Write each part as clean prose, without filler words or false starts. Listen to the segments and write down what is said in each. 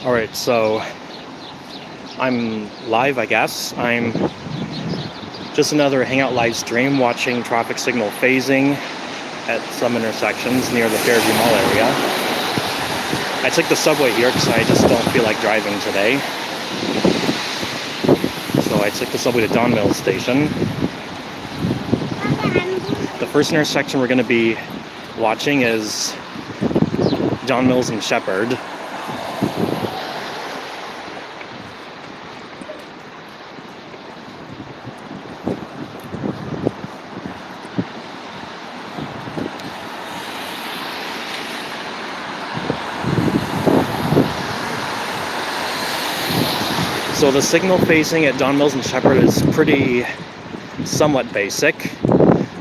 Alright, so I'm live, I guess. I'm just another Hangout live stream watching traffic signal phasing at some intersections near the Fairview Mall area. I took the subway here because I just don't feel like driving today. So I took the subway to Don Mills Station. The first intersection we're going to be watching is Don Mills and Shepherd. So the signal phasing at Don Mills and Shepherd is somewhat basic.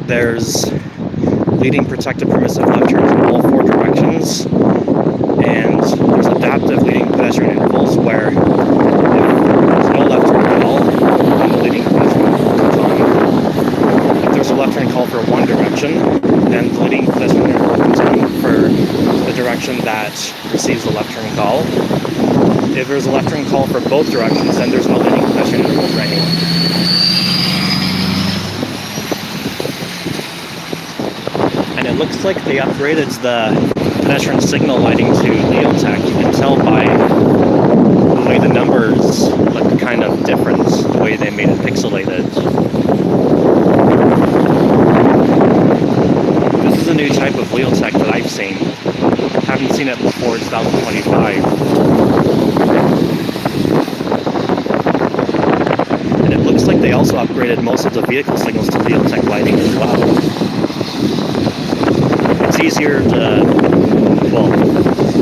There's leading protected permissive left turns in all four directions, and there's adaptive leading pedestrian intervals where if there's no left turn at all, then the leading pedestrian interval comes on. If there's a left turn call for one direction, then the leading pedestrian interval comes on for the direction that receives the left turn call. If there's a left turn call for both directions, then there's no leading pedestrian interval for anyone. And it looks like they upgraded the pedestrian signal lighting to Leotech. You can tell by the way the numbers look kind of different, the way they made it pixelated. This is a new type of Leotech that I've seen. Haven't seen it before 2025. And it looks like they also upgraded most of the vehicle signals to Leotech lighting as well. It's easier to, well,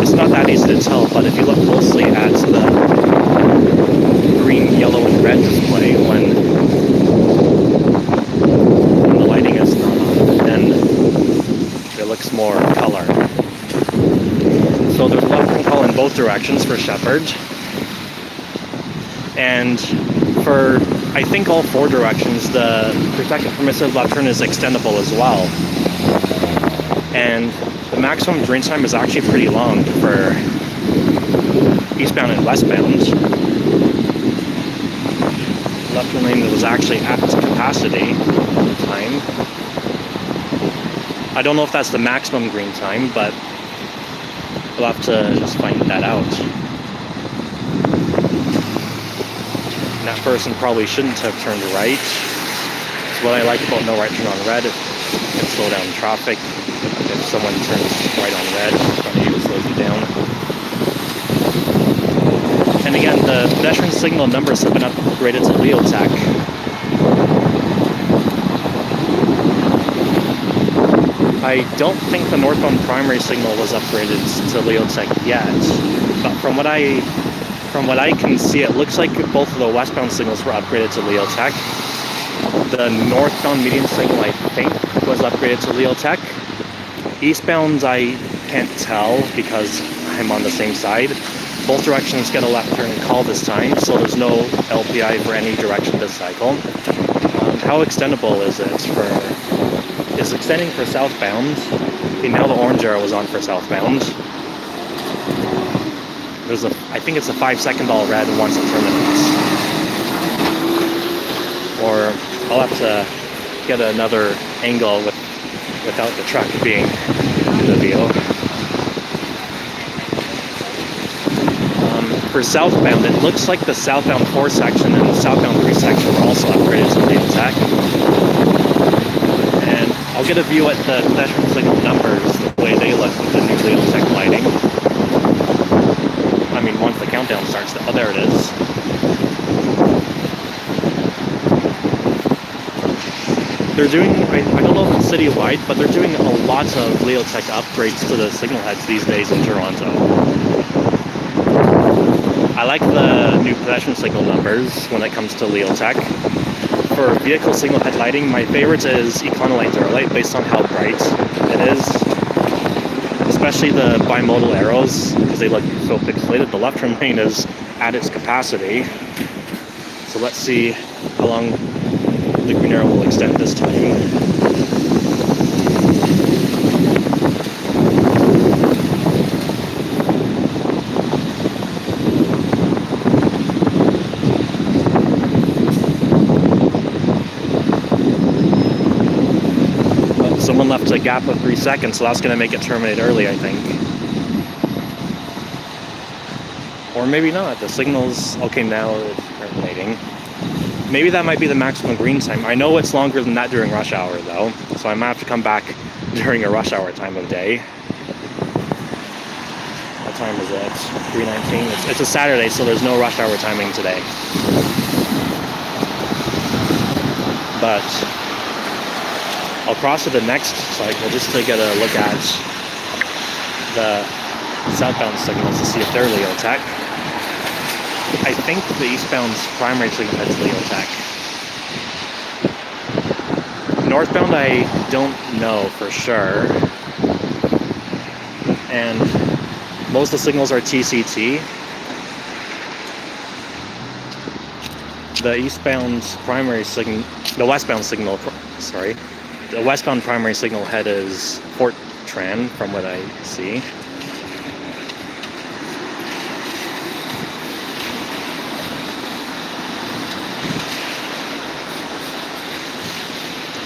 it's not that easy to tell, but if you look closely at the green, yellow, and red display when the lighting is not on, then it looks more color. So there's a left turn call in both directions for Shepherd. And for, I think, all four directions, the protected permissive left turn is extendable as well. And the maximum green time is actually pretty long for eastbound and westbound. Left turn lane was actually at capacity at the time. I don't know if that's the maximum green time, but we'll have to just find that out. And that person probably shouldn't have turned right. It's what I like about no right turn on red. It can slow down traffic. If someone turns right on red in front of you, it slows you down. And again, the pedestrian signal numbers have been upgraded to Leotech. I don't think the northbound primary signal was upgraded to Leotech yet, but from what I can see, it looks like both of the westbound signals were upgraded to Leotech. The northbound median signal, I think, was upgraded to Leotech. Eastbound, I can't tell because I'm on the same side. Both directions get a left turn call this time, so there's no LPI for any direction this cycle. How extendable is it It's extending for southbound. Okay, now the orange arrow is on for southbound. I think it's a 5-second all red once it terminates. Or I'll have to get another angle without the truck being in the view. For southbound, it looks like the southbound 4 section and the southbound 3 section were also upgraded to Leotech. And I'll get a view at the pedestrian signal numbers, the way they look with the new Leotech lighting. I mean, once the countdown starts, oh, there it is. They're doing, I don't know if it's citywide, but they're doing a lot of Leotech upgrades to the signal heads these days in Toronto. I like the new pedestrian signal numbers when it comes to Leotech. For vehicle signal head lighting, my favorite is Econolite Duralight based on how bright it is. Especially the bimodal arrows, because they look so pixelated. The left turn lane is at its capacity. So let's see how long the green arrow will extend this time. westbound left a gap of 3 seconds, so that's going to make it terminate early, I think. Or maybe not. The signal's... Okay, now it's terminating. Maybe that might be the maximum green time. I know it's longer than that during rush hour, though, so I might have to come back during a rush hour time of day. What time is it? 3:19. It's a Saturday, so there's no rush hour timing today. But I'll cross to the next cycle just to get a look at the southbound signals to see if they're Leo Tech. I think the eastbound's primary signal is Leo Tech. Northbound, I don't know for sure. And most of the signals are TCT. The eastbound primary signal, the westbound signal, sorry. The westbound primary signal head is Fort Tran, from what I see.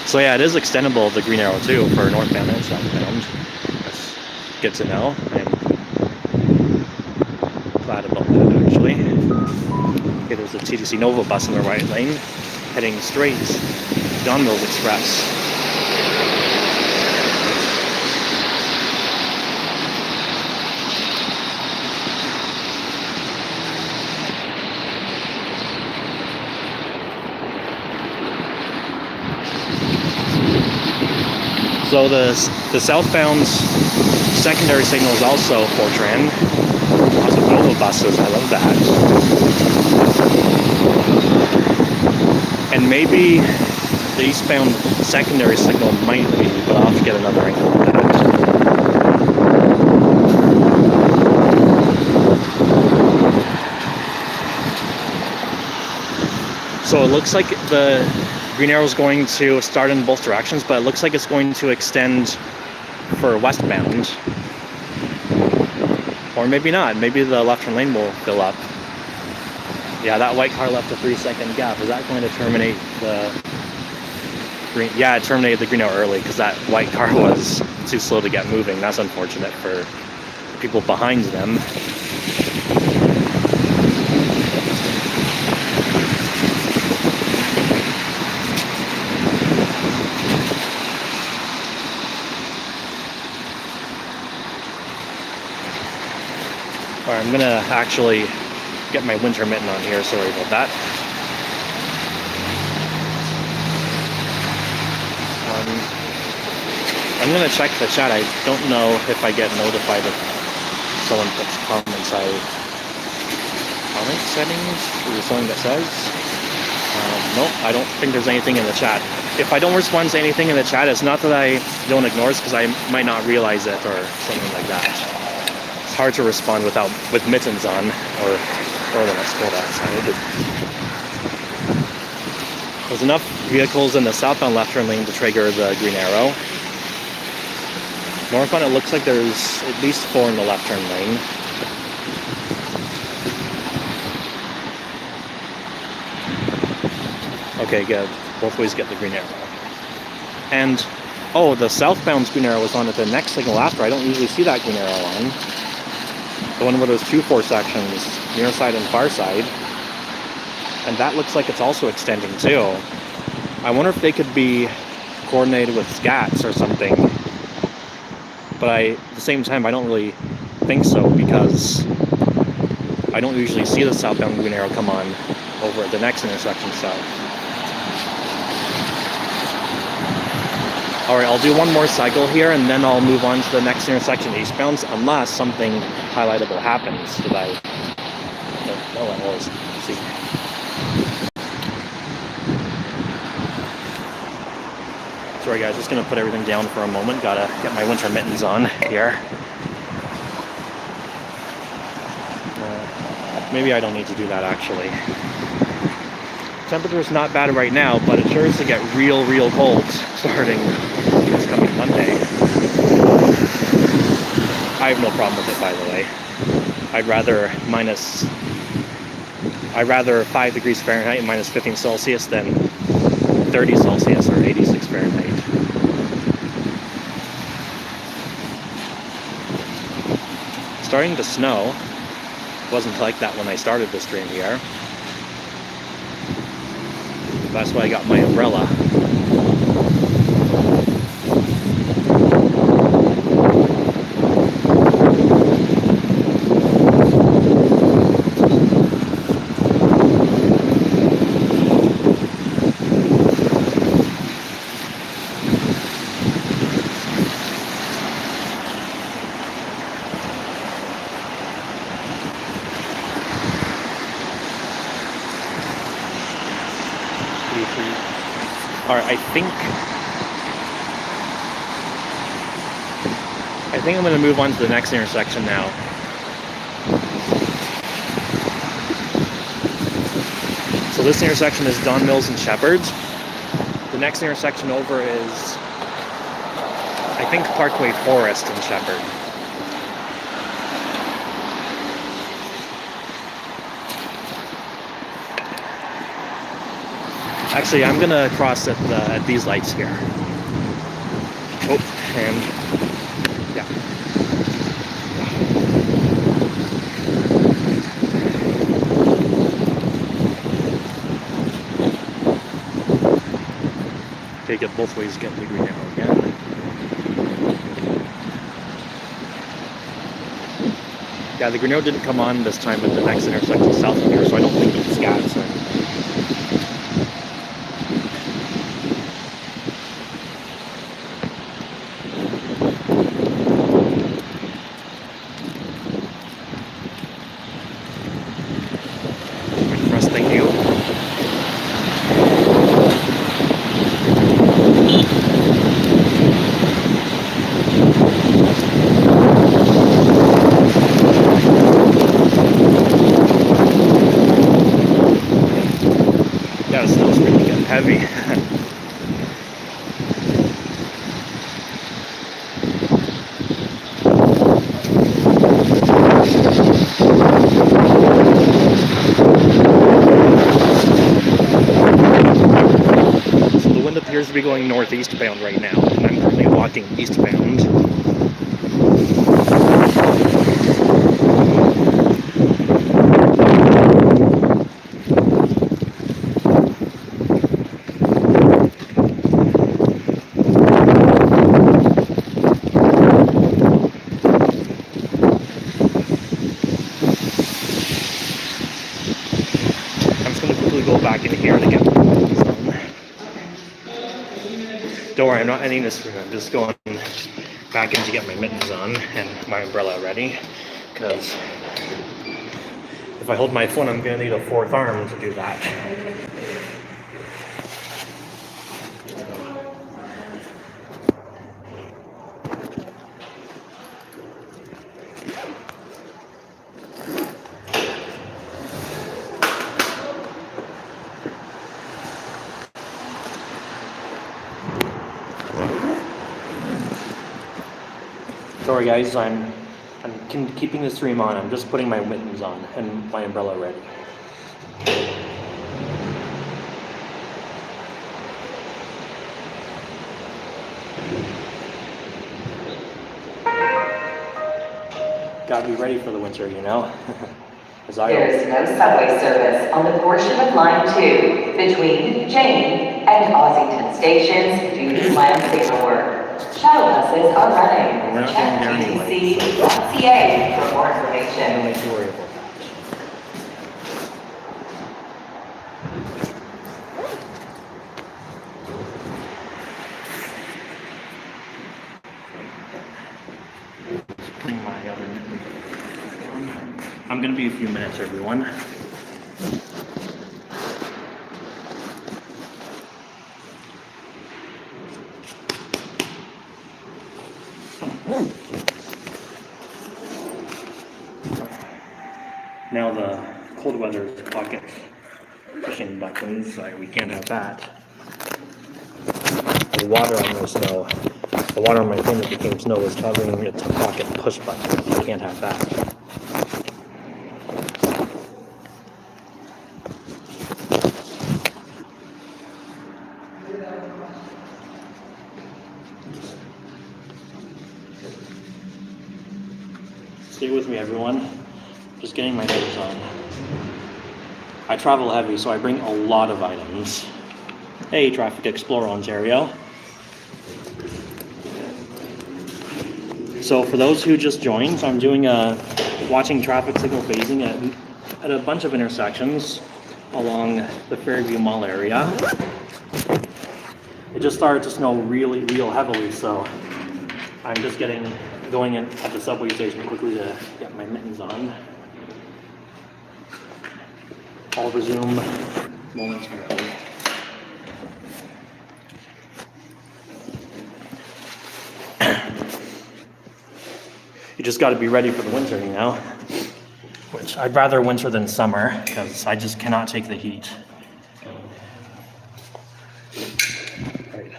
So yeah, it is extendable, the green arrow too, for northbound and southbound. That's good to know. I'm glad about that, actually. Okay, there's a TTC Nova bus in the right lane, heading straight Don Mills Express. So the southbound secondary signal is also Fortran. Lots of Nova buses, I love that. And maybe the eastbound secondary signal might be, but I'll have to get another angle on that. So it looks like the green arrow is going to start in both directions, but it looks like it's going to extend for westbound. Or maybe not. Maybe the left turn lane will fill up. Yeah, that white car left a 3-second gap. Is that going to terminate the green? Yeah, it terminated the green arrow early because that white car was too slow to get moving. That's unfortunate for people behind them. Alright, I'm gonna actually get my winter mitten on here, sorry about that. I'm gonna check the chat. I don't know if I get notified if someone puts comments. Comment settings? Is there something that says? Nope, I don't think there's anything in the chat. If I don't respond to anything in the chat, it's not that I don't ignore it, because I might not realize it or something like that. It's hard to respond with mittens on, or let's go that side. There's enough vehicles in the southbound left turn lane to trigger the green arrow. Northbound, it looks like there's at least 4 in the left turn lane. Okay, good. Both ways get the green arrow. And, oh, the southbound green arrow was on at the next signal after. I don't usually see that green arrow on. The one where there's 2 4 sections, near side and far side. And that looks like it's also extending too. I wonder if they could be coordinated with Scats or something. But at the same time, I don't really think so, because I don't usually see the southbound green arrow come on over at the next intersection south. Alright, I'll do one more cycle here, and then I'll move on to the next intersection eastbound, unless something highlightable happens that I don't know. We'll see. Sorry guys, just gonna put everything down for a moment. Gotta get my winter mittens on here. Maybe I don't need to do that actually. Temperature's not bad right now, but it sure is to get real cold starting this coming Monday. I have no problem with it, by the way. I'd rather 5 degrees Fahrenheit and minus 15 Celsius than 30 Celsius or 86 Fahrenheit. starting to snow. It wasn't like that when I started the stream here. That's why I got my umbrella. Alright, I think I'm going to move on to the next intersection now. So this intersection is Don Mills and Shepherds. The next intersection over is, I think, Parkway Forest and Shepherd. Actually, I'm gonna cross at these lights here. Oh, and yeah. Take it both ways, get the green arrow again. Yeah, the green arrow didn't come on this time at the next intersection south of here, so I don't think it's Scats. Heavy. So the wind appears to be going northeast bound right now, and I'm currently walking eastbound. Don't worry, I'm not ending this room. I'm just going back in to get my mittens on and my umbrella ready, because if I hold my phone, I'm going to need a fourth arm to do that. Sorry guys, I'm keeping the stream on. I'm just putting my mittens on and my umbrella ready. Gotta be ready for the winter, you know. There's no subway service on the portion of Line 2 between Jane and Ossington stations due to landscaper work. Shuttle buses are running. Check TTC.ca for more information. Don't need to worry about that. Bring my other mittens. I'm going to be a few minutes, everyone. Now the cold weather pocket pushing buttons, we can't have that. The water on the snow, the water on my phone that became snow was covering its pocket push button. You can't have that. Stay with with me, everyone. Just getting my nose on. I travel heavy, so I bring a lot of items. Hey, Traffic Explorer Ontario. So for those who just joined, I'm doing watching traffic signal phasing at a bunch of intersections along the Fairview Mall area. It just started to snow real heavily, so I'm just going in at the subway station quickly to get my mittens on. I'll resume momentarily. You just got to be ready for the winter, you know? Which I'd rather winter than summer, because I just cannot take the heat. Right.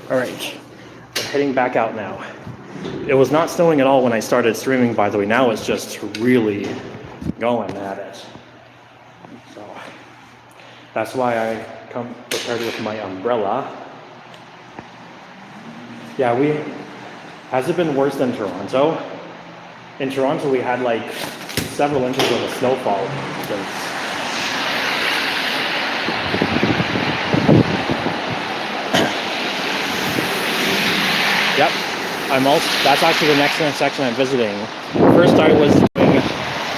All right, we're heading back out now. It was not snowing at all when I started streaming, by the way. Now it's just really going at it. So that's why I come prepared with my umbrella. Yeah, has it been worse than Toronto? In Toronto, we had like several inches of a snowfall since. Yep, that's actually the next intersection I'm visiting. First I was doing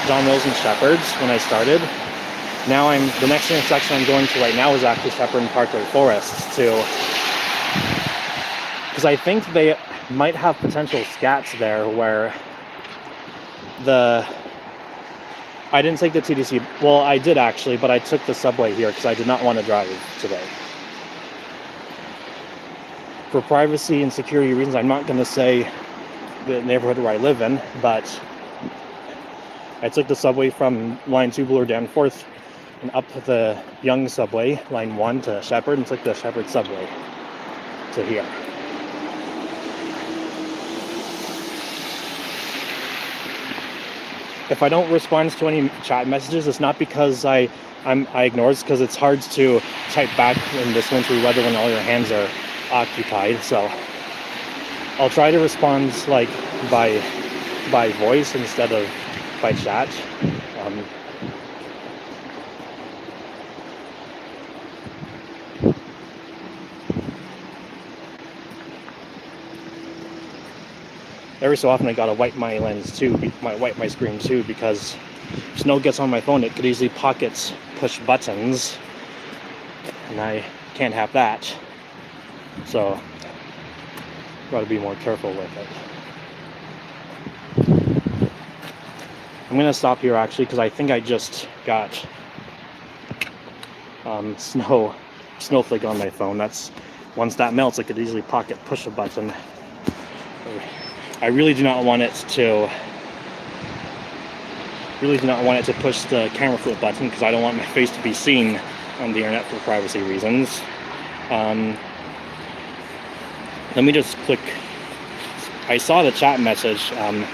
John Mills and Shepherd's when I started. Now the next intersection I'm going to right now is actually Shepherd and Parkway Forests too. Because I think they might have potential Scats there where I didn't take the TTC, well I did actually, but I took the subway here because I did not want to drive today. For privacy and security reasons, I'm not going to say the neighborhood where I live in, but I took the subway from line 2 Bloor Danforth and up the Yonge subway, line 1 to Shepherd, and took the Shepherd subway to here. If I don't respond to any chat messages, it's not because I ignore it, it's because it's hard to type back in this wintry weather when all your hands are occupied. So I'll try to respond like by voice instead of by chat. Every so often I gotta wipe my lens too, wipe my screen too, because if snow gets on my phone, it could easily pockets push buttons, and I can't have that. So gotta be more careful with it. I'm gonna stop here actually because I think I just got snowflake on my phone. Once that melts, I could easily pocket push a button. I really do not want it to push the camera flip button because I don't want my face to be seen on the internet for privacy reasons. Let me just click. I saw the chat message. I'm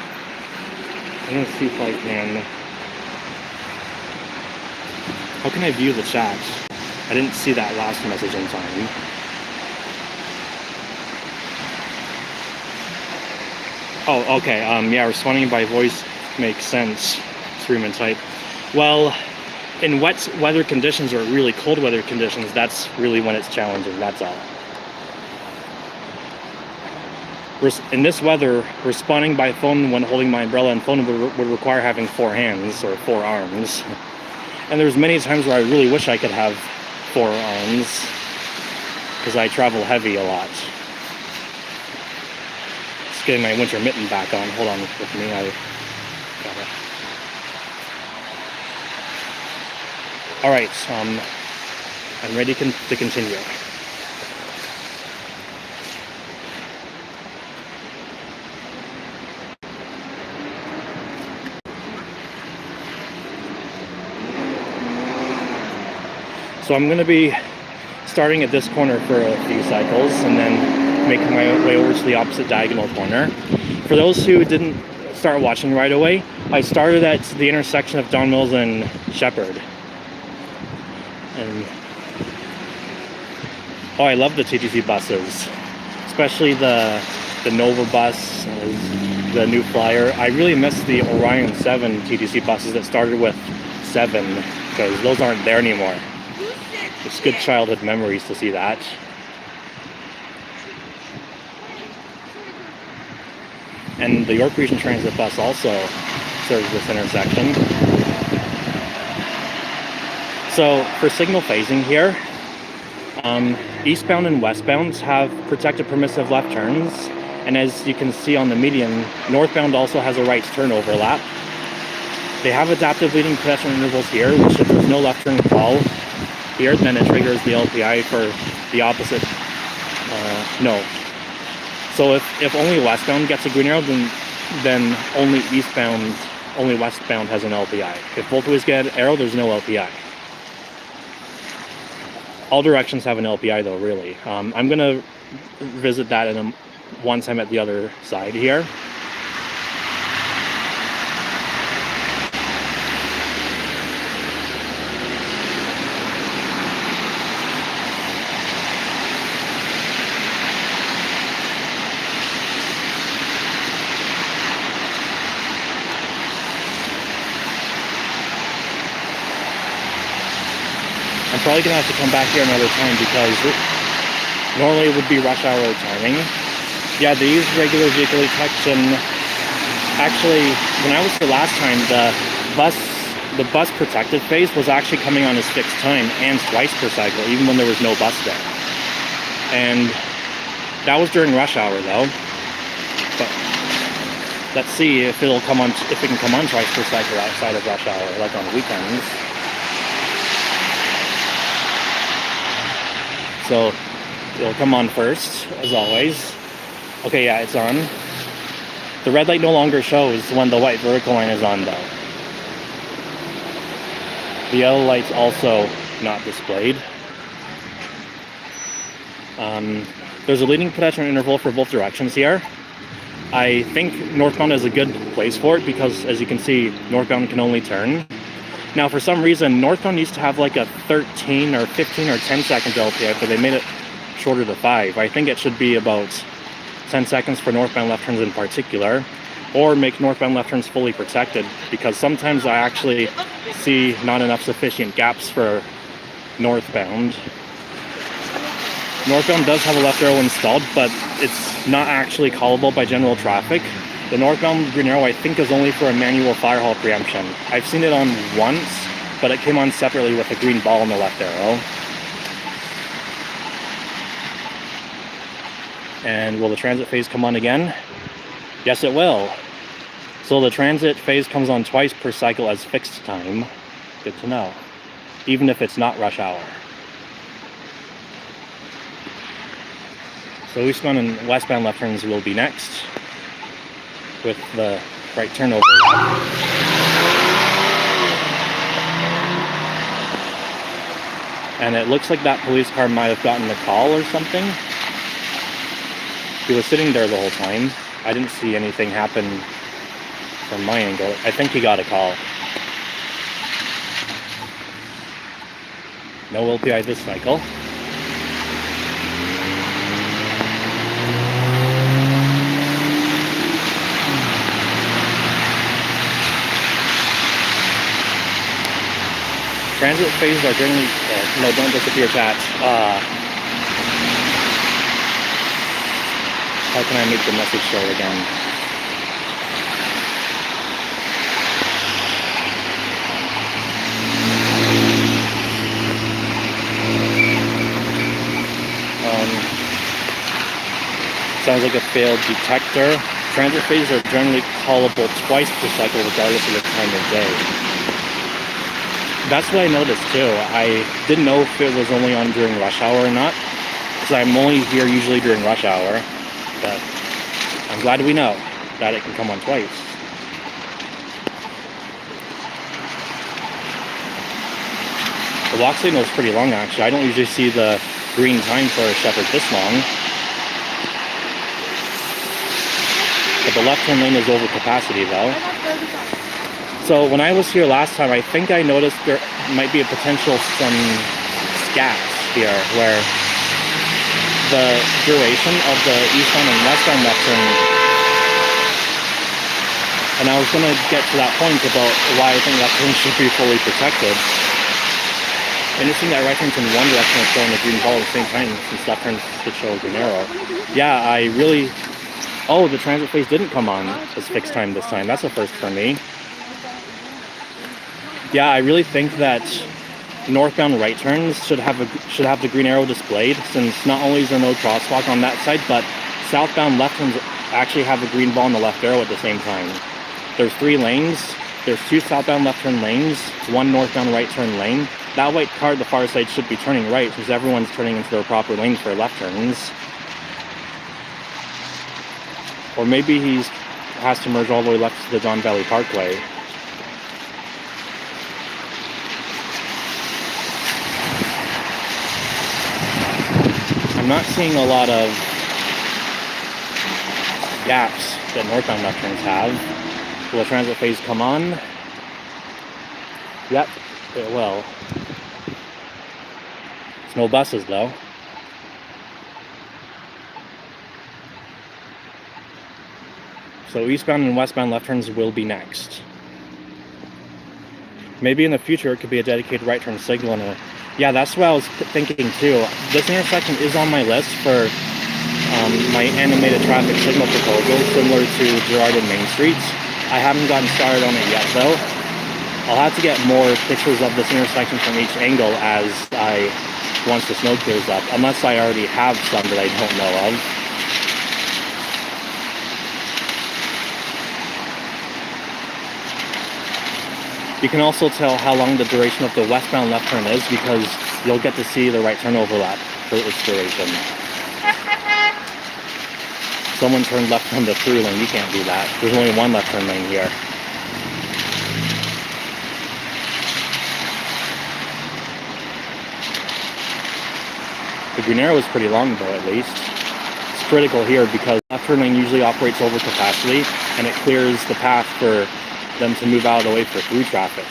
gonna see if I can. How can I view the chat? I didn't see that last message in time. Oh, okay. Yeah, responding by voice makes sense. Stream and type. Well, in wet weather conditions or really cold weather conditions, that's really when it's challenging. That's all. In this weather, responding by phone when holding my umbrella and phone would require having 4 hands or 4 arms. And there's many times where I really wish I could have 4 arms because I travel heavy a lot. Just getting my winter mitten back on. Hold on with me. I got it. All right. I'm ready to continue. So I'm going to be starting at this corner for a few cycles and then making my way over to the opposite diagonal corner. For those who didn't start watching right away, I started at the intersection of Don Mills and Shepherd. And oh, I love the TTC buses. especially the Nova bus, the new Flyer. I really miss the Orion 7 TTC buses that started with 7, because those aren't there anymore. It's good childhood memories to see that. And the York Region Transit bus also serves this intersection. So for signal phasing here, eastbound and westbound have protected permissive left turns. And as you can see on the median, northbound also has a right turn overlap. They have adaptive leading pedestrian intervals here, which if there's no left turn call here, then it triggers the LPI for the opposite. No. So if only westbound gets a green arrow, then only eastbound, only westbound has an LPI. If both ways get an arrow, there's no LPI. All directions have an LPI though, really. I'm gonna visit that once I'm at the other side here. I'm probably gonna have to come back here another time because normally it would be rush hour timing. Yeah, they use regular vehicle detection. Actually, when I was here last time, the bus protected phase was actually coming on as fixed time and twice per cycle, even when there was no bus there. And that was during rush hour though. But let's see if it can come on twice per cycle outside of rush hour, like on weekends. So it'll come on first, as always. Okay, yeah, it's on. The red light no longer shows when the white vertical line is on, though. The yellow light's also not displayed. There's a leading pedestrian interval for both directions here. I think northbound is a good place for it because, as you can see, northbound can only turn. Now, for some reason, northbound used to have like a 13 or 15 or 10 second LPI, but they made it shorter to 5. I think it should be about 10 seconds for northbound left turns in particular, or make northbound left turns fully protected, because sometimes I actually see not enough sufficient gaps for northbound. Northbound does have a left arrow installed, but it's not actually callable by general traffic. The northbound green arrow, I think, is only for a manual fire hall preemption. I've seen it on once, but it came on separately with a green ball in the left arrow. And will the transit phase come on again? Yes, it will. So the transit phase comes on twice per cycle as fixed time. Good to know. Even if it's not rush hour. So eastbound and westbound left turns will be next, with the right turn overlap. And it looks like that police car might have gotten a call or something. He was sitting there the whole time. I didn't see anything happen from my angle. I think he got a call. No LPI this cycle. Transit phases are generally, no, don't disappear, chat. How can I make the message show again? Sounds like a failed detector. Transit phases are generally callable twice per cycle regardless of the time of day. That's what I noticed too. I didn't know if it was only on during rush hour or not, because I'm only here usually during rush hour, but I'm glad we know that it can come on twice. The walk signal is pretty long actually. I don't usually see the green time for a shepherd this long. But the left turn lane is over capacity though. So when I was here last time, I think I noticed there might be a potential some scats here where the duration of the eastbound and westbound left turn. And I was going to get to that point about why I think left turns should be fully protected. Interesting that right turns in one direction are showing the green ball at the same time, since left turns should show a green arrow. Yeah, I really... Oh, the transit phase didn't come on as fixed time this time. That's a first for me. Yeah, I really think that northbound right turns should have the green arrow displayed, since not only is there no crosswalk on that side, but southbound left turns actually have a green ball and the left arrow at the same time. There's 3 lanes. There's 2 southbound left turn lanes, 1 northbound right turn lane. That white car at the far side should be turning right, since everyone's turning into their proper lane for left turns. Or maybe he has to merge all the way left to the Don Valley Parkway. I'm not seeing a lot of gaps that northbound left turns have. Will the transit phase come on? Yep, it will. There's no buses though. So eastbound and westbound left turns will be next. Maybe in the future it could be a dedicated right turn signal. Yeah, that's what I was thinking too. This intersection is on my list for my animated traffic signal proposal, similar to Girard and Main Streets. I haven't gotten started on it yet though. I'll have to get more pictures of this intersection from each angle once the snow clears up, unless I already have some that I don't know of. You can also tell how long the duration of the westbound left turn is, because you'll get to see the right turn overlap for its duration. Someone turned left from the through lane. You can't do that. There's only 1 left turn lane here. The green arrow is pretty long though, at least. It's critical here because left turn lane usually operates over capacity, and it clears the path for them to move out of the way for through traffic.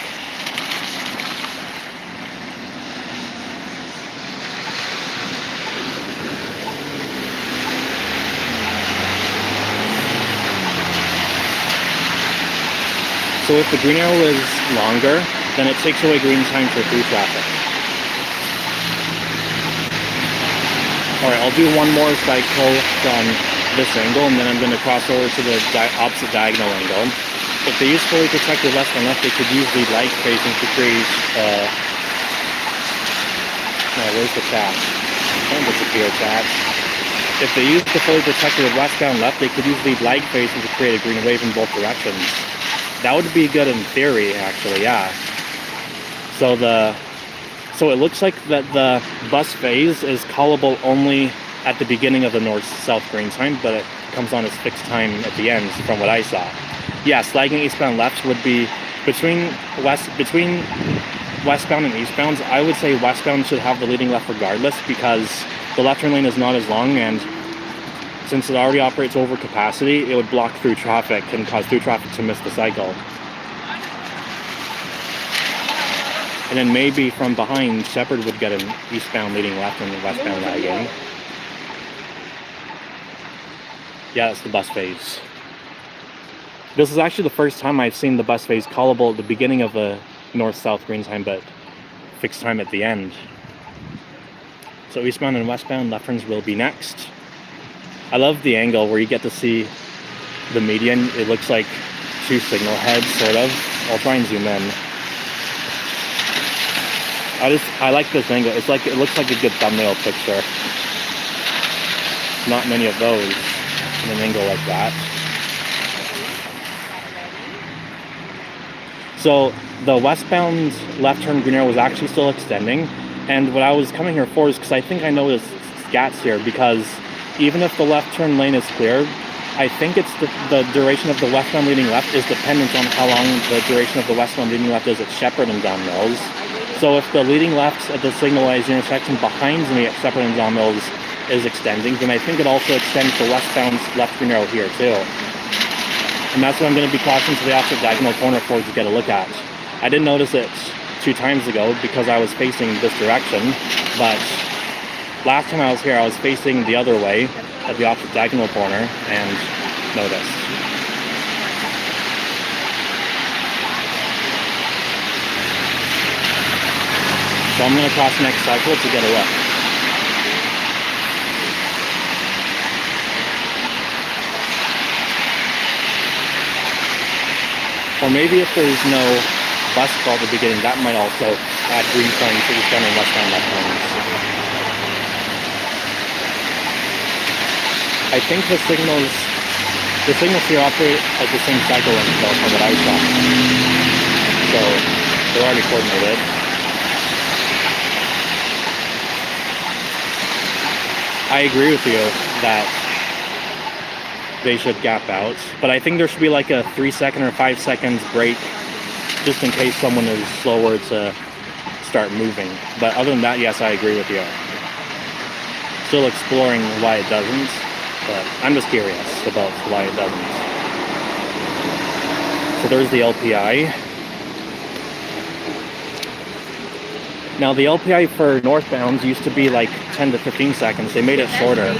So if the green arrow is longer, then it takes away green time for through traffic. Alright, I'll do one more cycle from this angle, and then I'm going to cross over to the opposite diagonal angle. If they use fully protected left and left, they could use the light phasing to create, where's the chat? Don't disappear, chat. If they use the fully protected westbound left, they could use the light phasing to create a green wave in both directions. That would be good in theory, actually, yeah. So it looks like that the bus phase is callable only at the beginning of the north-south green time, but it comes on as fixed time at the end, from what I saw. Yeah, slagging eastbound left would be between westbound and eastbounds. I would say westbound should have the leading left regardless, because the left turn lane is not as long, and since it already operates over capacity, it would block through traffic and cause through traffic to miss the cycle. And then maybe from behind, Shepherd would get an eastbound leading left and westbound lagging. Yeah, that's the bus phase. This is actually the first time I've seen the bus phase callable at the beginning of a north-south green time, but fixed time at the end. So eastbound and westbound left turns will be next. I love the angle where you get to see the median. It looks like 2 signal heads, sort of. I'll try and zoom in. I like this angle. It looks like a good thumbnail picture. Not many of those in an angle like that. So the westbound left turn green arrow was actually still extending, and what I was coming here for is because I think I noticed Scats here, because even if the left turn lane is cleared, I think it's the duration of the westbound leading left is dependent on how long the duration of the westbound leading left is at Shepherd and Don Mills. So if the leading left at the signalized intersection behind me at Shepherd and Don Mills is extending, then I think it also extends the westbound left green arrow here too. And that's what I'm going to be crossing to the opposite diagonal corner for to get a look at. I didn't notice it 2 times ago because I was facing this direction, but last time I was here, I was facing the other way at the opposite diagonal corner and noticed. So I'm going to cross next cycle to get a look. Or maybe if there's no bus call at the beginning, that might also add green signs to eastbound and westbound left turns. I think the signals here operate at the same cycle length though, from what I saw. So they're already coordinated. I agree with you that they should gap out, but I think there should be like a 3 second or 5 seconds break just in case someone is slower to start moving. But other than that, yes, I agree with you. Still exploring why it doesn't, but I'm just curious about why it doesn't. So there's the LPI. Now the LPI for northbounds used to be like 10 to 15 seconds. They made it shorter.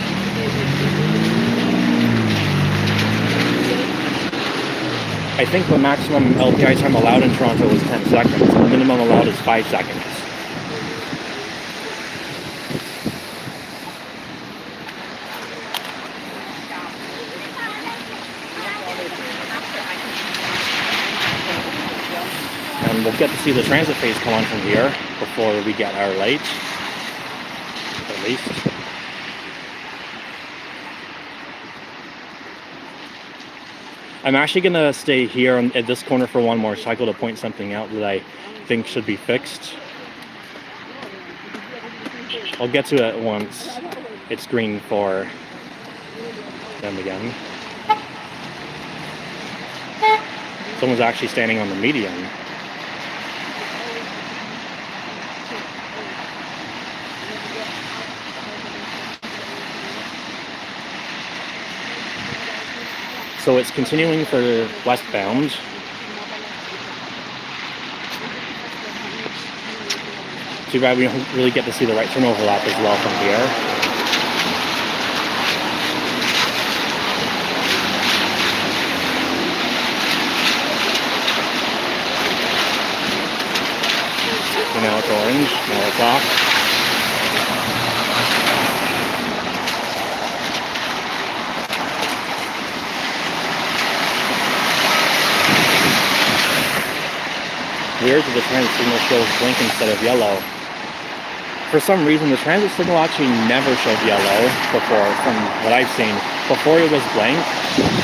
I think the maximum LPI time allowed in Toronto was 10 seconds. The minimum allowed is 5 seconds. And we'll get to see the transit phase come on from here before we get our light, at least. I'm actually going to stay here at this corner for one more cycle to point something out that I think should be fixed. I'll get to it once it's green for them again. Someone's actually standing on the median. So it's continuing for westbound. Too bad we don't really get to see the right turn overlap as well from here. So now it's orange, now it's off. Weird that the transit signal shows blink instead of yellow. For some reason, the transit signal actually never showed yellow before, from what I've seen. Before it was blank,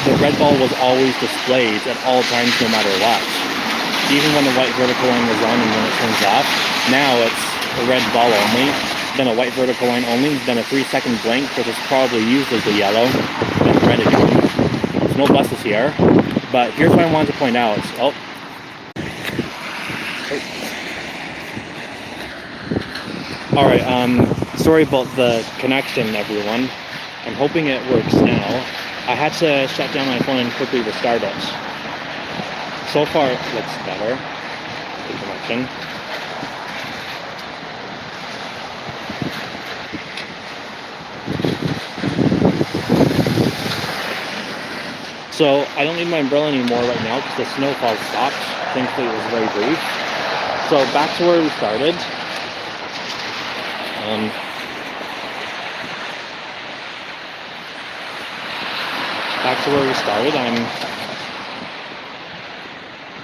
the red ball was always displayed at all times, no matter what. Even when the white vertical line was on and when it turns off, now it's a red ball only, then a white vertical line only, then a 3-second blank, which is probably used as the yellow, then red again. There's no buses here, but here's what I wanted to point out. Alright, sorry about the connection, everyone. I'm hoping it works now. I had to shut down my phone and quickly restart it. So far, it looks better, the connection. So, I don't need my umbrella anymore right now because the snowfall stopped. Thankfully, it was very brief. So, back to where we started. Back to where we started, I'm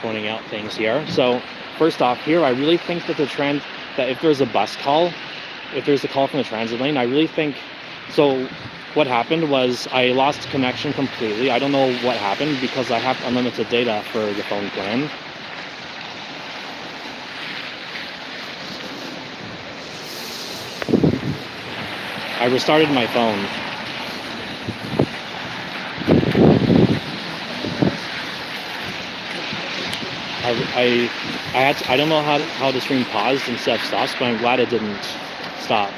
pointing out things here. So first off here, I really think that that if there's a bus call, if there's a call from the transit lane, I really think, so what happened was I lost connection completely. I don't know what happened because I have unlimited data for the phone plan. I restarted my phone. I don't know how the stream paused instead of stopped, but I'm glad it didn't stop.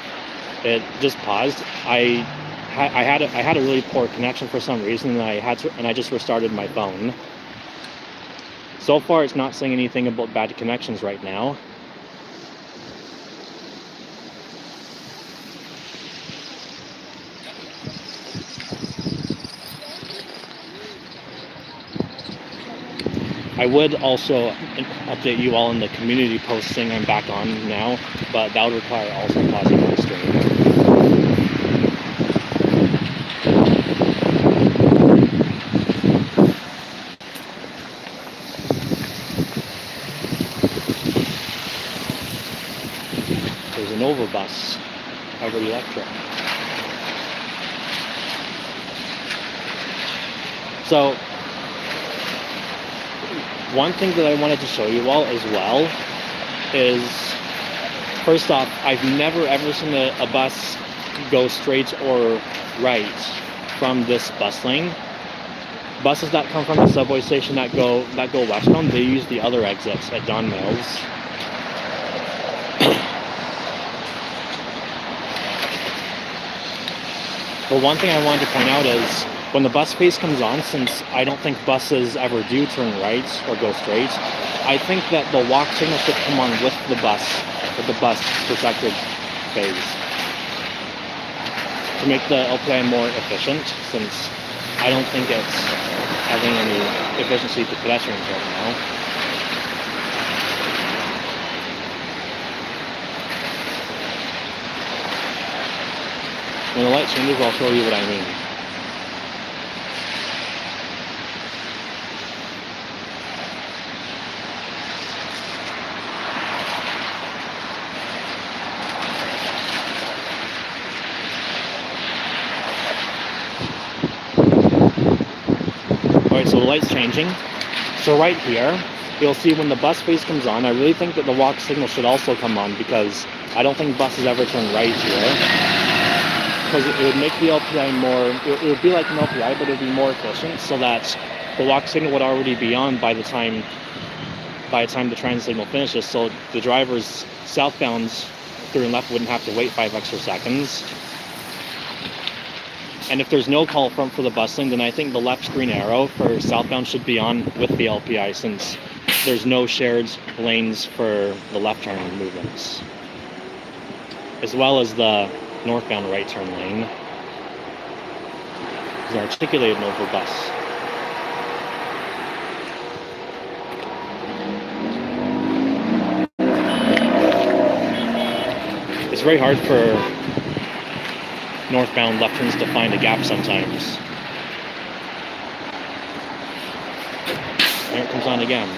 It just paused. I had a really poor connection for some reason, and I just restarted my phone. So far, it's not saying anything about bad connections right now. I would also update you all in the community posting I'm back on now, but that would require also pausing the stream. There's an overbus, hybrid electric. So, one thing that I wanted to show you all as well is, first off, I've never ever seen a bus go straight or right from this bus lane. Buses that come from the subway station that go westbound, they use the other exits at Don Mills. But one thing I wanted to point out is, when the bus phase comes on, since I don't think buses ever do turn right or go straight, I think that the walk signal should come on with the bus protected phase to make the LPI more efficient, since I don't think it's having any efficiency to pedestrians right now. When the light changes, I'll show you what I mean. Alright, so the light's changing. So right here, you'll see when the bus phase comes on, I really think that the walk signal should also come on, because I don't think buses ever turn right here. Because it would make the LPI more, it would be like an LPI, but it would be more efficient, so that the walk signal would already be on by the time the transit signal finishes, so the drivers southbound through and left wouldn't have to wait 5 extra seconds. And if there's no call for the bus lane, then I think the left green arrow for southbound should be on with the LPI, since there's no shared lanes for the left turn movements, as well as the northbound right turn lane. It's an articulated Nova bus. It's very hard for northbound left turns to find a gap sometimes. There it comes on again.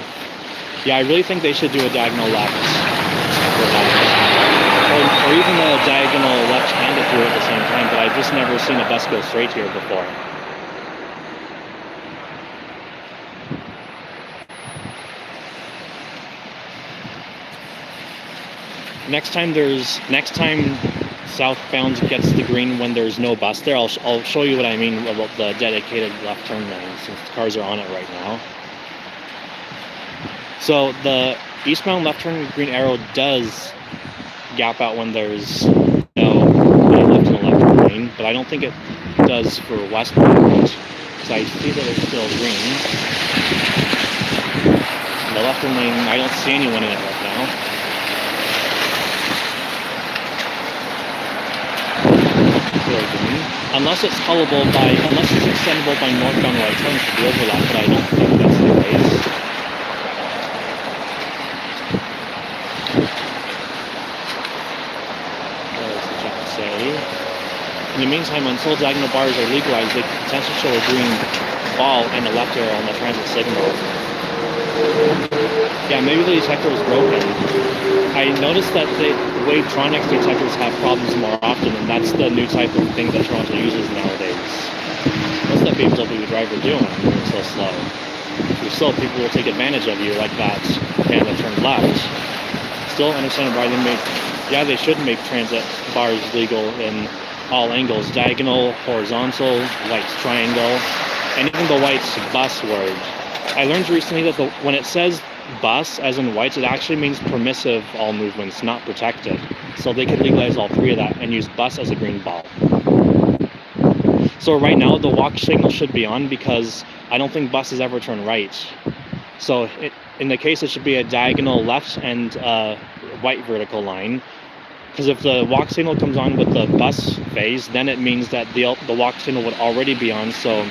Yeah, I really think they should do a diagonal left for that. Or even a diagonal left and a through at the same time, but I've just never seen a bus go straight here before. Next time southbound gets the green when there's no bus there, I'll show you what I mean about the dedicated left turn lane, since the cars are on it right now. So the eastbound left turn green arrow does gap out when there's no left and a left turn lane, but I don't think it does for westbound, because I see that it's still green. And the left turn lane, I don't see anyone in it right now. Unless it's extendable by northbound right turns to the overlap, but I don't think that's the case. What does the chat say? In the meantime, until diagonal bars are legalized, they could potentially show a green ball and a left arrow on the transit signal. Yeah, maybe the detector was broken. I noticed that the Wavetronics detectors have problems more often, and that's the new type of thing that Toronto uses nowadays. What's that BMW driver doing? Moving so slow. If you're slow, people will take advantage of you, like that man that turned left. Still understand why they should make transit bars legal in all angles. Diagonal, horizontal, white triangle, and even the white bus word. I learned recently that when it says bus, as in whites, it actually means permissive all movements, not protected. So they could legalize all three of that and use bus as a green ball. So right now, the walk signal should be on, because I don't think buses ever turn right. So in the case, it should be a diagonal left and a white vertical line. Because if the walk signal comes on with the bus phase, then it means that the walk signal would already be on, so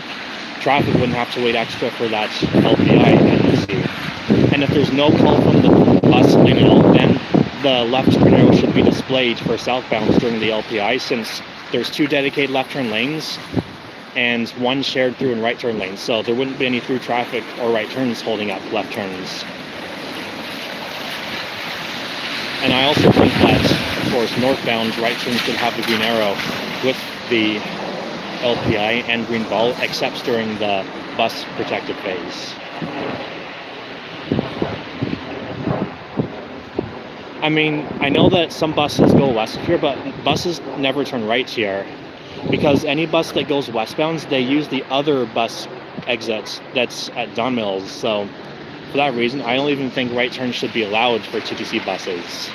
traffic wouldn't have to wait extra for that LPI NEC. And if there's no call from the bus lane at all, then the left turn arrow should be displayed for southbounds during the LPI, since there's 2 dedicated left turn lanes and 1 shared through and right turn lanes. So there wouldn't be any through traffic or right turns holding up left turns. And I also think that, of course, northbound right turns should have the green arrow with the LPI and green ball, except during the bus protected phase. I mean, I know that some buses go west of here, but buses never turn right here, because any bus that goes westbound, they use the other bus exit that's at Don Mills. So for that reason, I don't even think right turns should be allowed for TTC buses.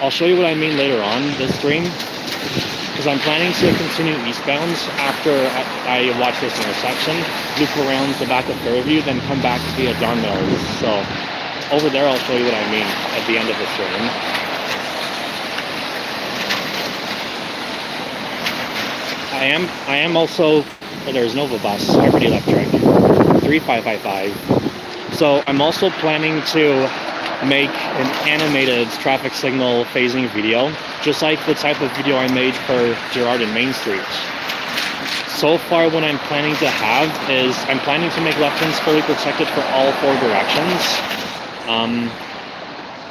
I'll show you what I mean later on this stream, because I'm planning to continue eastbound after I watch this intersection, loop around the back of Fairview, then come back via Don Mills. So over there, I'll show you what I mean at the end of the stream. I am also, there's Nova Bus, hybrid electric, 3555. So I'm also planning to make an animated traffic signal phasing video, just like the type of video I made for Girard and Main Street. So far, what I'm planning to have is, I'm planning to make left turns fully protected for all 4 directions.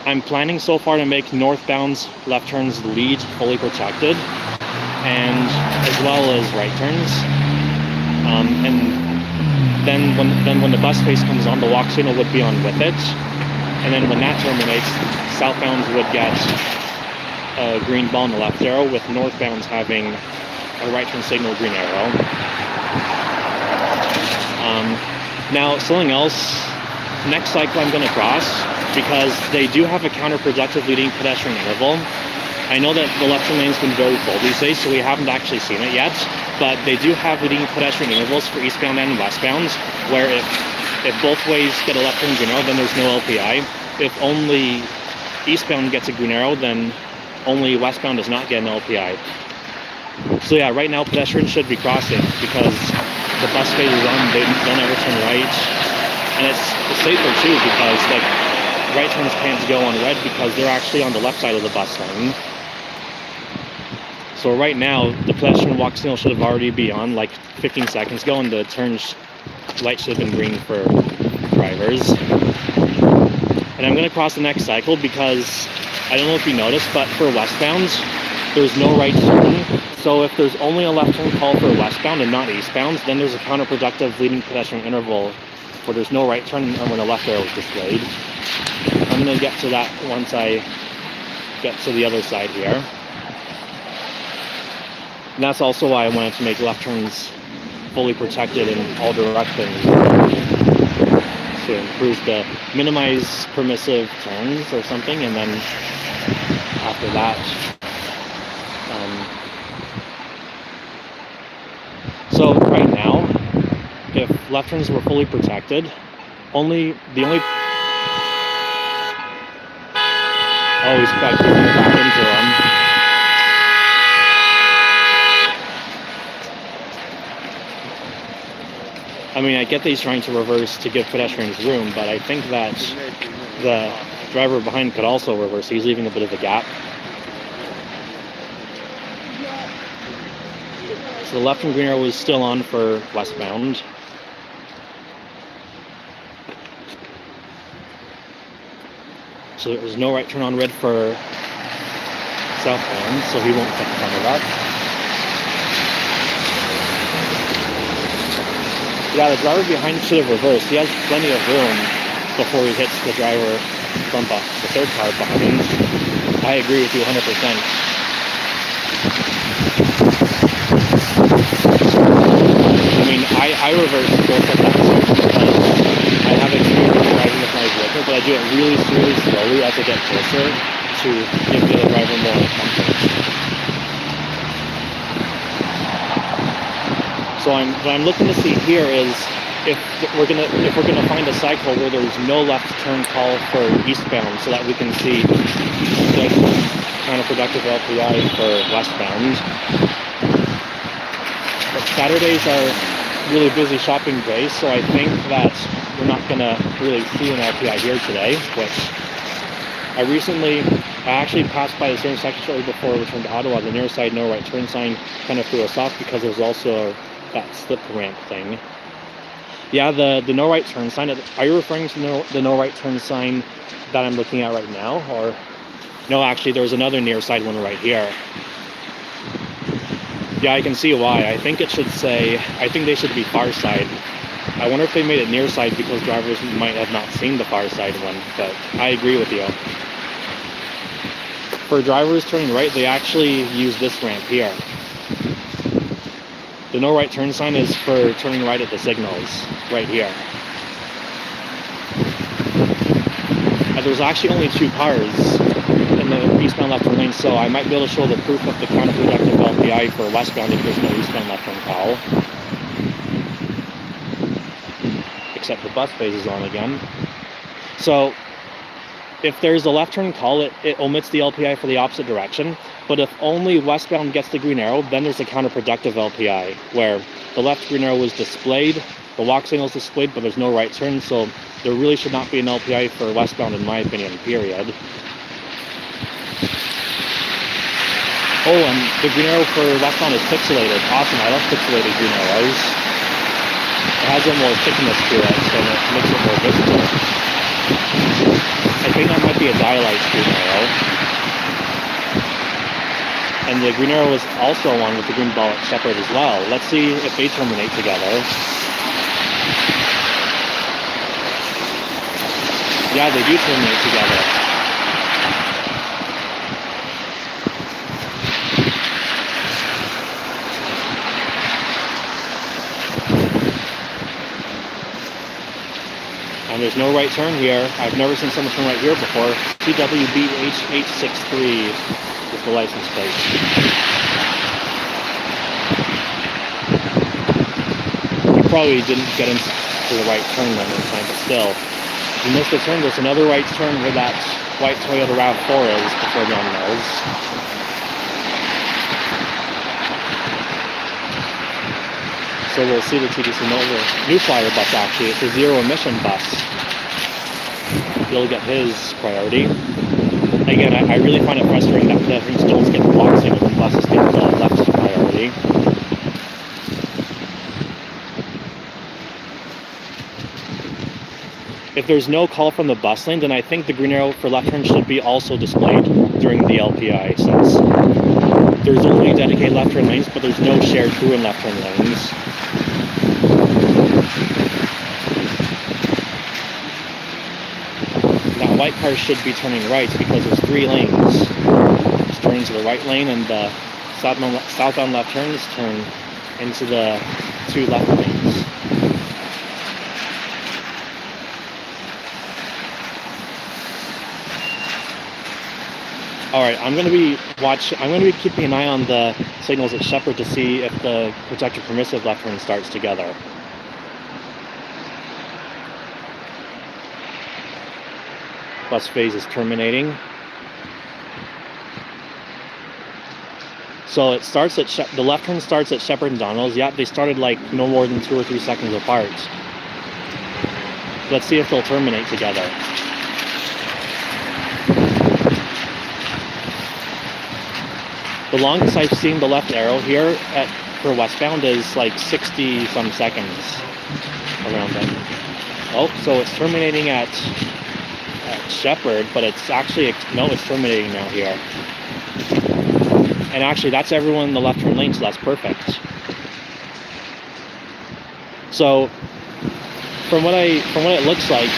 I'm planning so far to make northbound left turns lead fully protected, and as well as right turns. And then when the bus face comes on, the walk signal would be on with it. And then when that terminates, southbounds would get a green ball and a left arrow, with northbounds having a right turn signal green arrow. Now, something else, next cycle I'm going to cross, because they do have a counterproductive leading pedestrian interval. I know that the left turn lane's been very full these days, so we haven't actually seen it yet, but they do have leading pedestrian intervals for eastbound and westbound, where if both ways get a left turn green arrow, then there's no LPI. If only eastbound gets a green arrow, then only westbound does not get an LPI. So yeah, right now pedestrians should be crossing, because the bus phase is on, they'll never turn right. And it's safer too, because like right turns can't go on red because they're actually on the left side of the bus lane. So right now, the pedestrian walk signal should have already been on like 15 seconds ago, and the turn light should have been green for drivers. And I'm going to cross the next cycle because, I don't know if you noticed, but for westbound, there's no right turn. So if there's only a left turn call for westbound and not eastbound, then there's a counterproductive leading pedestrian interval where there's no right turn and when the left arrow is displayed. I'm going to get to that once I get to the other side here. And that's also why I wanted to make left turns fully protected in all directions, to minimize permissive turns or something, and then after that, so right now, if left turns were fully protected, the only oh, he's back into them. I mean, I get that he's trying to reverse to give pedestrians room, but I think that the driver behind could also reverse. He's leaving a bit of a gap. So the left turn green arrow was still on for westbound. So there's no right turn on red for southbound, so he won't get in front of that. Yeah, the driver behind should have reversed. He has plenty of room before he hits the driver from the third car behind. I agree with you 100%. I mean, I reverse both of that because I have experience driving with my vehicle, but I do it really, really slowly as I get closer to give the other driver more comfort. So what I'm looking to see here is if we're gonna find a cycle where there's no left turn call for eastbound, so that we can see the counterproductive LPI for westbound. But Saturdays are really busy shopping days, so I think that we're not going to really see an LPI here today, which I actually passed by the same section shortly before we returned to Ottawa. The near side no right turn sign kind of threw us off because there's also that slip ramp thing. Yeah, the no right turn sign. Are you referring to the no right turn sign that I'm looking at right now? Or no, actually there's another near side one right here. Yeah, I can see why. I think they should be far side. I wonder if they made it near side because drivers might have not seen the far side one, but I agree with you. For drivers turning right, they actually use this ramp here. The no right turn sign is for turning right at the signals, right here. And there's actually only 2 cars in the eastbound left turn lane, so I might be able to show the proof of the counterproductive LPI for westbound if there's no eastbound left turn call. Except the bus phase is on again. So if there's a left turn call, it omits the LPI for the opposite direction. But if only westbound gets the green arrow, then there's a counterproductive LPI where the left green arrow is displayed, the walk signal is displayed, but there's no right turn. So there really should not be an LPI for westbound in my opinion, period. Oh, and the green arrow for westbound is pixelated. Awesome, I love pixelated green arrows. It has a more thickness to it, so it makes it more visible. I think that might be a dialyzed green arrow. And the green arrow is also on with the green ball at Shepherd as well. Let's see if they terminate together. Yeah, they do terminate together. And there's no right turn here. I've never seen someone turn right here before. TWBH863 is the license plate. You probably didn't get into the right turn then in time, but still. You missed a turn. There's another right turn where that white Toyota RAV4 is before John Mills. So we'll see the TDC New Flyer bus actually. It's a zero emission bus. He'll get his priority. Again, I really find it frustrating that pedestrians don't get the walk signal when buses get the left priority. If there's no call from the bus lane, then I think the green arrow for left turn should be also displayed during the LPI, since there's only dedicated left turn lanes, but there's no shared through and left turn lanes. That white car should be turning right because there's 3 lanes. It's turning to the right lane, and the southbound left turns turn into the 2 left lanes. All right, I'm going to be keeping an eye on the signals at Shepherd to see if the protected permissive left turn starts together. Bus phase is terminating. So it starts at the left turn starts at Shepherd and Donald's. Yeah, they started like no more than 2 or 3 seconds apart. Let's see if they'll terminate together. The longest I've seen the left arrow here for westbound is like 60 some seconds around that. Oh, so it's terminating at Shepherd, but it's actually, no, it's terminating now here. And actually that's everyone in the left turn lane, so that's perfect. So from what it looks like,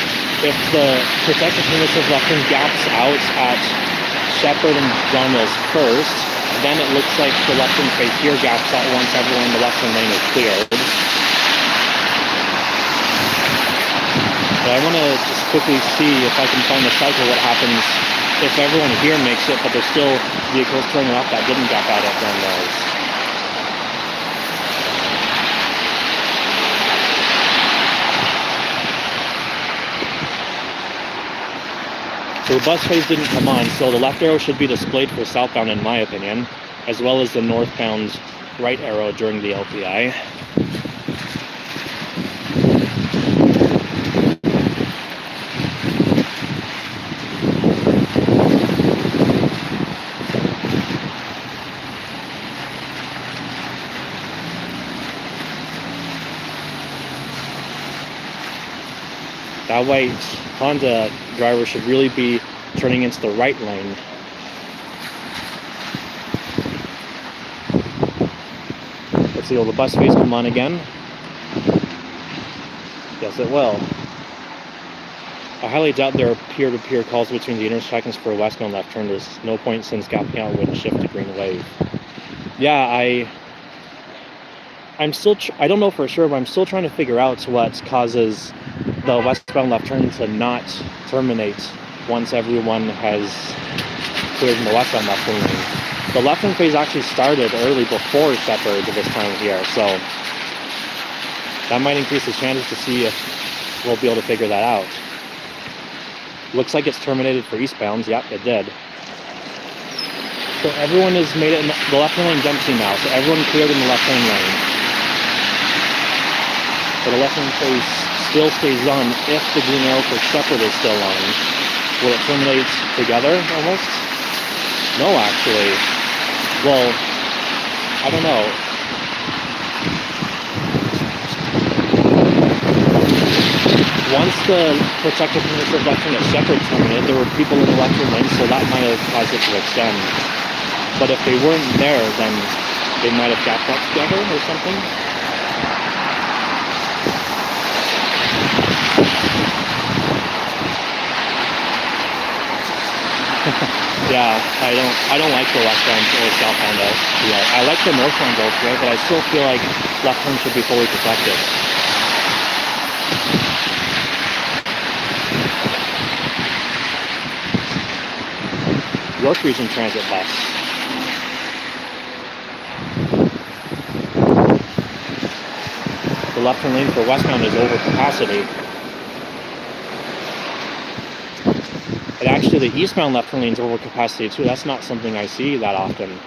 if the protected permissive left turn gaps out at Shepherd and John Mills first, then it looks like the left turn phase here gaps out once everyone in the left turn lane is cleared. But I want to just quickly see if I can find the cycle, what happens if everyone here makes it, but there's still vehicles turning off that didn't gap out at John Mills. So the bus phase didn't come on, so the left arrow should be displayed for southbound in my opinion, as well as the northbound right arrow during the LPI. That way, Honda driver should really be turning into the right lane. Let's see, will the bus face come on again? Yes, it will. I highly doubt there are peer-to-peer calls between the intersections for a westbound left turn. There's no point since gapping out would shift to green wave. Yeah, I'm still, I don't know for sure, but I'm still trying to figure out what causes the westbound left turn to not terminate once everyone has cleared in the westbound left turn lane. The left turn phase actually started early before Shepherd this time here, so that might increase the chances to see if we'll be able to figure that out. Looks like it's terminated for eastbounds. Yep, it did. So everyone has made it in the left turn lane empty now, so everyone cleared in the left turn lane. So the left turn phase still stays on if the green arrow for Shepherd is still on. Will it terminate together almost? No, actually. Well, I don't know. Once the protective permissive left turn at Shepherd terminated, there were people in the left turn lane, so that might have caused it to extend. But if they weren't there, then they might have gapped up together or something. Yeah, I don't like the westbound or southbound LTA. I like the northbound LTA, but I still feel like left turn should be fully protected. York Region Transit bus. The left turn lane for westbound is over capacity. And actually the eastbound left turn lane is over capacity too. That's not something I see that often.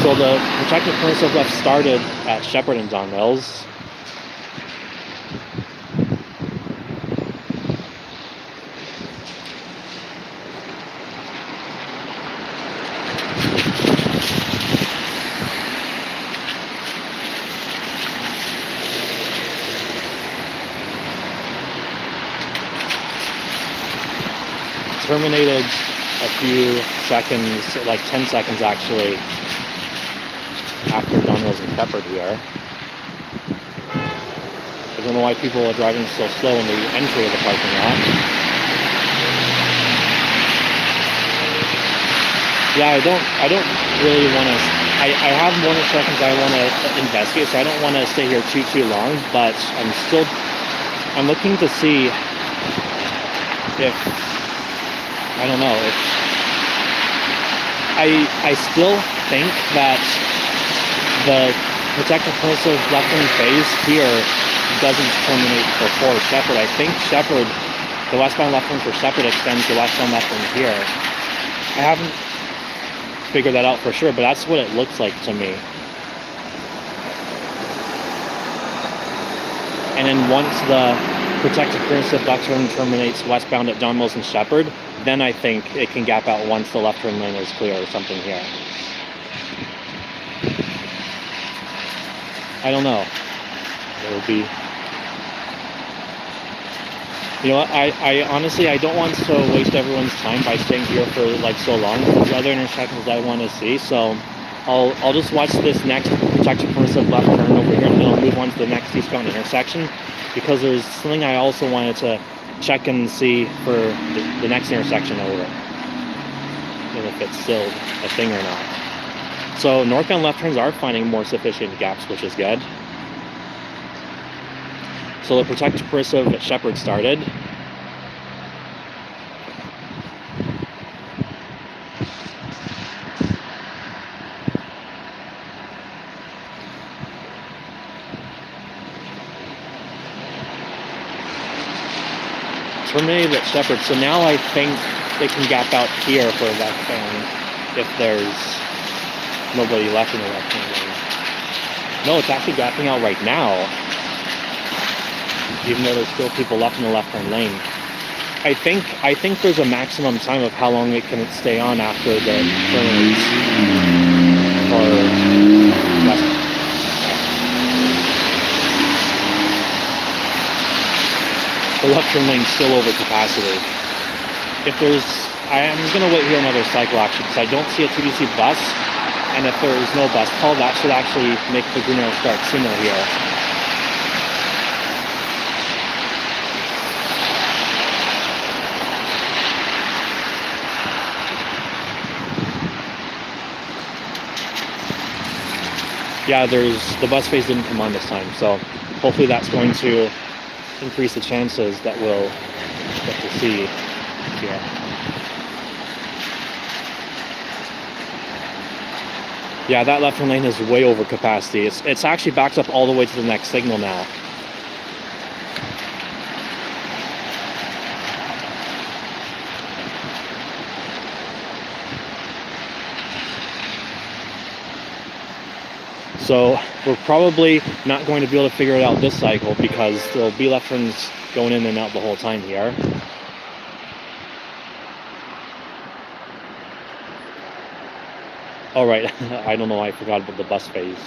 So the protective permissive left started at Shepherd and Don Mills. Terminated a few seconds, like 10 seconds actually, after Don Mills and Shepherd here. I don't know why people are driving so slow in the entry of the parking lot. Yeah, I don't really want to, I have more seconds I want to investigate, so I don't want to stay here too long, but I'm looking to see if, I don't know, if, I still think that the protective permissive left turn phase here doesn't terminate before Shepherd. I think Shepherd, the westbound left turn for Shepherd extends the westbound left turn here. I haven't figured that out for sure, but that's what it looks like to me. And then once the protective permissive left turn terminates westbound at Don Mills and Shepherd, then I think it can gap out once the left turn lane is clear or something here. I don't know. It'll be, you know what, I honestly, I don't want to waste everyone's time by staying here for like so long. There's other intersections I want to see, so I'll just watch this next protective permissive left turn over here, and then I'll move on to the next eastbound intersection, because there's something I also wanted to check and see for the next intersection over, and if it's still a thing or not. So northbound left turns are finding more sufficient gaps, which is good. So the protect permissive at Shepherd started. Terminated at Shepherd, so now I think they can gap out here for left-hand if there's nobody left in the left-hand lane. No, it's actually gapping out right now, even though there's still people left in the left-hand lane. I think there's a maximum time of how long it can stay on after the turns for left. The left-turn lane's still over capacity. If there's, I'm gonna wait here another cycle actually, because I don't see a TDC bus, and if there is no bus call, that should actually make the green arrow start sooner here. Yeah, the bus phase didn't come on this time, so hopefully that's going to increase the chances that we'll get to see here. Yeah, that left-hand lane is way over capacity. It's actually backed up all the way to the next signal now. So we're probably not going to be able to figure it out this cycle because there'll be left turns going in and out the whole time here. All right, I don't know why I forgot about the bus phase.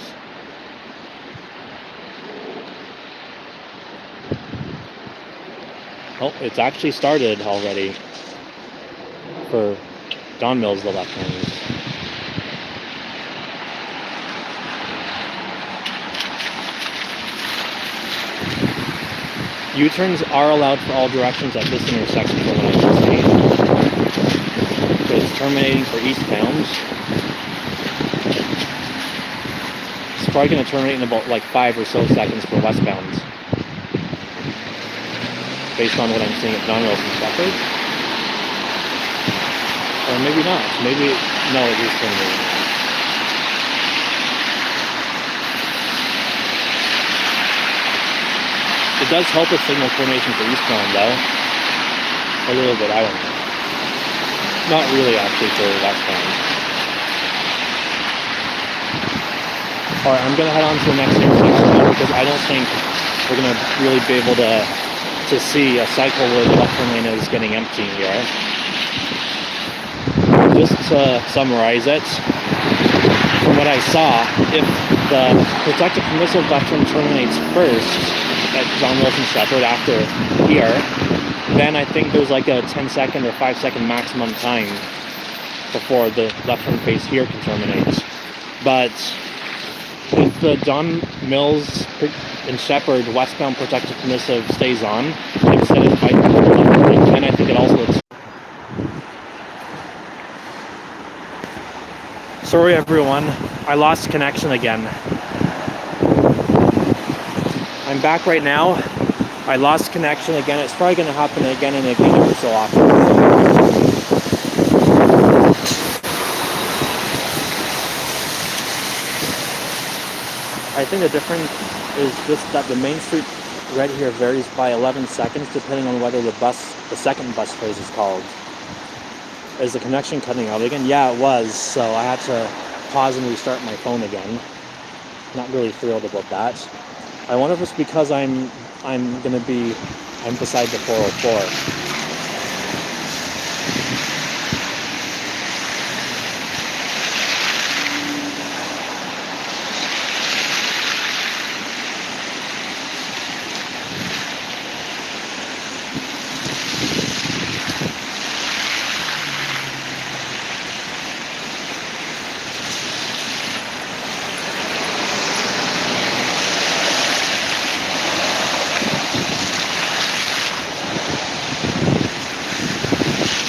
Oh, it's actually started already for Don Mills, the left turns. U-turns are allowed for all directions at this intersection from what I can see. So it's terminating for eastbound. It's probably going to terminate in about like 5 or so seconds for westbound. Based on what I'm seeing at Don Mills and Shepherd. Or maybe not. Maybe, no, it is terminating. It does help with signal formation for eastbound though. A little bit, I don't know. Not really actually for westbound. Alright, I'm gonna head on to the next intersection now because I don't think we're gonna really be able to see a cycle where the left turn lane is getting empty here. Just to summarize it, from what I saw, if the protected permissive left turn terminates first at John Wilson Shepherd after here, then I think there's like a 10-second or 5-second maximum time before the left turn phase here can terminate. But if the Don Mills and Shepherd westbound protected permissive stays on instead of fighting the left turn lane, then I think it also. Sorry everyone, I lost connection again. I'm back right now. I lost connection again. It's probably going to happen again and again every so often. I think the difference is just that the Main Street red here varies by 11 seconds depending on whether the second bus phase is called. Is the connection cutting out again? Yeah, it was. So I had to pause and restart my phone again. Not really thrilled about that. I wonder if it's because I'm beside the 404.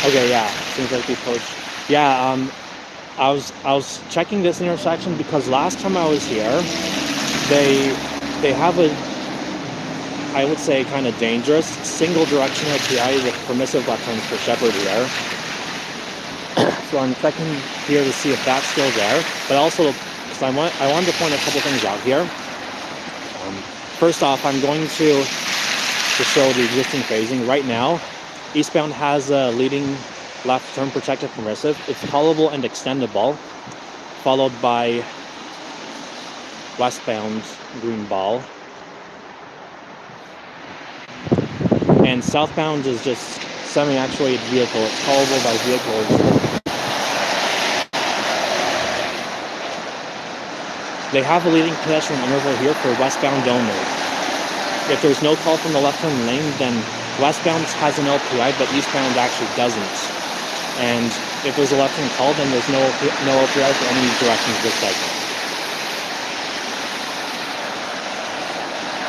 Okay, yeah, seems like we approached. Yeah, I was checking this intersection because last time I was here, they have I would say, kind of dangerous. Single direction LPI with permissive left turns for Shepherd here. So I'm checking here to see if that's still there. But also, so I wanted to point a couple things out here. First off, I'm going to show the existing phasing. Right now, eastbound has a leading left turn protected permissive. It's callable and extendable, followed by westbound green ball. And southbound is just semi-actuated vehicle. It's callable by vehicles. They have a leading pedestrian interval here for westbound only. If there's no call from the left turn lane, then westbound has an LPI, but eastbound actually doesn't. And if there's a left turn call, then there's no LPI for any direction of this segment.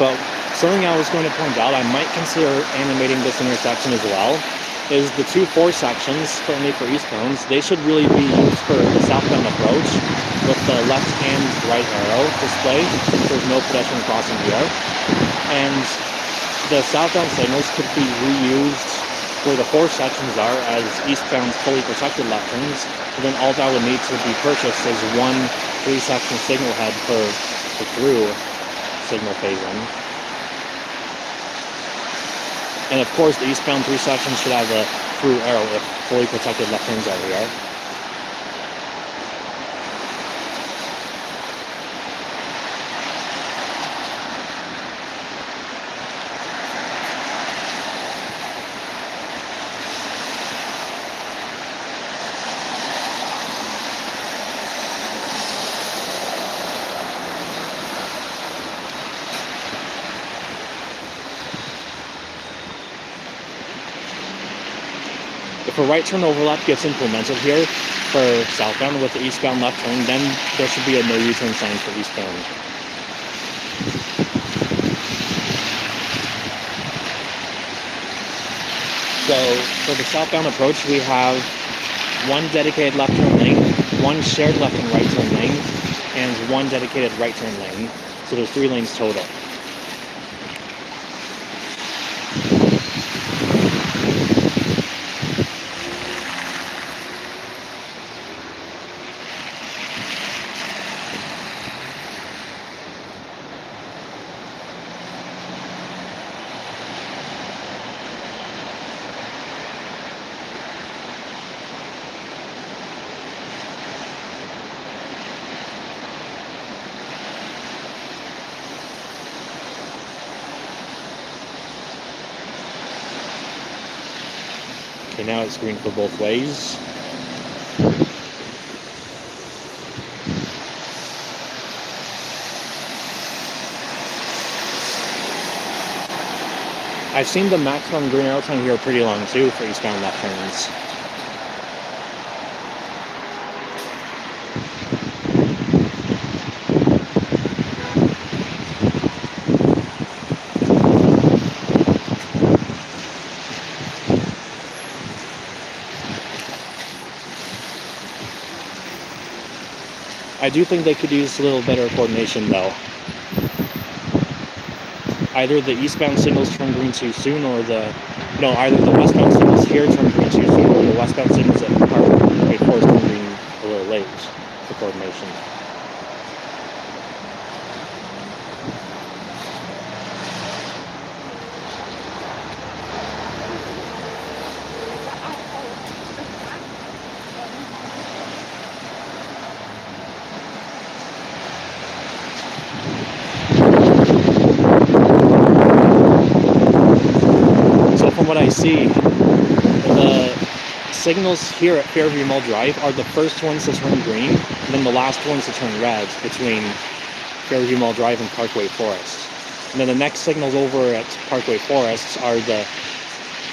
But something I was going to point out, I might consider animating this intersection as well, is the 2-4 sections, currently for eastbounds, they should really be used for the southbound approach with the left and right arrow display, since there's no pedestrian crossing here. And the southbound signals could be reused where the 4 sections are as eastbound fully protected left turns, and then all that would need to be purchased is one 3-section signal head for the through signal phasing. And of course, the eastbound 3 sections should have a through arrow if fully protected left turns are here. If a right turn overlap gets implemented here for southbound with the eastbound left turn, then there should be a no U-turn sign for eastbound. So for the southbound approach, we have one dedicated left turn lane, one shared left and right turn lane, and one dedicated right turn lane. So there's 3 lanes total. Okay, now it's green for both ways. I've seen the maximum green arrow time here pretty long too for eastbound left turns. I do think they could use a little better coordination though. Either the eastbound signals turn green too soon, or either the westbound signals here turn green too soon, or the westbound signals are forced to turn green a little late for coordination. From what I see, the signals here at Fairview Mall Drive are the first ones to turn green, and then the last ones to turn red between Fairview Mall Drive and Parkway Forest. And then the next signals over at Parkway Forest are the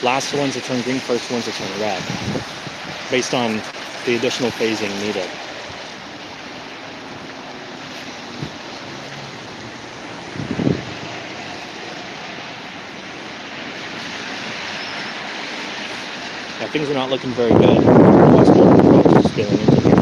last ones to turn green, first ones to turn red, based on the additional phasing needed. Things are not looking very good. Westbound approach is spilling into here.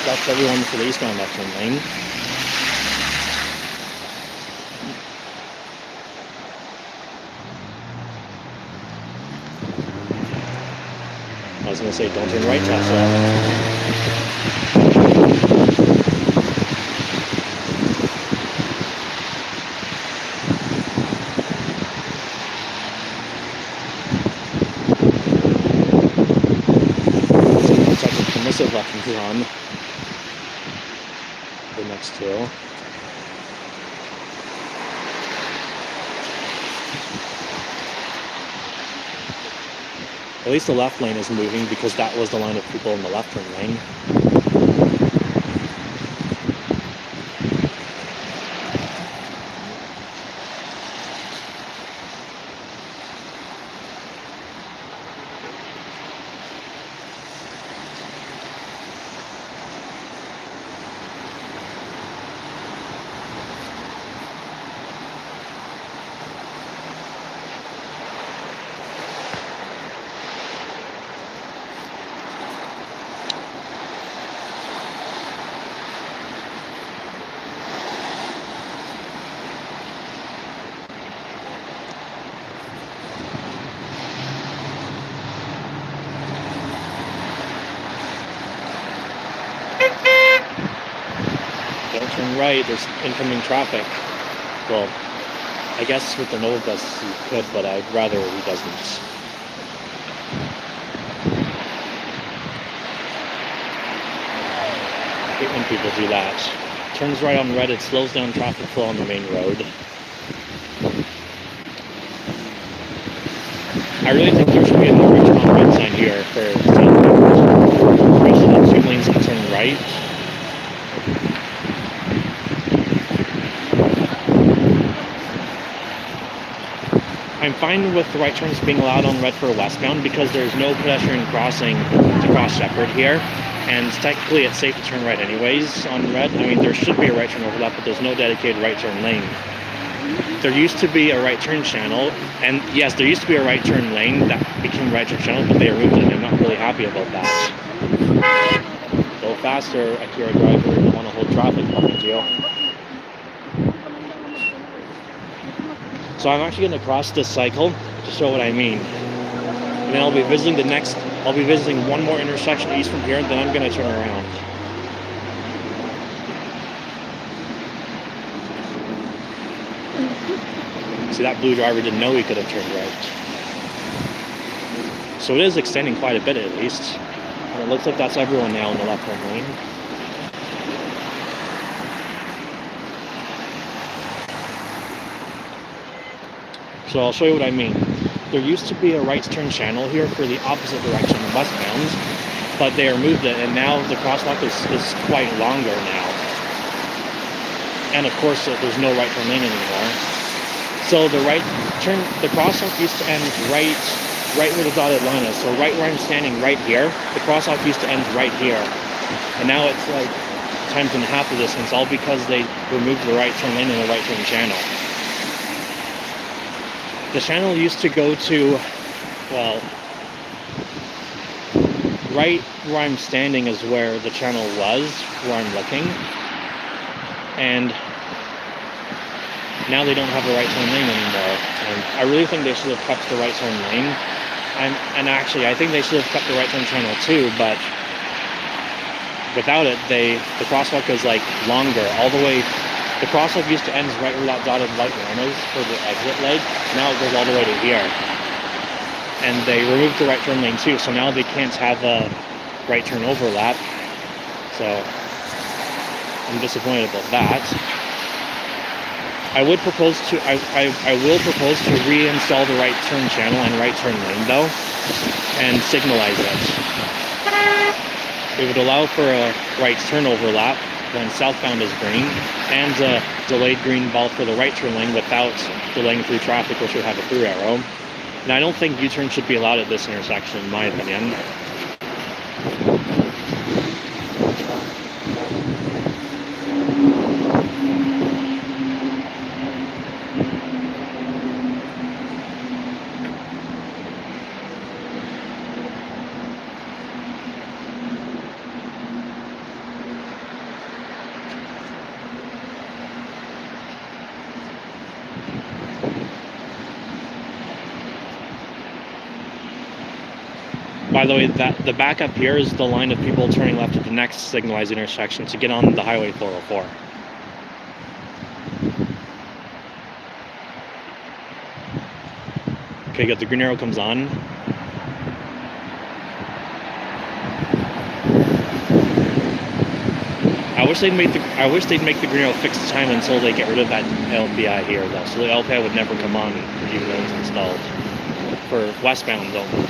that's everyone for the eastbound left turn lane. I was gonna say, don't turn right, Tesla. Permissive left and on the next two. At least the left lane is moving because that was the line of people in the left turn lane. Don't turn right, there's incoming traffic. Well, I guess with the Nova bus he could, but I'd rather he doesn't. I hate when people do that. Turns right on red, it slows down traffic flow on the main road. I really think there should be a no reach on red sign here for the 2 lanes can turn right. I'm fine with the right turns being allowed on red for westbound because there's no pedestrian crossing to cross Shepherd here, and technically it's safe to turn right anyways on red. I mean, there should be a right turn overlap, but there's no dedicated right turn lane. There used to be a right turn channel, and yes, there used to be a right turn lane that became right turn channel, but they removed it, and I'm not really happy about that. Go faster, Akira driver, you don't want to hold traffic behind you. So I'm actually going to cross this cycle to show what I mean. And then I'll be visiting one more intersection east from here, and then I'm going to turn around. See, that blue driver didn't know he could have turned right. So it is extending quite a bit at least. And it looks like that's everyone now in the left-hand lane. So I'll show you what I mean. There used to be a right turn channel here for the opposite direction westbound, but they removed it, and now the crosswalk is quite longer now. And of course, there's no right turn lane anymore. So the crosswalk used to end right where the dotted line is. So right where I'm standing right here, the crosswalk used to end right here. And now it's like times and a half the distance, all because they removed the right turn lane and the right turn channel. The channel used to go to, well, right where I'm standing is where the channel was, where I'm looking. And now they don't have a right turn lane anymore. And I really think they should have kept the right turn lane. And actually, I think they should have kept the right turn channel too, but without it, the crosswalk is like longer, all the way. The crosswalk used to end right where that dotted white line is for the exit leg. Now it goes all the way to here. And they removed the right turn lane too, so now they can't have a right turn overlap. So I'm disappointed about that. I will propose to reinstall the right turn channel and right turn lane though, and signalize it. It would allow for a right turn overlap when southbound is green, and a delayed green ball for the right turn lane without delaying through traffic, which would have a through arrow. And I don't think U-turn should be allowed at this intersection, in my opinion. By the way, that the back up here is the line of people turning left at the next signalized intersection to get on the Highway 404. Okay, good. The green arrow comes on. I wish they'd make the green arrow fixed time until they get rid of that LPI here, though. So the LPI would never come on even though it's installed for westbound only.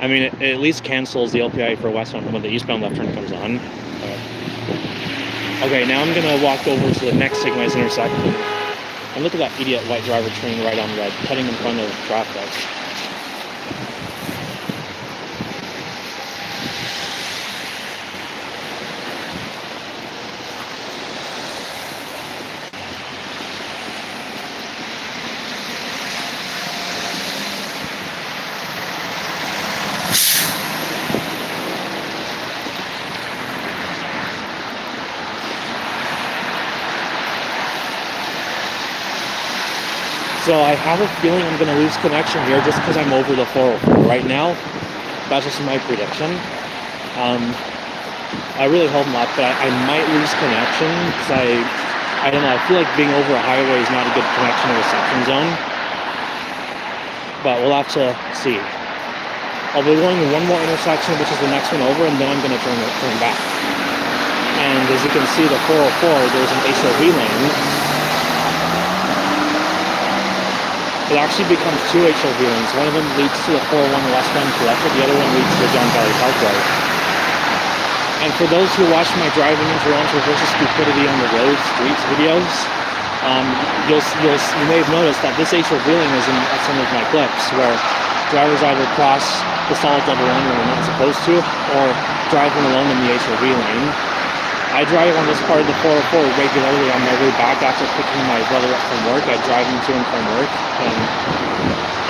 I mean, it at least cancels the LPI for westbound when the eastbound left turn comes on. Okay, now I'm gonna walk over to the next signalized intersection and look at that idiot white driver turning right on red, cutting in front of traffic. So I have a feeling I'm going to lose connection here just because I'm over the 404 right now. That's just my prediction. I really hope not, but I might lose connection because I don't know, I feel like being over a highway is not a good connection reception zone. But we'll have to see. I'll be going to one more intersection, which is the next one over, and then I'm going to turn back. And as you can see, the 404, there's an HOV lane. It actually becomes two HOV lanes. One of them leads to the 401 westbound collector, the other one leads to the John Valley Parkway. And for those who watch my driving in Toronto versus stupidity on the road streets videos, you may have noticed that this HOV lane is in some of my clips where drivers either cross the solid double line when they're not supposed to, or driving alone in the HOV lane. I drive on this part of the 404 regularly on my way back after picking my brother up from work. I drive him to and from work, and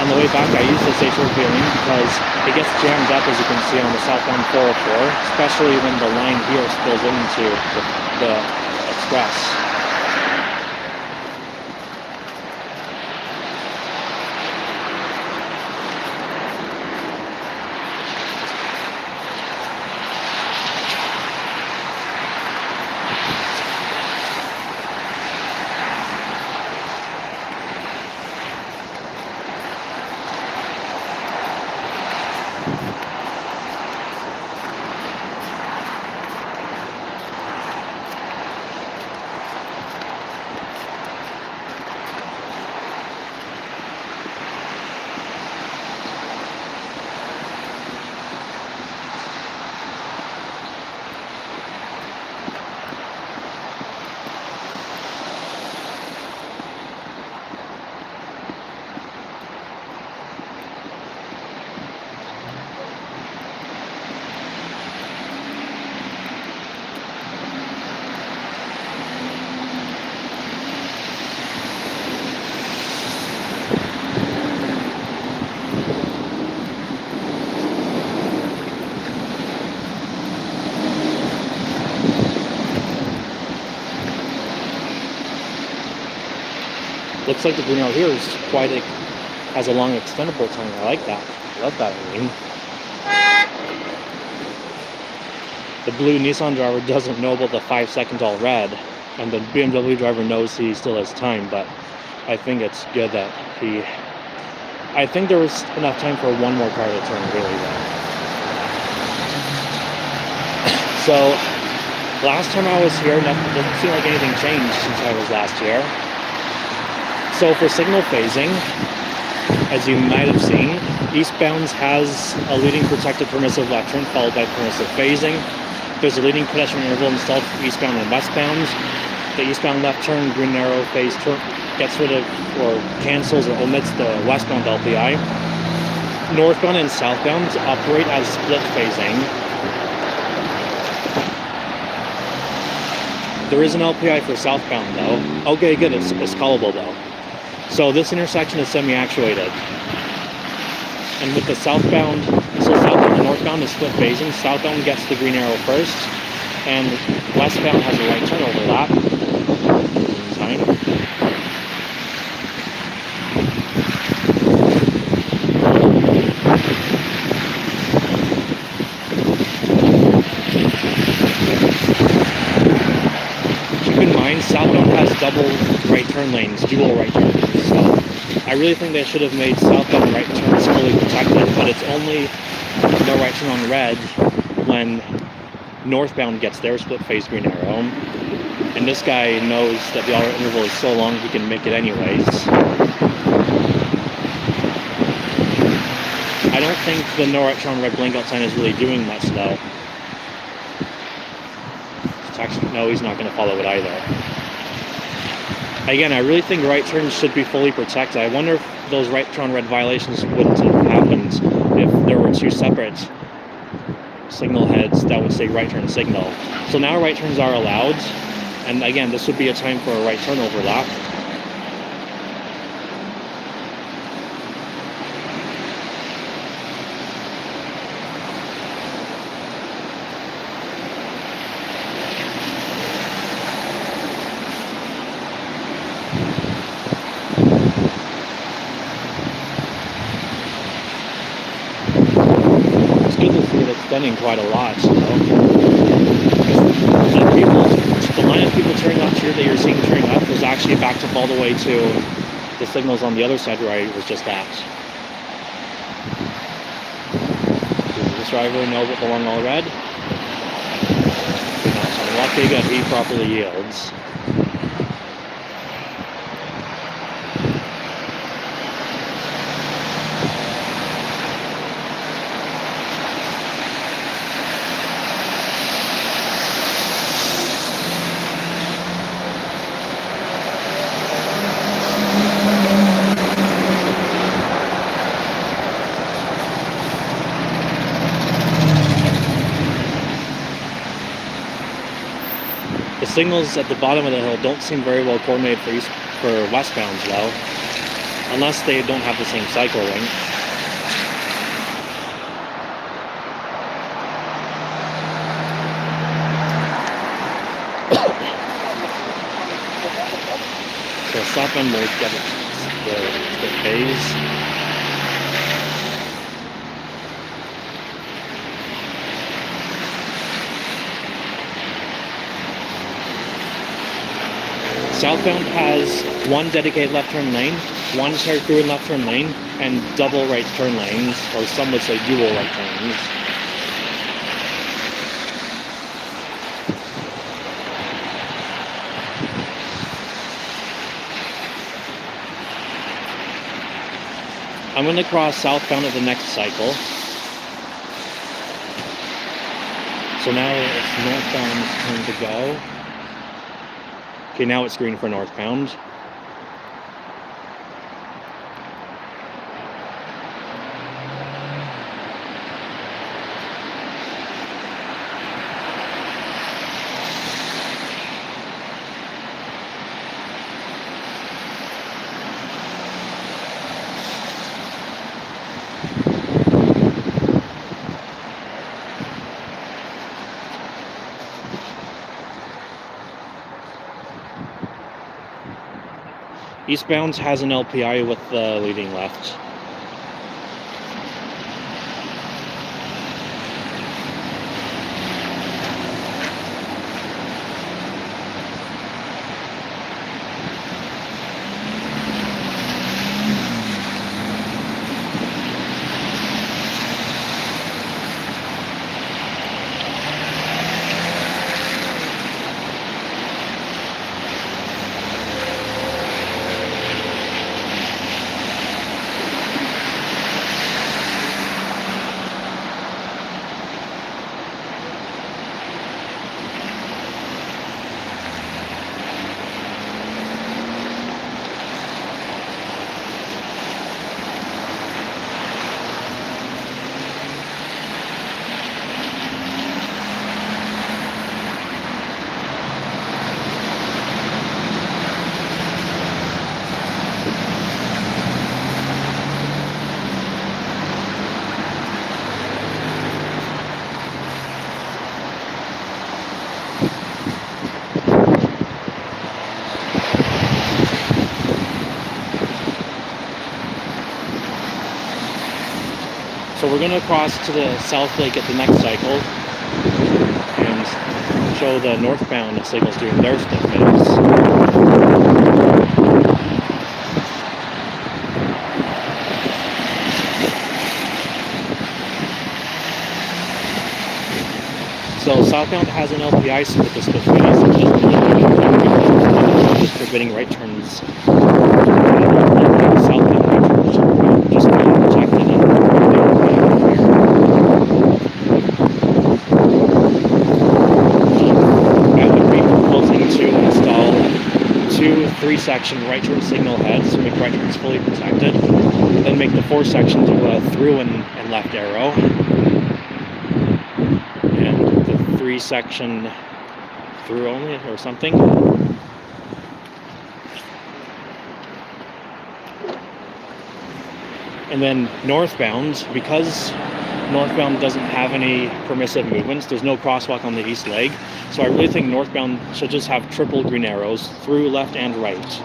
on the way back I use this HOV lane because it gets jammed up, as you can see, on the southbound 404, especially when the line here spills into the express. Looks like the green arrow here is has a long extendable tongue. I like that. I love that. I mean, the blue Nissan driver doesn't know about the 5 seconds all red, and the BMW driver knows he still has time, but I think it's good that I think there was enough time for one more car to turn really well. So, last time I was here, nothing doesn't seem like anything changed since I was last here. So for signal phasing, as you might have seen, eastbound has a leading protected permissive left turn followed by permissive phasing. There's a leading pedestrian interval installed for eastbound and westbound. The eastbound left turn green arrow phase gets rid of or cancels or omits the westbound LPI. Northbound and southbound operate as split phasing. There is an LPI for southbound though. Okay, good, it's callable though. So this intersection is semi-actuated. And with the southbound and northbound is split phasing. Southbound gets the green arrow first, and westbound has a right turn overlap. double right turn lanes, dual right turn lanes. So I really think they should have made southbound right turns fully protected, but it's only no right turn on red when northbound gets their split phase green arrow. And this guy knows that the auto interval is so long he can make it anyways. I don't think the no right turn on red blink out sign is really doing much though. No, he's not going to follow it either. Again, I really think right turns should be fully protected. I wonder if those right turn on red violations wouldn't have happened if there were two separate signal heads that would say right turn signal. So now right turns are allowed, and again, this would be a time for a right turn overlap. Extending quite a lot, so the line of people turning left here that you're seeing turning left was actually backed up all the way to the signals on the other side where I was just at. Does this driver know what the long all red? So lucky that he properly yields. The signals at the bottom of the hill don't seem very well coordinated for westbounds though, unless they don't have the same cycle length. So southbound will get the phase. Southbound has one dedicated left turn lane, one shared through and left turn lane, and double right turn lanes, or some would say dual right turns. I'm going to cross southbound at the next cycle. So now it's northbound's turn to go. Okay, now it's green for northbound. Eastbound has an LPI with the leading left. So we're going to cross to the south lake at the next cycle and show the northbound signals during their split phase. So southbound has an LPI with the split phase, just forbidding right turns. Southbound right turns are just being protected and I would be proposing to install 2 3-section right turn signal heads to make right turns fully protected, then make the 4-section do a through and left arrow, and the 3-section through only or something. And then northbound, because northbound doesn't have any permissive movements, there's no crosswalk on the east leg, so I really think northbound should just have triple green arrows through, left, and right.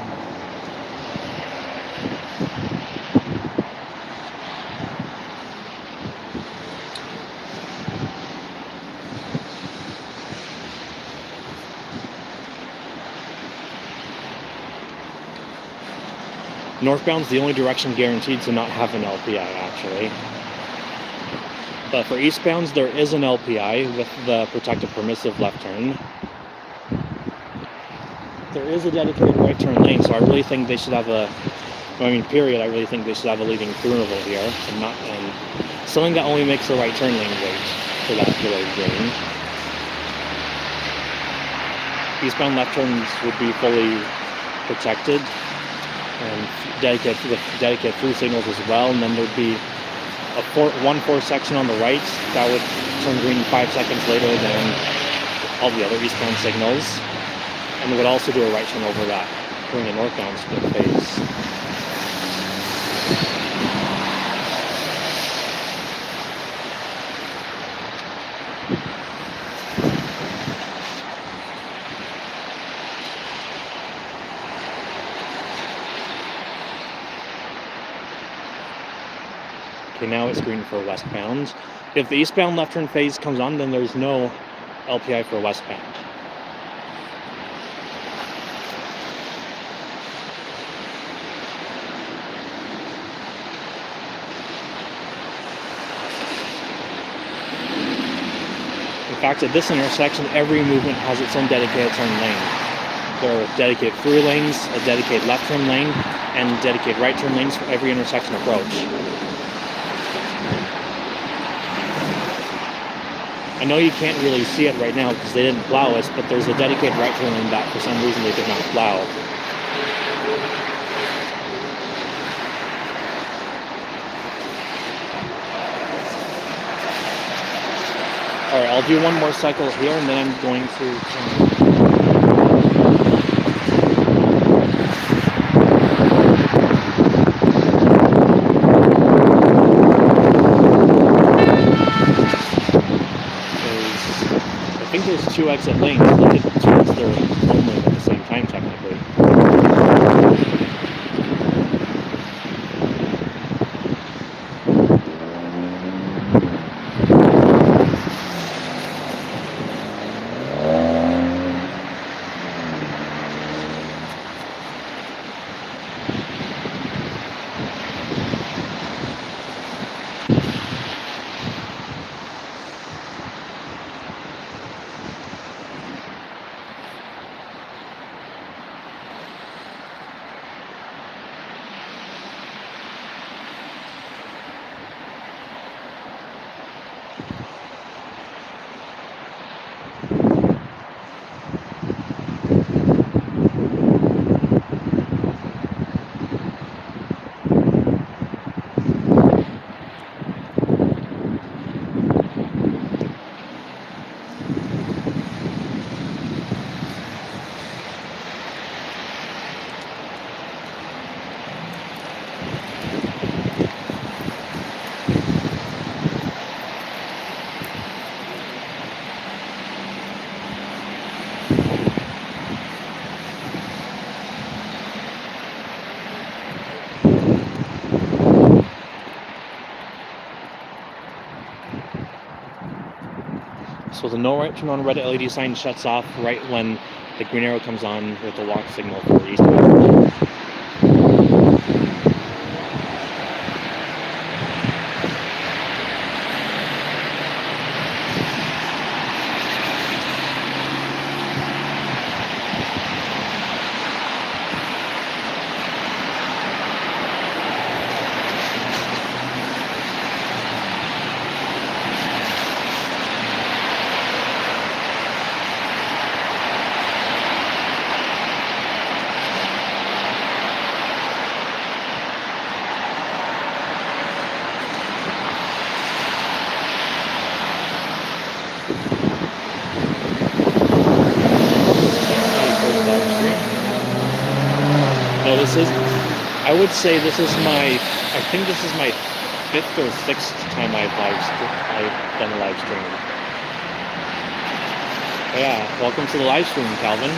Northbound's the only direction guaranteed to not have an LPI, actually. But for eastbounds, there is an LPI with the protected permissive left turn. There is a dedicated right turn lane, so I really think they should have I really think they should have a leading through interval here, and something that only makes the right turn lane wait for that delayed green. Eastbound left turns would be fully protected, and dedicated through signals as well, and then there'd be a 1/4 section on the right that would turn green 5 seconds later than all the other eastbound signals, and it would also do a right turn over that during the northbound split phase. Okay, now it's green for westbound. If the eastbound left turn phase comes on, then there's no LPI for westbound. In fact, at this intersection, every movement has its own dedicated turn lane. There are dedicated through lanes, a dedicated left turn lane, and dedicated right turn lanes for every intersection approach. I know you can't really see it right now because they didn't plow us, but there's a dedicated right turn lane that for some reason they did not plow. Alright, I'll do one more cycle here and then I'm going to turn. I think there's 2 exit lanes. Look at towards their home lane at the same time, technically. So the no right turn on red LED sign shuts off right when the green arrow comes on with the walk signal for eastbound. No, this is, I would say this is my, I think this is my 5th or 6th time I've done a live stream. But yeah, welcome to the live stream, Calvin.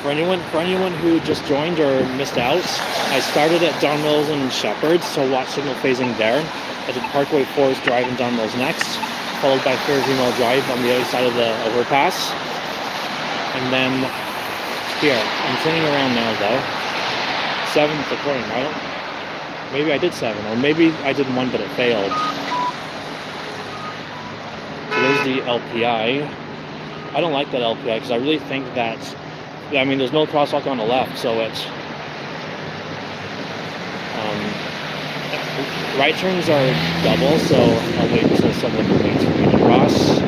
For anyone who just joined or missed out, I started at Don Mills and Shepherd, so watch signal phasing there. I did Parkway Forest Drive and Don Mills next, followed by Fairview Mall Drive on the other side of the overpass. And then here, I'm turning around now though. 7th according, maybe I did 7, or maybe I did 1 but it failed. So there's the LPI. I don't like that LPI because I really think that, I mean, there's no crosswalk on the left, so it's right turns are double, so I'll wait until someone waits for me to cross.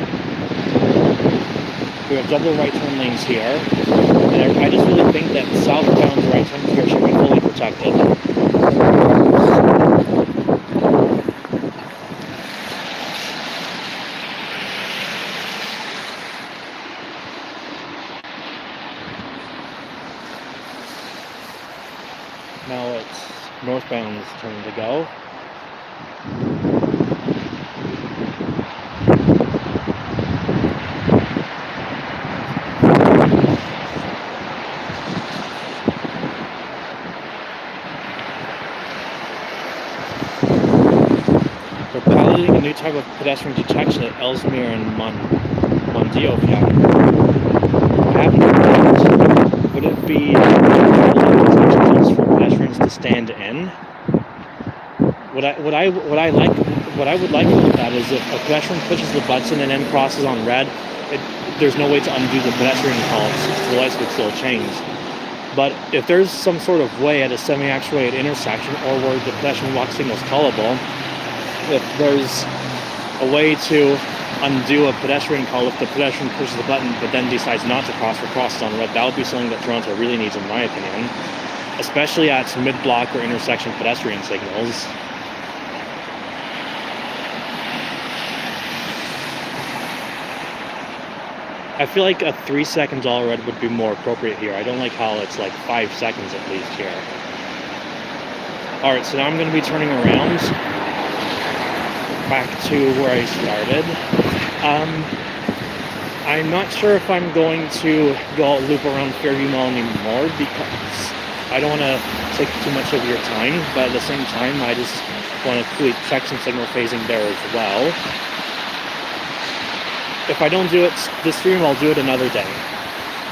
We have double right turn lanes here, and I just really think that southbound right turns here should be fully protected. Now it's northbound's turn to go. They're piloting a new type of pedestrian detection at Ellesmere and Mondio. I haven't heard that. Would it be detections for pedestrians to stand in? What I would like about that is if a pedestrian pushes the button and then crosses on red, there's no way to undo the pedestrian call. The lights would still change. But if there's some sort of way at a semi-actuated intersection or where the pedestrian walk signal is callable, if there's a way to undo a pedestrian call if the pedestrian pushes the button but then decides not to cross or crosses on red, that would be something that Toronto really needs, in my opinion, especially at mid-block or intersection pedestrian signals. I feel like a 3 seconds all red would be more appropriate here. I don't like how it's like 5 seconds at least here. Alright, so now I'm going to be turning around back to where I started. I'm not sure if I'm going to go loop around Fairview Mall anymore because I don't want to take too much of your time, but at the same time I just want to check some signal phasing there as well. If I don't do it this stream, I'll do it another day.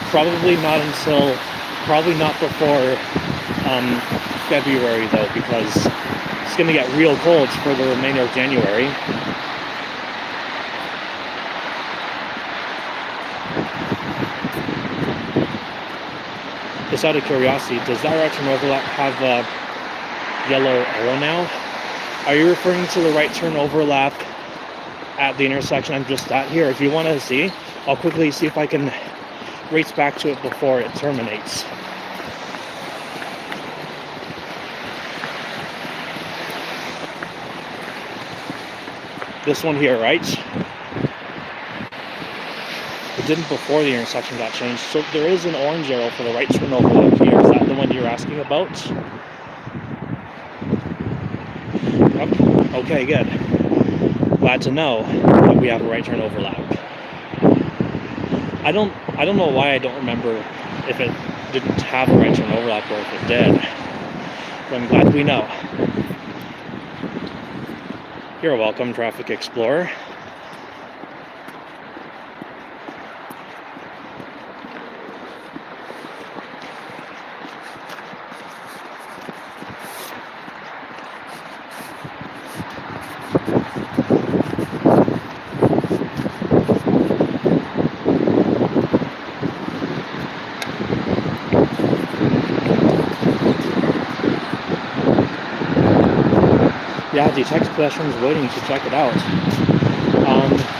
Probably not before February though, because it's going to get real cold for the remainder of January. Just out of curiosity, does that right turn overlap have a yellow arrow now? Are you referring to the right turn overlap at the intersection I'm just at here? If you want to see, I'll quickly see if I can race back to it before it terminates. This one here, right? It didn't before the intersection got changed. So there is an orange arrow for the right turn overlap here. Is that the one you're asking about? Oh, okay, good. Glad to know that we have a right turn overlap. I don't know why I don't remember if it didn't have a right turn overlap or if it did. So I'm glad we know. You're welcome, Traffic Explorer. Yeah, detects pedestrians waiting to check it out.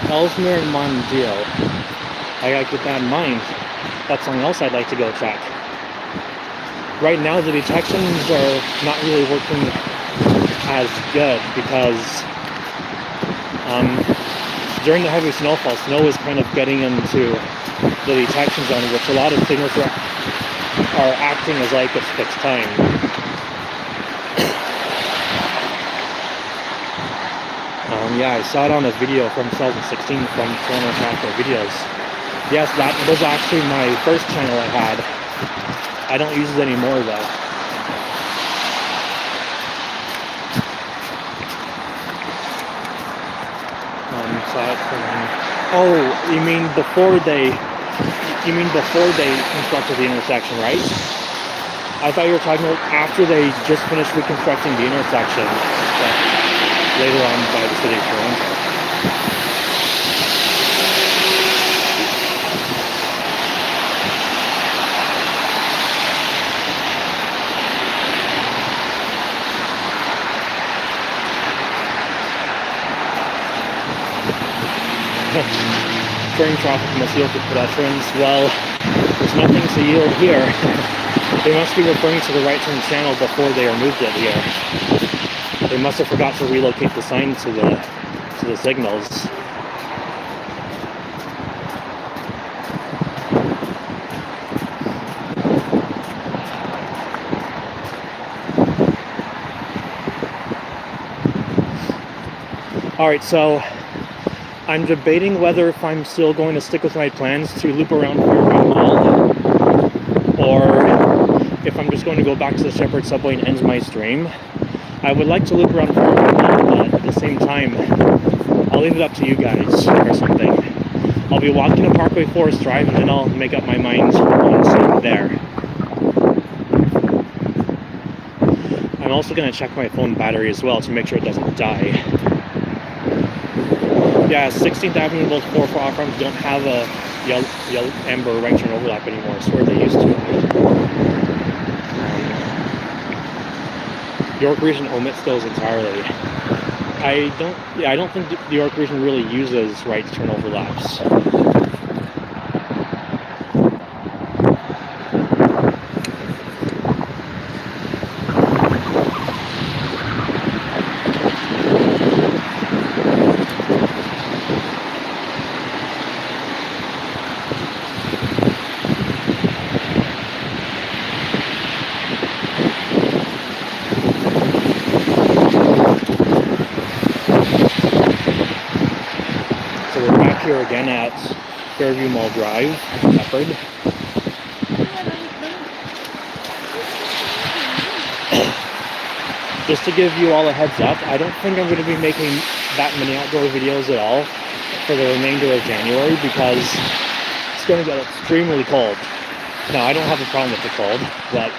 Ellesmere and Mondeo. I gotta keep that in mind. That's something else I'd like to go check. Right now, the detections are not really working as good because during the heavy snowfall, snow is kind of getting into the detection zone, which a lot of signals are acting as like it's fixed time. Yeah, I saw it on a video from 2016 from Toronto Traffic Videos. Yes, that was actually my first channel I had. I don't use it anymore though. Oh, you mean before they constructed the intersection, right? I thought you were talking about after they just finished reconstructing the intersection. Later on by the city of Toronto. Turning traffic must yield to pedestrians. Well, there's nothing to yield here. They must be referring to the right turn channel before they removed it here. They must have forgot to relocate the sign to the signals. Alright, so I'm debating whether if I'm still going to stick with my plans to loop around Fairview Mall or if I'm just going to go back to the Shepherd subway and end my stream. I would like to loop around Fairview Mall, but at the same time, I'll leave it up to you guys or something. I'll be walking to Parkway Forest Drive and then I'll make up my mind on there. I'm also going to check my phone battery as well to make sure it doesn't die. Yeah, 16th Avenue and both 4 off-ramps don't have a yellow amber right turn overlap anymore. I swear they used to. York Region omits those entirely. I don't think the York Region really uses right turn overlaps. Here again at Fairview Mall Drive, Shepherd. Just to give you all a heads up, I don't think I'm going to be making that many outdoor videos at all for the remainder of January because it's going to get extremely cold. Now, I don't have a problem with the cold, but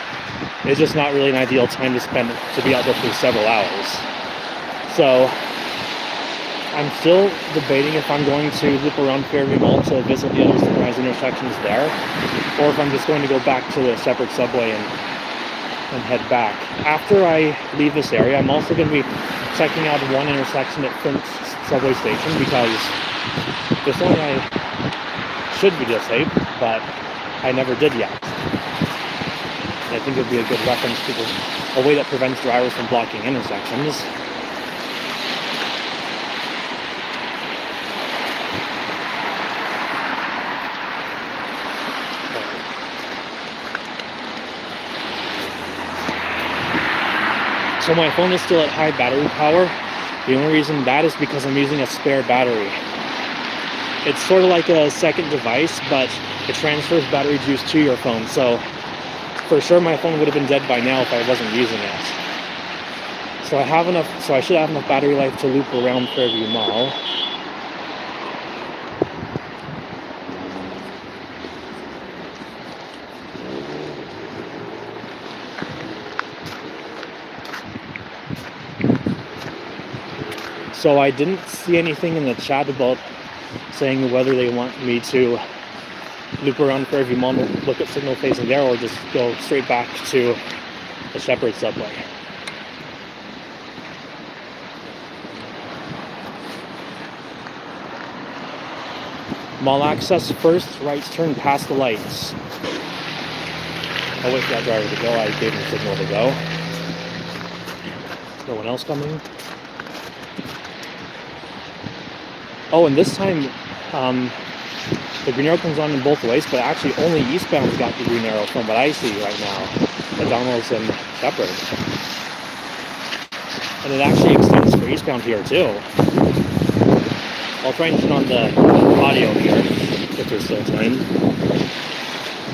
it's just not really an ideal time to be out there for several hours. So I'm still debating if I'm going to loop around Fairview Mall to visit the other Signalized intersections there, or if I'm just going to go back to the Shepherd subway and head back. After I leave this area, I'm also going to be checking out one intersection at Flint subway station because this one I should videotape, but I never did yet. And I think it would be a good reference to a way that prevents drivers from blocking intersections. So my phone is still at high battery power. The only reason that is because I'm using a spare battery. It's sort of like a second device, but it transfers battery juice to your phone. So for sure my phone would have been dead by now if I wasn't using it. So I should have enough battery life to loop around Fairview Mall. So I didn't see anything in the chat about saying whether they want me to loop around Fairview Mall and look at signal facing there, or just go straight back to the Shepherd subway. Mall access first, right turn past the lights. I'll wait for that driver to go. I gave him a signal to go. No one else coming? Oh, and this time, the green arrow comes on in both ways, but actually only eastbound's got the green arrow from what I see right now. McDonald's and Shepherd. And it actually extends for eastbound here too. I'll try and turn on the audio here, if there's still time.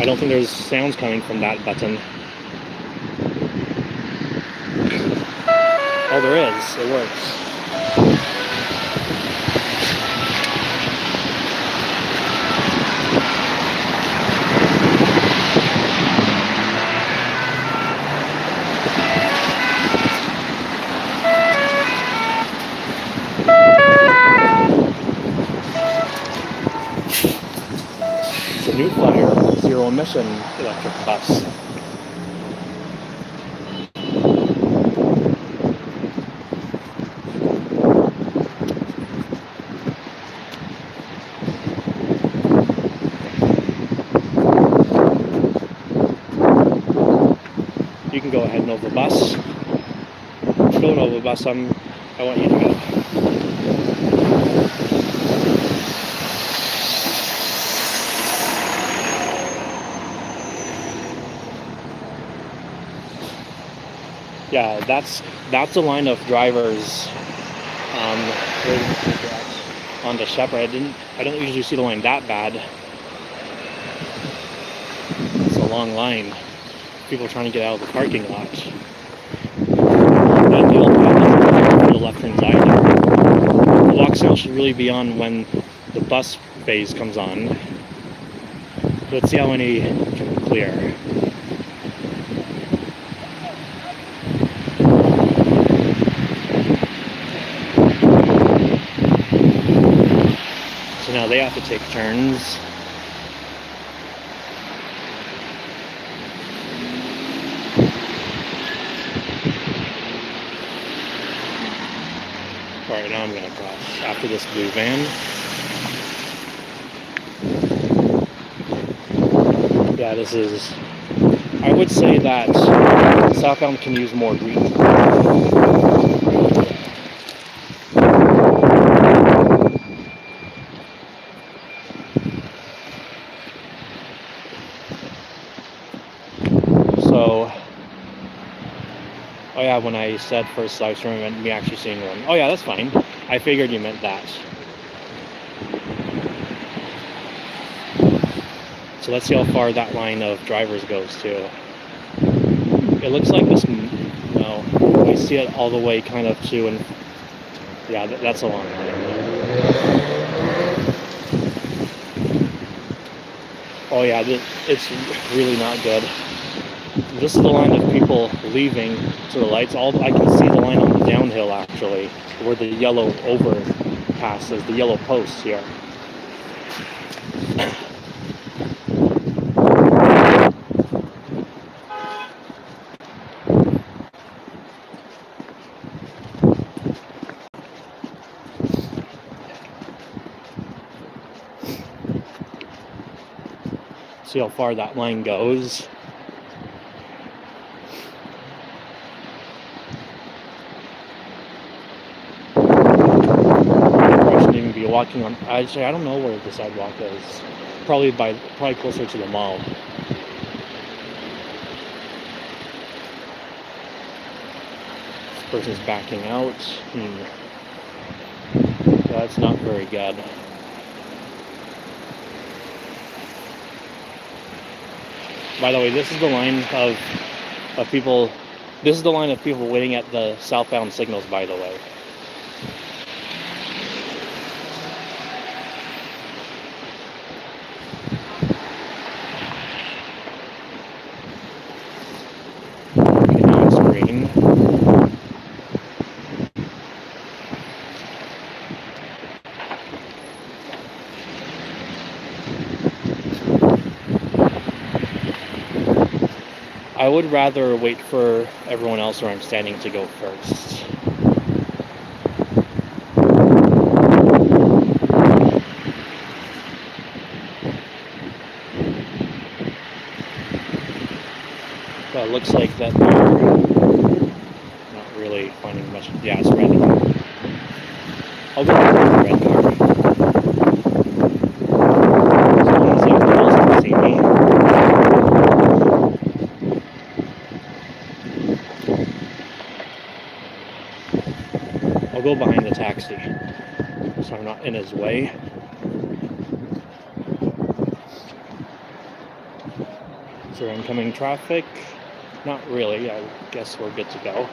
I don't think there's sounds coming from that button. Oh, there is. It works. New Flyer zero emission electric bus. You can go ahead, Nova Bus. Go, Nova Bus. I want you to go. Yeah, that's a line of drivers on the Shepherd. I don't usually see the line that bad. It's a long line. People trying to get out of the parking lot. And they don't have the left turns either. The lock sound should really be on when the bus phase comes on. Let's see how many can clear. Now they have to take turns. Alright, now I'm going to cross after this blue van. Yeah, this is... I would say that southbound can use more green. Oh yeah, when I said first live stream, I meant me actually seeing one. Oh yeah, that's fine. I figured you meant that. So let's see how far that line of drivers goes to. It looks like this, no, I see it all the way kind of to, and yeah, that's a long line. Oh yeah, it's really not good. This is the line of people leaving to the lights. I can see the line on the downhill actually, where the yellow overpass is, the yellow posts here. See how far that line goes. Be walking on. Actually, I don't know where the sidewalk is. Probably closer to the mall. This person's backing out. That's not very good. By the way, this is the line of people. This is the line of people waiting at the southbound signals, by the way. Okay, now it's green. I would rather wait for everyone else where I'm standing to go first. But it looks like that they're not really finding much. Yeah, it's red. I'll go with the red car. As long as everyone else can see me. I'll go behind the taxi so I'm not in his way. Is there incoming traffic? Not really. I guess we're good to go.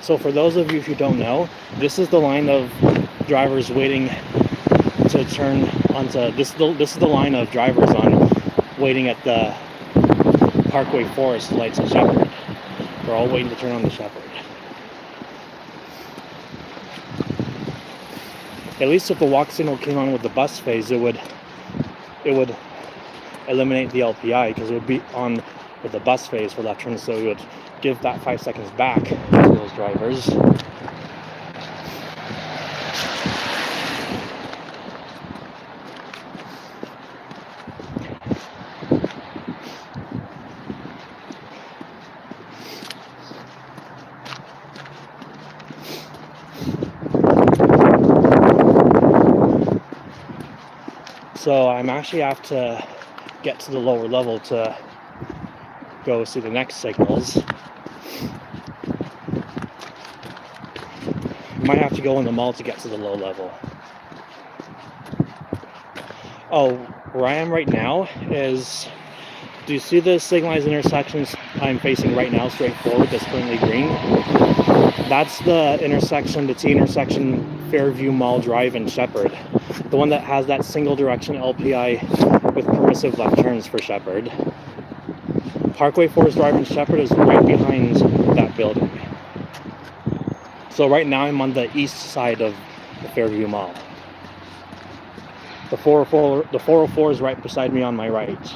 So for those of you who don't know, this is the line of drivers waiting to turn onto this is the line of drivers on waiting at the Parkway Forest lights at Shepherd. They're all waiting to turn on the Shepherd. At least if the walk signal came on with the bus phase, it would eliminate the LPI because it would be on with the bus phase for left turn, so it would give that 5 seconds back to those drivers. So I'm actually have to get to the lower level to go see the next signals. Might have to go in the mall to get to the low level. Oh, where I am right now is, do you see the signalized intersections I'm facing right now straight forward that's currently green? That's the intersection, the T intersection, Fairview Mall Drive and Shepherd. The one that has that single direction LPI with permissive left turns for Shepherd. Parkway Forest Drive and Shepherd is right behind that building. So right now I'm on the east side of the Fairview Mall. The 404 is right beside me on my right.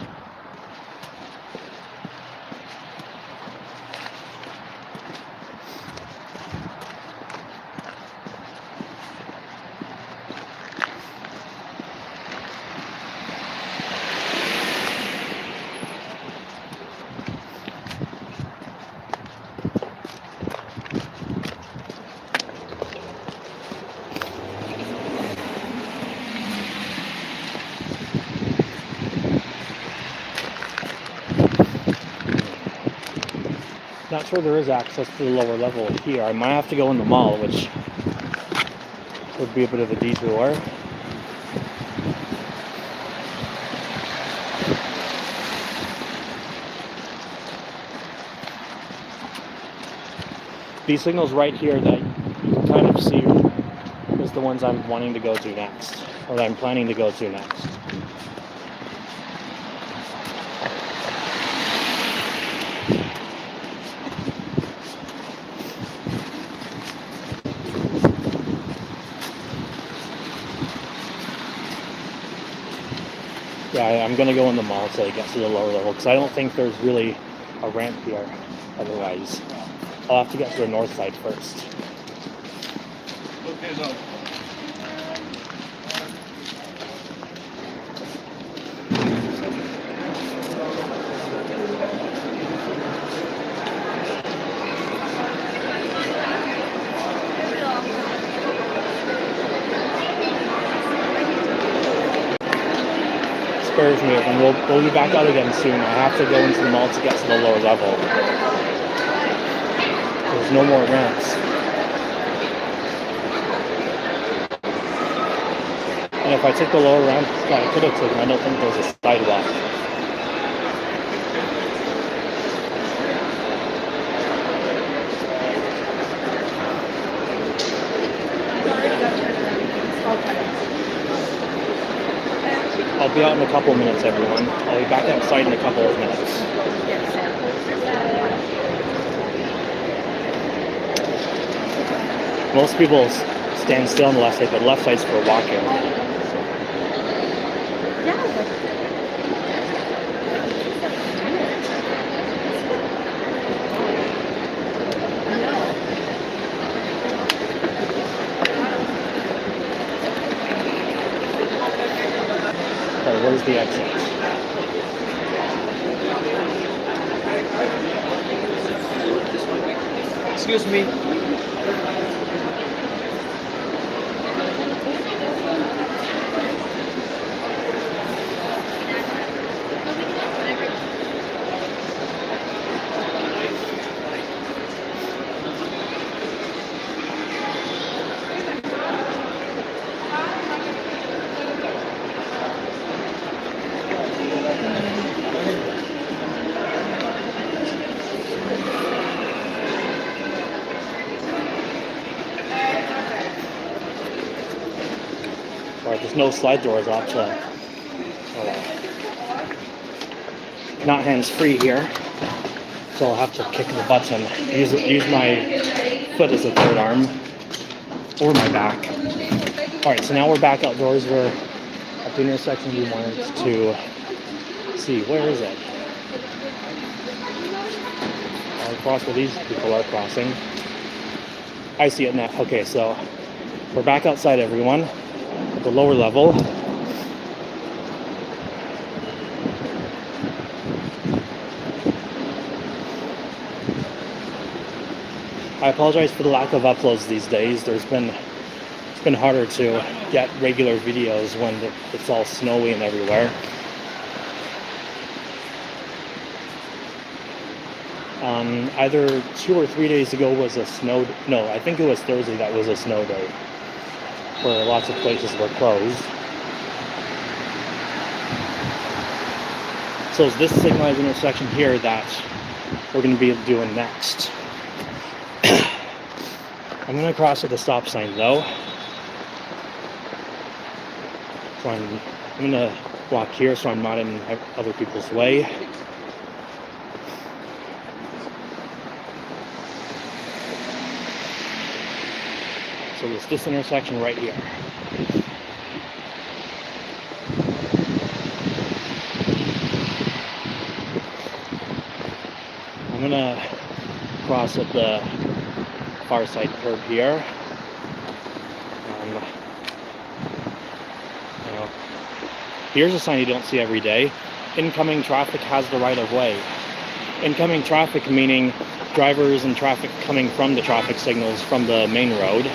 Not sure there is access to the lower level here. I might have to go in the mall, which would be a bit of a detour. These signals right here that you can kind of see is the ones I'm wanting to go to next, or that I'm planning to go to next. Yeah, I'm gonna go in the mall till it gets to the lower level because I don't think there's really a ramp here. Otherwise, I'll have to get to the north side first. Okay, no. Spares me, and we'll be back out again soon. I have to go into the mall to get to the lower level. There's no more ramps. And if I took the lower ramp that I could have taken, I don't think there's a sidewalk. I'll be out in a couple of minutes, everyone. I'll be back outside in a couple of minutes. Most people stand still on the left side, but the left side's for walking. Okay, where's the exit? Excuse me. Alright, there's no slide doors off to not hands-free here, so I'll have to kick the button. Use my foot as a third arm, or my back. Alright, so now we're back outdoors. We're at the intersection we wanted to see. Where is it? I'll cross where these people are crossing. I see it now. Okay, so we're back outside, everyone, at the lower level. I apologize for the lack of uploads these days. It's been harder to get regular videos when it's all snowy and everywhere. Either 2 or 3 days ago was a snow. No, I think it was Thursday that was a snow day, where lots of places were closed. So it's this signalized intersection here that we're going to be doing next. I'm going to cross at the stop sign though. So I'm going to walk here so I'm not in other people's way. So it's this intersection right here. I'm going to cross at the far side curb here. Here's a sign you don't see every day. Incoming traffic has the right of way. Incoming traffic meaning drivers and traffic coming from the traffic signals from the main road.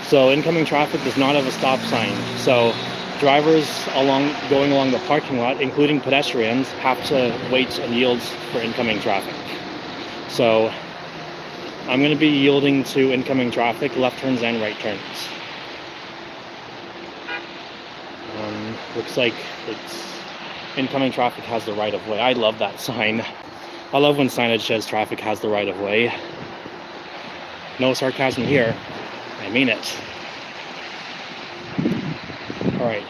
So incoming traffic does not have a stop sign. So drivers going along the parking lot, including pedestrians, have to wait and yield for incoming traffic. So I'm going to be yielding to incoming traffic, left turns and right turns. Looks like it's incoming traffic has the right of way. I love that sign. I love when signage says traffic has the right of way. No sarcasm here. I mean it. Alright.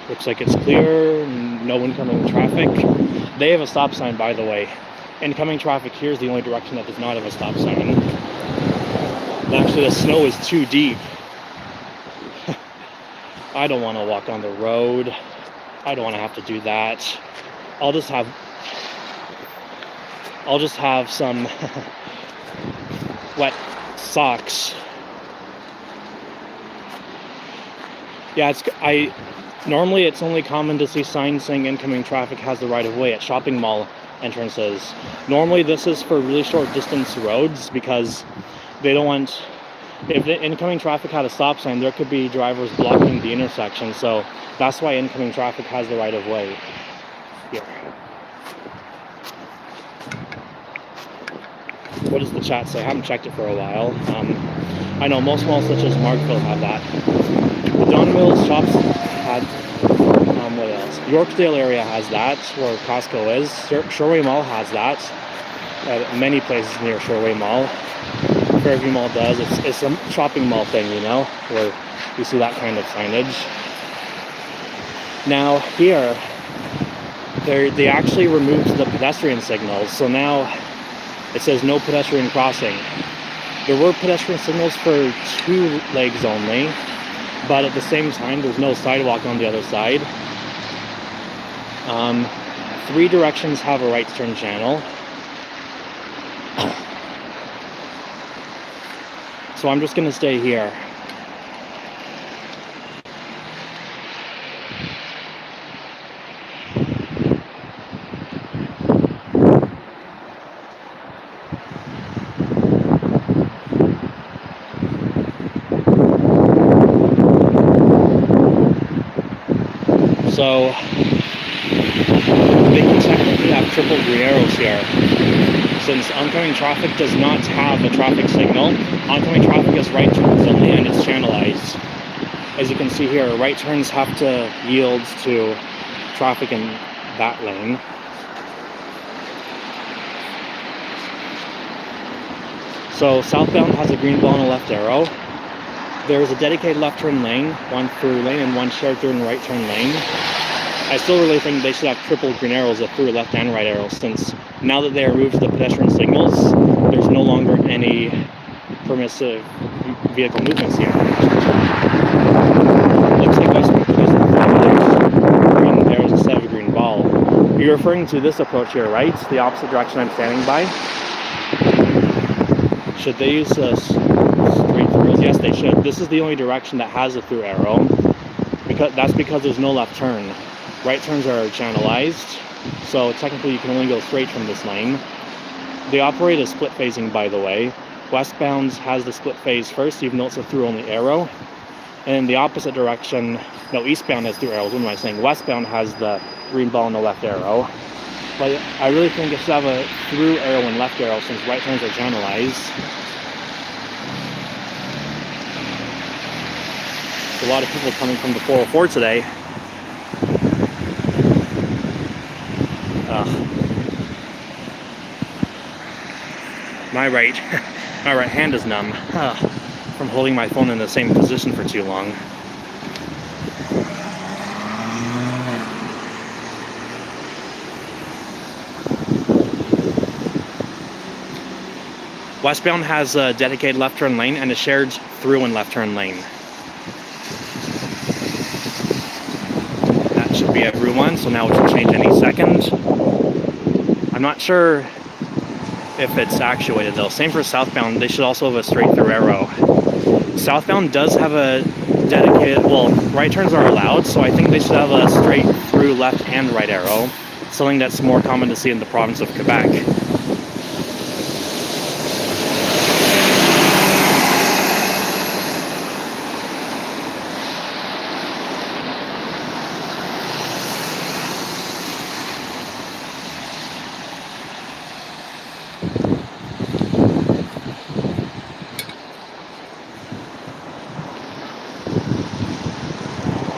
Looks like it's clear. No incoming traffic. They have a stop sign, by the way. Incoming traffic here is the only direction that does not have a stop sign. Actually, the snow is too deep. I don't want to walk on the road. I don't want to have to do that. I'll just have some wet socks. Yeah, normally it's only common to see signs saying incoming traffic has the right of way at shopping mall entrances. Normally this is for really short distance roads because they don't want, if the incoming traffic had a stop sign, there could be drivers blocking the intersection, so that's why incoming traffic has the right of way here. What does the chat say? I haven't checked it for a while. I know most malls such as Markville have that. The Don Mills shops had, what else? Yorkdale area has that, where Costco is. Shoreway Mall has that. Many places near Shoreway Mall. Fairview Mall does. It's a shopping mall thing, you know, where you see that kind of signage. Now here, they actually removed the pedestrian signals, so now it says no pedestrian crossing. There were pedestrian signals for 2 legs only, but at the same time, there's no sidewalk on the other side. 3 directions have a right turn channel. So I'm just going to stay here. So they can technically have triple green arrows here. Since oncoming traffic does not have a traffic signal, oncoming traffic is right turns only and it's channelized. As you can see here, right turns have to yield to traffic in that lane. So southbound has a green ball and a left arrow. There's a dedicated left turn lane, 1 through lane, and 1 shared through and right turn lane. I still really think they should have triple green arrows, a through left and right arrow, since now that they removed the pedestrian signals, there's no longer any permissive vehicle movements here. Looks like Westwood produced green arrows instead of a green ball. You're referring to this approach here, right? The opposite direction I'm standing by. Should they use straight throughs? Yes, they should. This is the only direction that has a through arrow. That's because there's no left turn. Right turns are channelized, so technically you can only go straight from this lane. They operate as split phasing, by the way. Westbound has the split phase first, even though it's a through only arrow. And in the opposite direction, no, eastbound has through arrows. What am I saying? Westbound has the green ball and the left arrow. But I really think it should have a through arrow and left arrow since right turns are channelized. A lot of people coming from the 404 today. My right hand is numb from holding my phone in the same position for too long. Westbound has a dedicated left turn lane and a shared through and left turn lane. That should be everyone, so now it should change any second. I'm not sure if it's actuated though. Same for southbound, they should also have a straight through arrow. Southbound does have a dedicated, well, right turns are allowed, so I think they should have a straight through left and right arrow, something that's more common to see in the province of Quebec.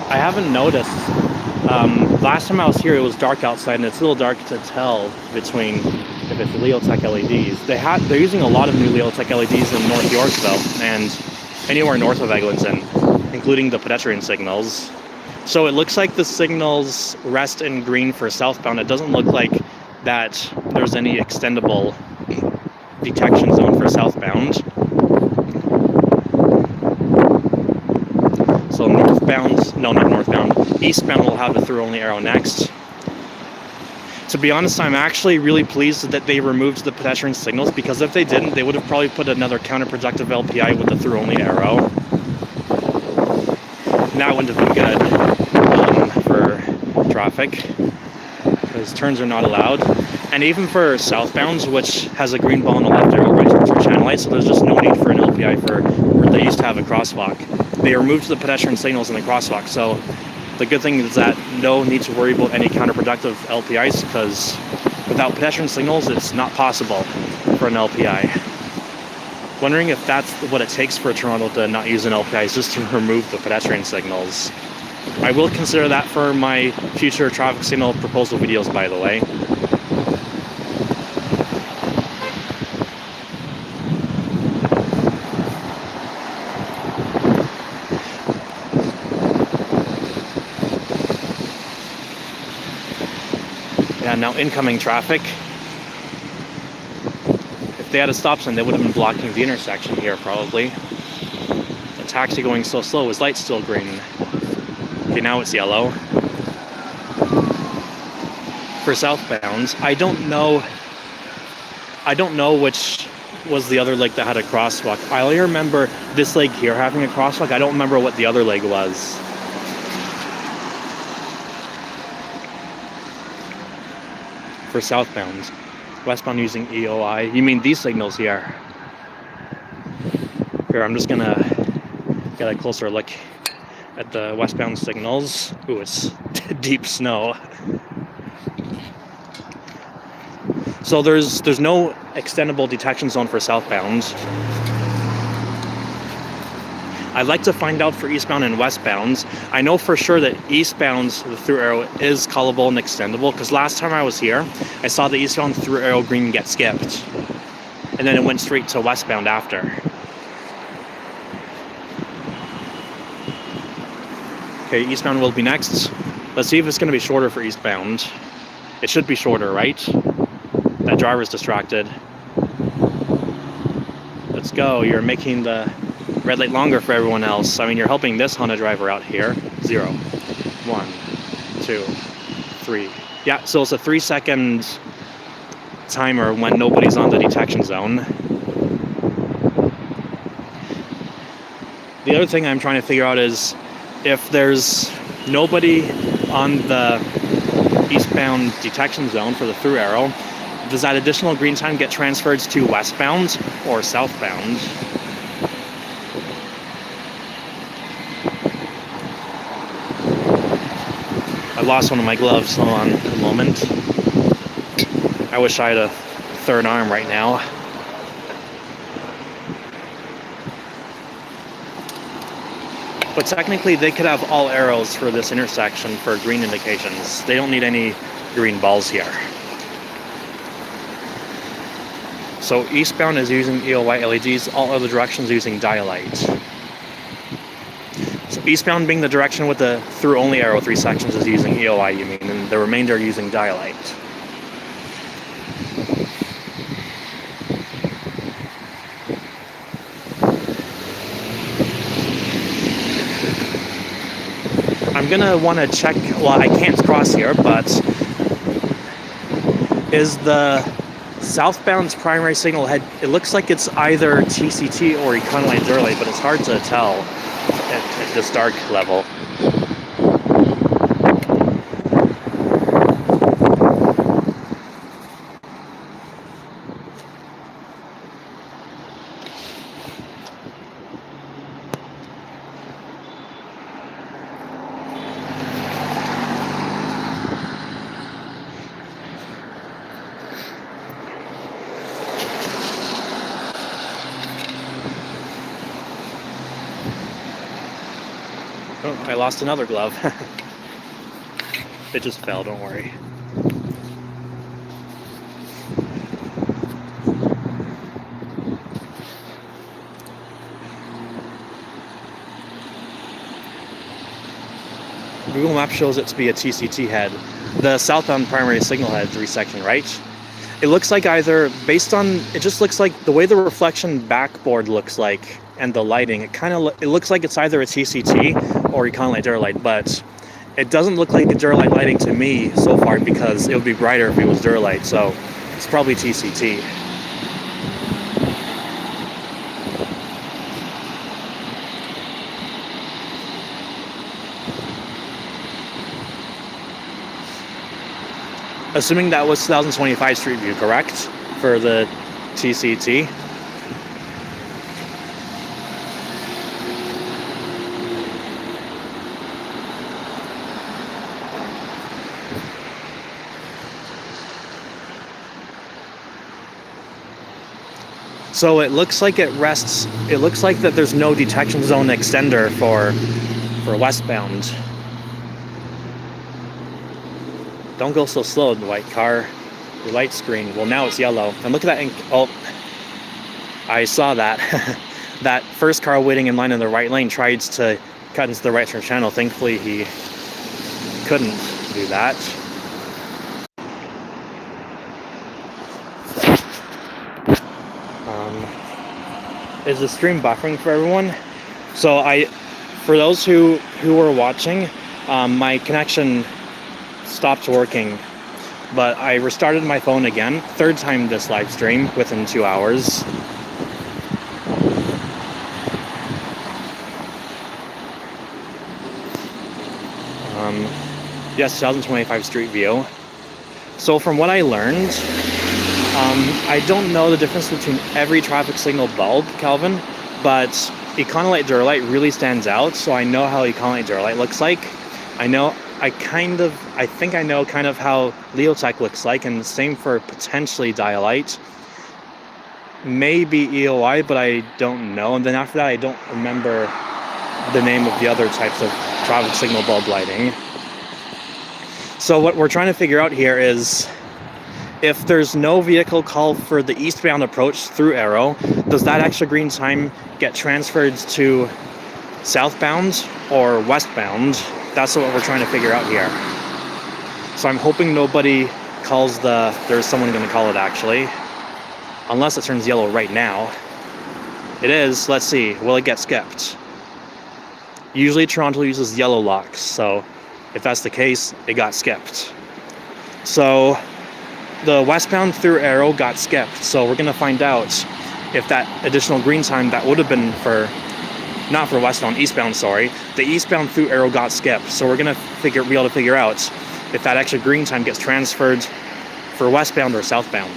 I haven't noticed. Last time I was here, it was dark outside, and it's a little dark to tell between if it's Leotech LEDs. They're using a lot of new Leotech LEDs in North Yorkville and anywhere north of Eglinton, including the pedestrian signals. So it looks like the signals rest in green for southbound. It doesn't look like that there's any extendable detection zone for southbound. So So northbound, no, not northbound, eastbound will have the through only arrow next. To be honest, I'm actually really pleased that they removed the pedestrian signals, because if they didn't, they would have probably put another counterproductive LPI with the through only arrow. And that wouldn't have been good for traffic, because turns are not allowed. And even for southbound, which has a green ball on the left arrow right for channel light, so there's just no need for an LPI for where they used to have a crosswalk. They removed the pedestrian signals in the crosswalk, so the good thing is that no need to worry about any counterproductive LPIs, because without pedestrian signals, it's not possible for an LPI. Wondering if that's what it takes for Toronto to not use an LPI, is just to remove the pedestrian signals. I will consider that for my future traffic signal proposal videos, by the way. Yeah, now incoming traffic. If they had a stop sign, they would have been blocking the intersection here, probably. The taxi going so slow, his light's still green. Okay, now it's yellow. For southbound, I don't know which was the other leg that had a crosswalk. I only remember this leg here having a crosswalk. I don't remember what the other leg was. For southbound, westbound using EOI. You mean these signals here? Here, I'm just gonna get a closer look at the westbound signals. Ooh, it's deep snow. So there's no extendable detection zone for southbound. I'd like to find out for eastbound and westbound. I know for sure that eastbound, the through arrow is callable and extendable, because last time I was here, I saw the eastbound through arrow green get skipped. And then it went straight to westbound after. Okay, eastbound will be next. Let's see if it's going to be shorter for eastbound. It should be shorter, right? That driver's distracted. Let's go. You're making the red light longer for everyone else. I mean, you're helping this Honda driver out here. 0, 1, 2, 3. Yeah, so it's a 3-second timer when nobody's on the detection zone. The other thing I'm trying to figure out is if there's nobody on the eastbound detection zone for the through arrow, does that additional green time get transferred to westbound or southbound? I lost one of my gloves. Hold on a moment. I wish I had a third arm right now. But technically, they could have all arrows for this intersection for green indications. They don't need any green balls here. So eastbound is using EOY LEDs, all other directions using dialight. So eastbound being the direction with the through only arrow, 3 sections is using EOI, you mean, and the remainder using dialight. I'm gonna want to check, well, I can't cross here, but is the southbound's primary signal head, it looks like it's either TCT or Econoline Durley, but it's hard to tell at this dark level. Oh, I lost another glove. It just fell, don't worry. Google Maps shows it to be a TCT head. The southbound primary signal head 3-section, right? It looks like either, based on, it just looks like the way the reflection backboard looks like and the lighting, it looks like it's either a TCT or Econolite Duralight, but it doesn't look like a Duralight lighting to me so far because it would be brighter if it was Duralight, so it's probably TCT. Assuming that was 2025 Street View, correct? For the TCT. So it looks like it rests, it looks like that there's no detection zone extender for westbound. Don't go so slow, the white car. Your light screen. Well, now it's yellow. And look at that ink. Oh, I saw that. That first car waiting in line in the right lane tried to cut into the right turn channel. Thankfully, he couldn't do that. Is the stream buffering for everyone? So for those who were watching, my connection stopped working, but I restarted my phone again, third time this live stream within 2 hours. Yes, 2025 Street View. So from what I learned, I don't know the difference between every traffic signal bulb, Calvin, but Econolite Duralight really stands out, so I know how Econolite Duralight looks like. I think I know kind of how Leotech looks like, and the same for potentially Dialight. Maybe EOI, but I don't know. And then after that, I don't remember the name of the other types of traffic signal bulb lighting. So what we're trying to figure out here is, if there's no vehicle call for the eastbound approach through Arrow, does that extra green time get transferred to southbound or westbound? That's what we're trying to figure out here. So I'm hoping nobody calls there's someone going to call it actually. Unless it turns yellow right now. It is, let's see, will it get skipped? Usually Toronto uses yellow locks, so if that's the case, it got skipped. So the westbound through Arrow got skipped, so we're going to find out if that additional green time that would have been for, not for westbound, eastbound, sorry, the eastbound through Arrow got skipped, so we're going to be able to figure out if that extra green time gets transferred for westbound or southbound.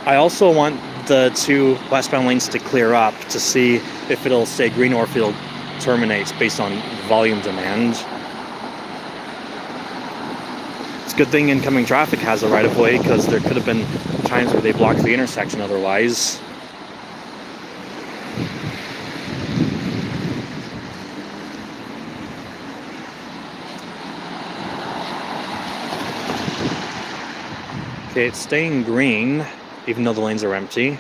I also want the two westbound lanes to clear up to see if it'll stay green or if it'll terminate based on volume demand. It's a good thing incoming traffic has a right of way, because there could have been times where they blocked the intersection otherwise. Okay, it's staying green, even though the lanes are empty.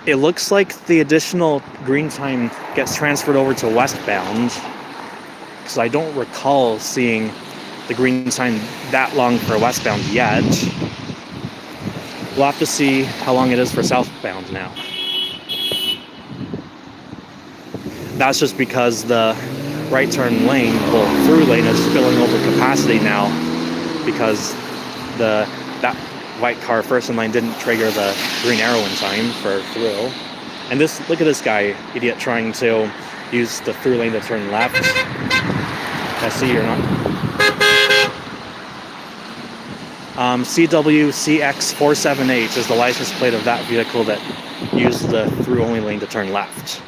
It looks like the additional green time gets transferred over to westbound, because I don't recall seeing the green time that long for westbound yet. We'll have to see how long it is for southbound now. That's just because the right turn lane, well, through lane, is spilling over capacity now, because that white car first in line didn't trigger the green arrow in time for through. And look at this guy, idiot, trying to use the through lane to turn left. I see you're not. CWCX478 is the license plate of that vehicle that used the through only lane to turn left.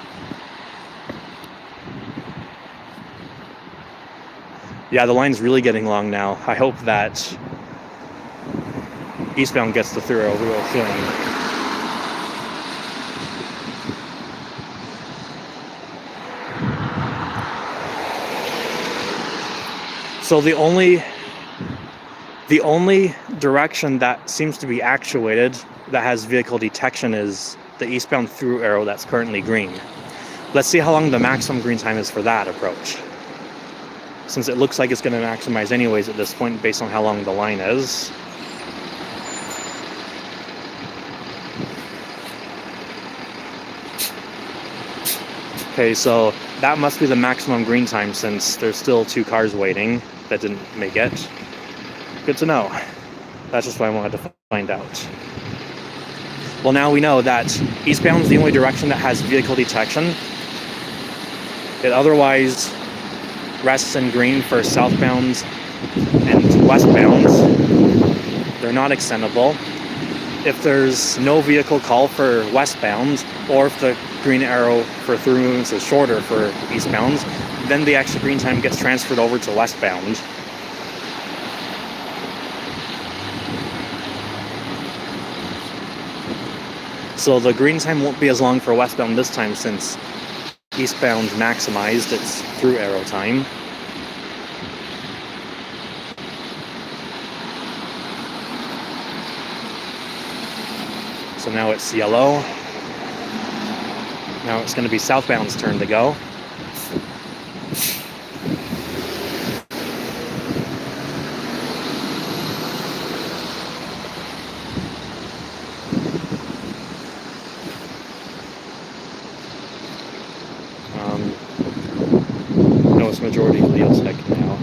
Yeah, the line's really getting long now. I hope that eastbound gets the through real soon. So the only direction that seems to be actuated that has vehicle detection is the eastbound through arrow that's currently green. Let's see how long the maximum green time is for that approach. since it looks like it's going to maximize anyways at this point based on how long the line is. Okay, so that must be the maximum green time since there's still 2 cars waiting that didn't make it. Good to know. That's just what I wanted to find out. Well, now we know that eastbound is the only direction that has vehicle detection. It otherwise rests in green for southbound and westbound. They're not extendable. If there's no vehicle call for westbound, or if the green arrow for through movements is shorter for eastbound, then the extra green time gets transferred over to westbound. So the green time won't be as long for westbound this time since eastbound maximized its through arrow time. So now it's yellow. Now it's going to be southbound's turn to go. No, it's majority Leotech now.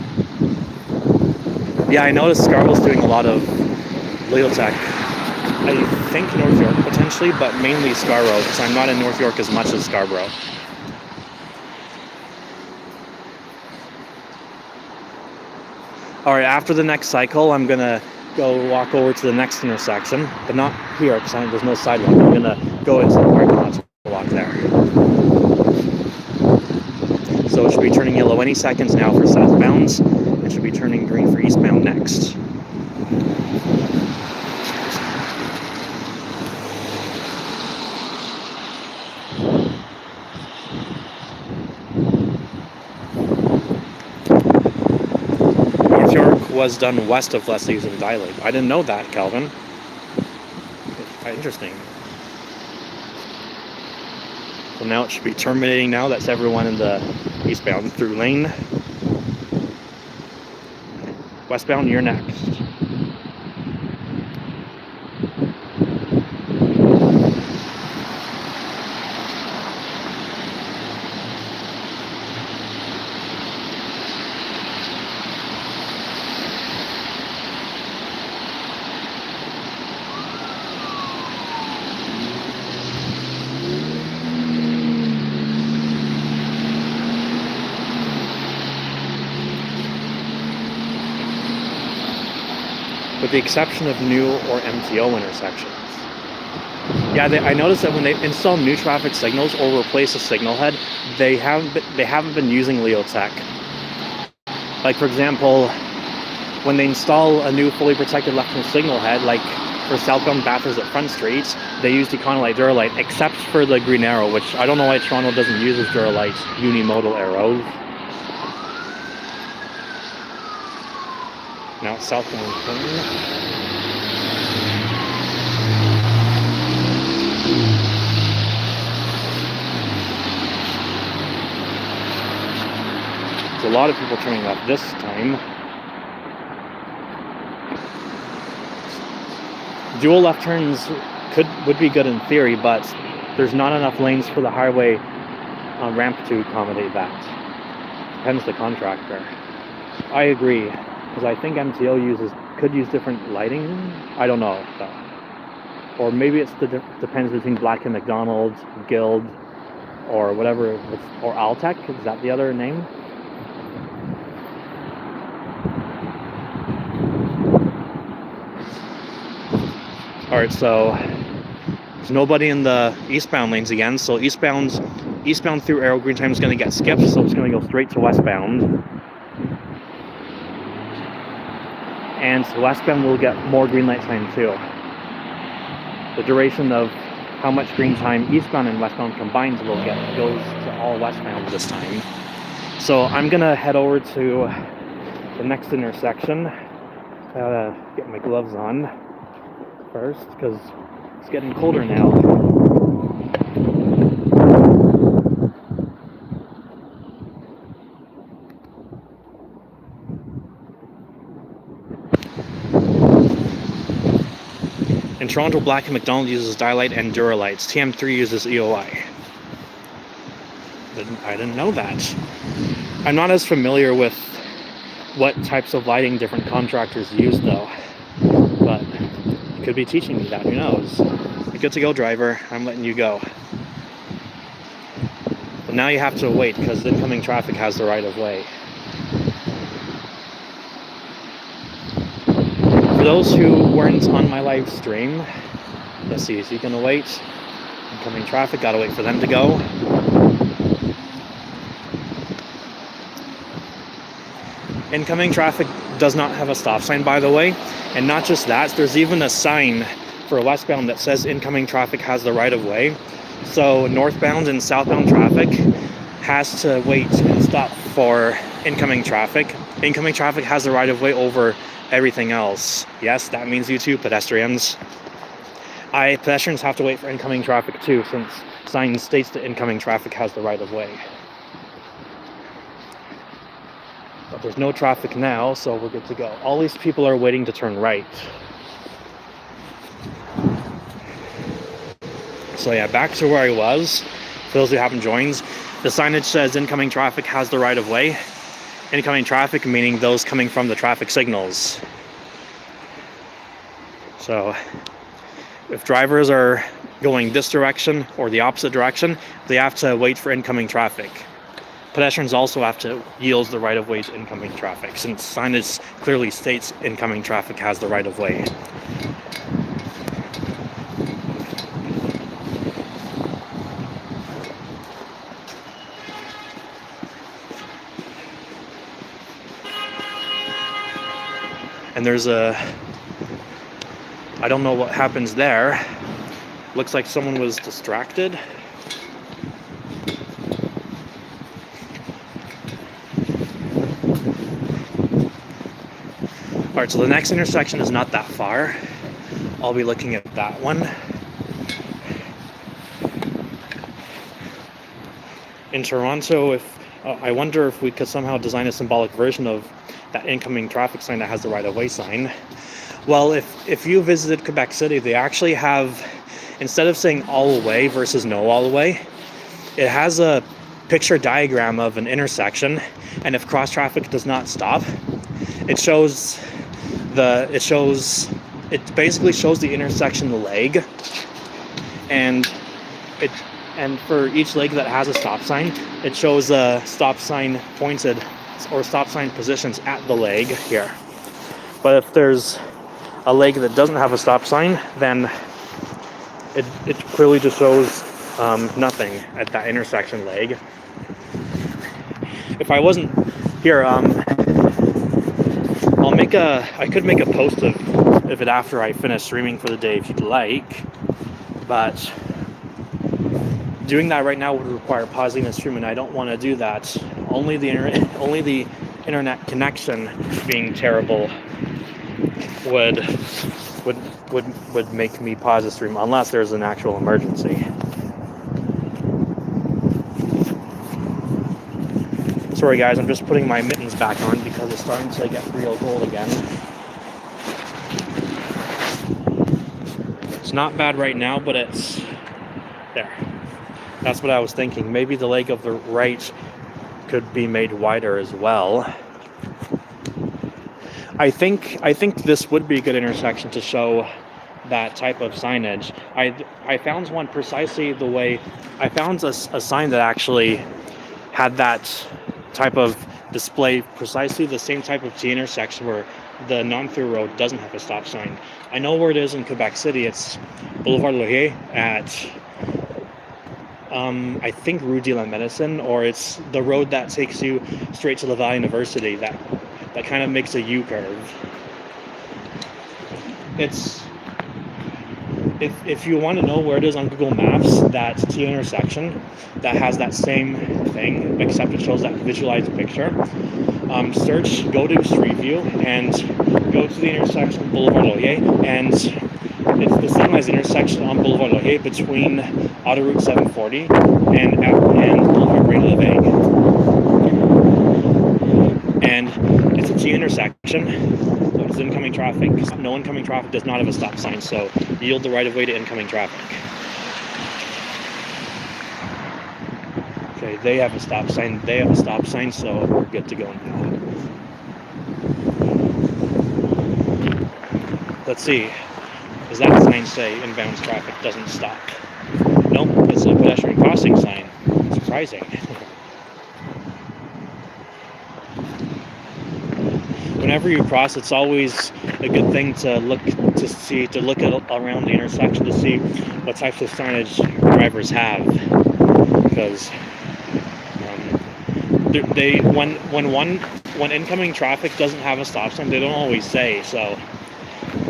Yeah, I noticed Scarborough's doing a lot of Leotech. I think North York potentially, but mainly Scarborough, because I'm not in North York as much as Scarborough. Alright, after the next cycle, I'm gonna go walk over to the next intersection, but not here, because there's no sidewalk. I'm gonna go into the parking lot to walk there. So it should be turning yellow any seconds now for southbound. It should be turning green for eastbound next. Was done west of Leslie using Dilate. I didn't know that, Calvin. Interesting. So now it should be terminating now. That's everyone in the eastbound through lane. Westbound, you're next. With the exception of new or MTO intersections. Yeah, I noticed that when they install new traffic signals or replace a signal head, they haven't been using Leotech. Like for example, when they install a new fully protected left-turn signal head, like for southbound Bathurst at Front Street, they use Econolite Duralite, except for the green arrow, which I don't know why Toronto doesn't use its Duralite unimodal arrows. Now it's southbound turn. A lot of people turning left this time. Dual left turns would be good in theory, but there's not enough lanes for the highway ramp to accommodate that. Depends the contractor. I agree, because I think MTO could use different lighting. I don't know though. Or maybe it's depends between Black and McDonald's, Guild, or whatever, or Altec. Is that the other name? Alright, so there's nobody in the eastbound lanes again, so eastbound through arrow green time is going to get skipped, so it's going to go straight to westbound. And westbound will get more green light time too. The duration of how much green time eastbound and westbound combined goes to all westbound this time. So I'm going to head over to the next intersection. Gotta get my gloves on first, because it's getting colder now. In Toronto, Black and McDonald uses Dialight and Duralights. TM3 uses EOI. I didn't know that. I'm not as familiar with what types of lighting different contractors use though, but you could be teaching me that, who knows. You're good to go, driver. I'm letting you go. But now you have to wait because incoming traffic has the right of way. For those who weren't on my live stream, let's see, is he gonna wait? Incoming traffic, gotta wait for them to go. Incoming traffic does not have a stop sign, by the way. And not just that, there's even a sign for westbound that says incoming traffic has the right of way. So northbound and southbound traffic has to wait and stop for incoming traffic. Incoming traffic has the right of way over everything else. Yes, that means you too, pedestrians. Pedestrians have to wait for incoming traffic too, since sign states that incoming traffic has the right of way. But there's no traffic now, so we're good to go. All these people are waiting to turn right. So yeah, back to where I was. For those who haven't joined, the signage says incoming traffic has the right of way. Incoming traffic meaning those coming from the traffic signals. So if drivers are going this direction or the opposite direction, they have to wait for incoming traffic. Pedestrians also have to yield the right of way to incoming traffic, since signage clearly states incoming traffic has the right of way. And there's I don't know what happens there. Looks like someone was distracted. Alright, so the next intersection is not that far. I'll be looking at that one. In Toronto, I wonder if we could somehow design a symbolic version of that incoming traffic sign that has the right-of-way sign. Well, if you visited Quebec City, they actually have, instead of saying all the way versus no all the way, it has a picture diagram of an intersection, and if cross traffic does not stop, it basically shows the intersection leg, and for each leg that has a stop sign, it shows a stop sign pointed or stop sign positions at the leg here. But if there's a leg that doesn't have a stop sign, then it clearly just shows nothing at that intersection leg. If I wasn't here, I could make a post of it after I finish streaming for the day if you'd like, but doing that right now would require pausing the stream, and I don't want to do that. Only the internet connection being terrible would make me pause the stream, unless there's an actual emergency. Sorry guys, I'm just putting my mittens back on because it's starting to get real cold again. It's not bad right now, but it's there. That's what I was thinking. Maybe the leg of the right could be made wider as well. I think this would be a good intersection to show that type of signage. I found one precisely the way I found a sign that actually had that type of display, precisely the same type of T intersection where the non-through road doesn't have a stop sign. I know where it is in Quebec City. It's Boulevard Laurier at I think Rue de la Medicine, or it's the road that takes you straight to Laval University, that kind of makes a U-curve. It's if you want to know where it is on Google Maps, that T intersection that has that same thing, except it shows that visualized picture, go to Street View and go to the intersection Boulevard Laurier, and it's the Signalized intersection on Boulevard Laurier between Autoroute 740 and Boulevard Ray-Levague. And it's a T intersection. There's incoming traffic. No incoming traffic does not have a stop sign, so Yield the right-of-way to incoming traffic. Okay, they have a stop sign. They have a stop sign, so we're good to go now. Let's see. Does that sign say inbound traffic doesn't stop? Nope, it's a pedestrian crossing sign. Surprising. Whenever you cross, it's always a good thing to look at around the intersection to see what types of signage drivers have, because when incoming traffic doesn't have a stop sign, they don't always say so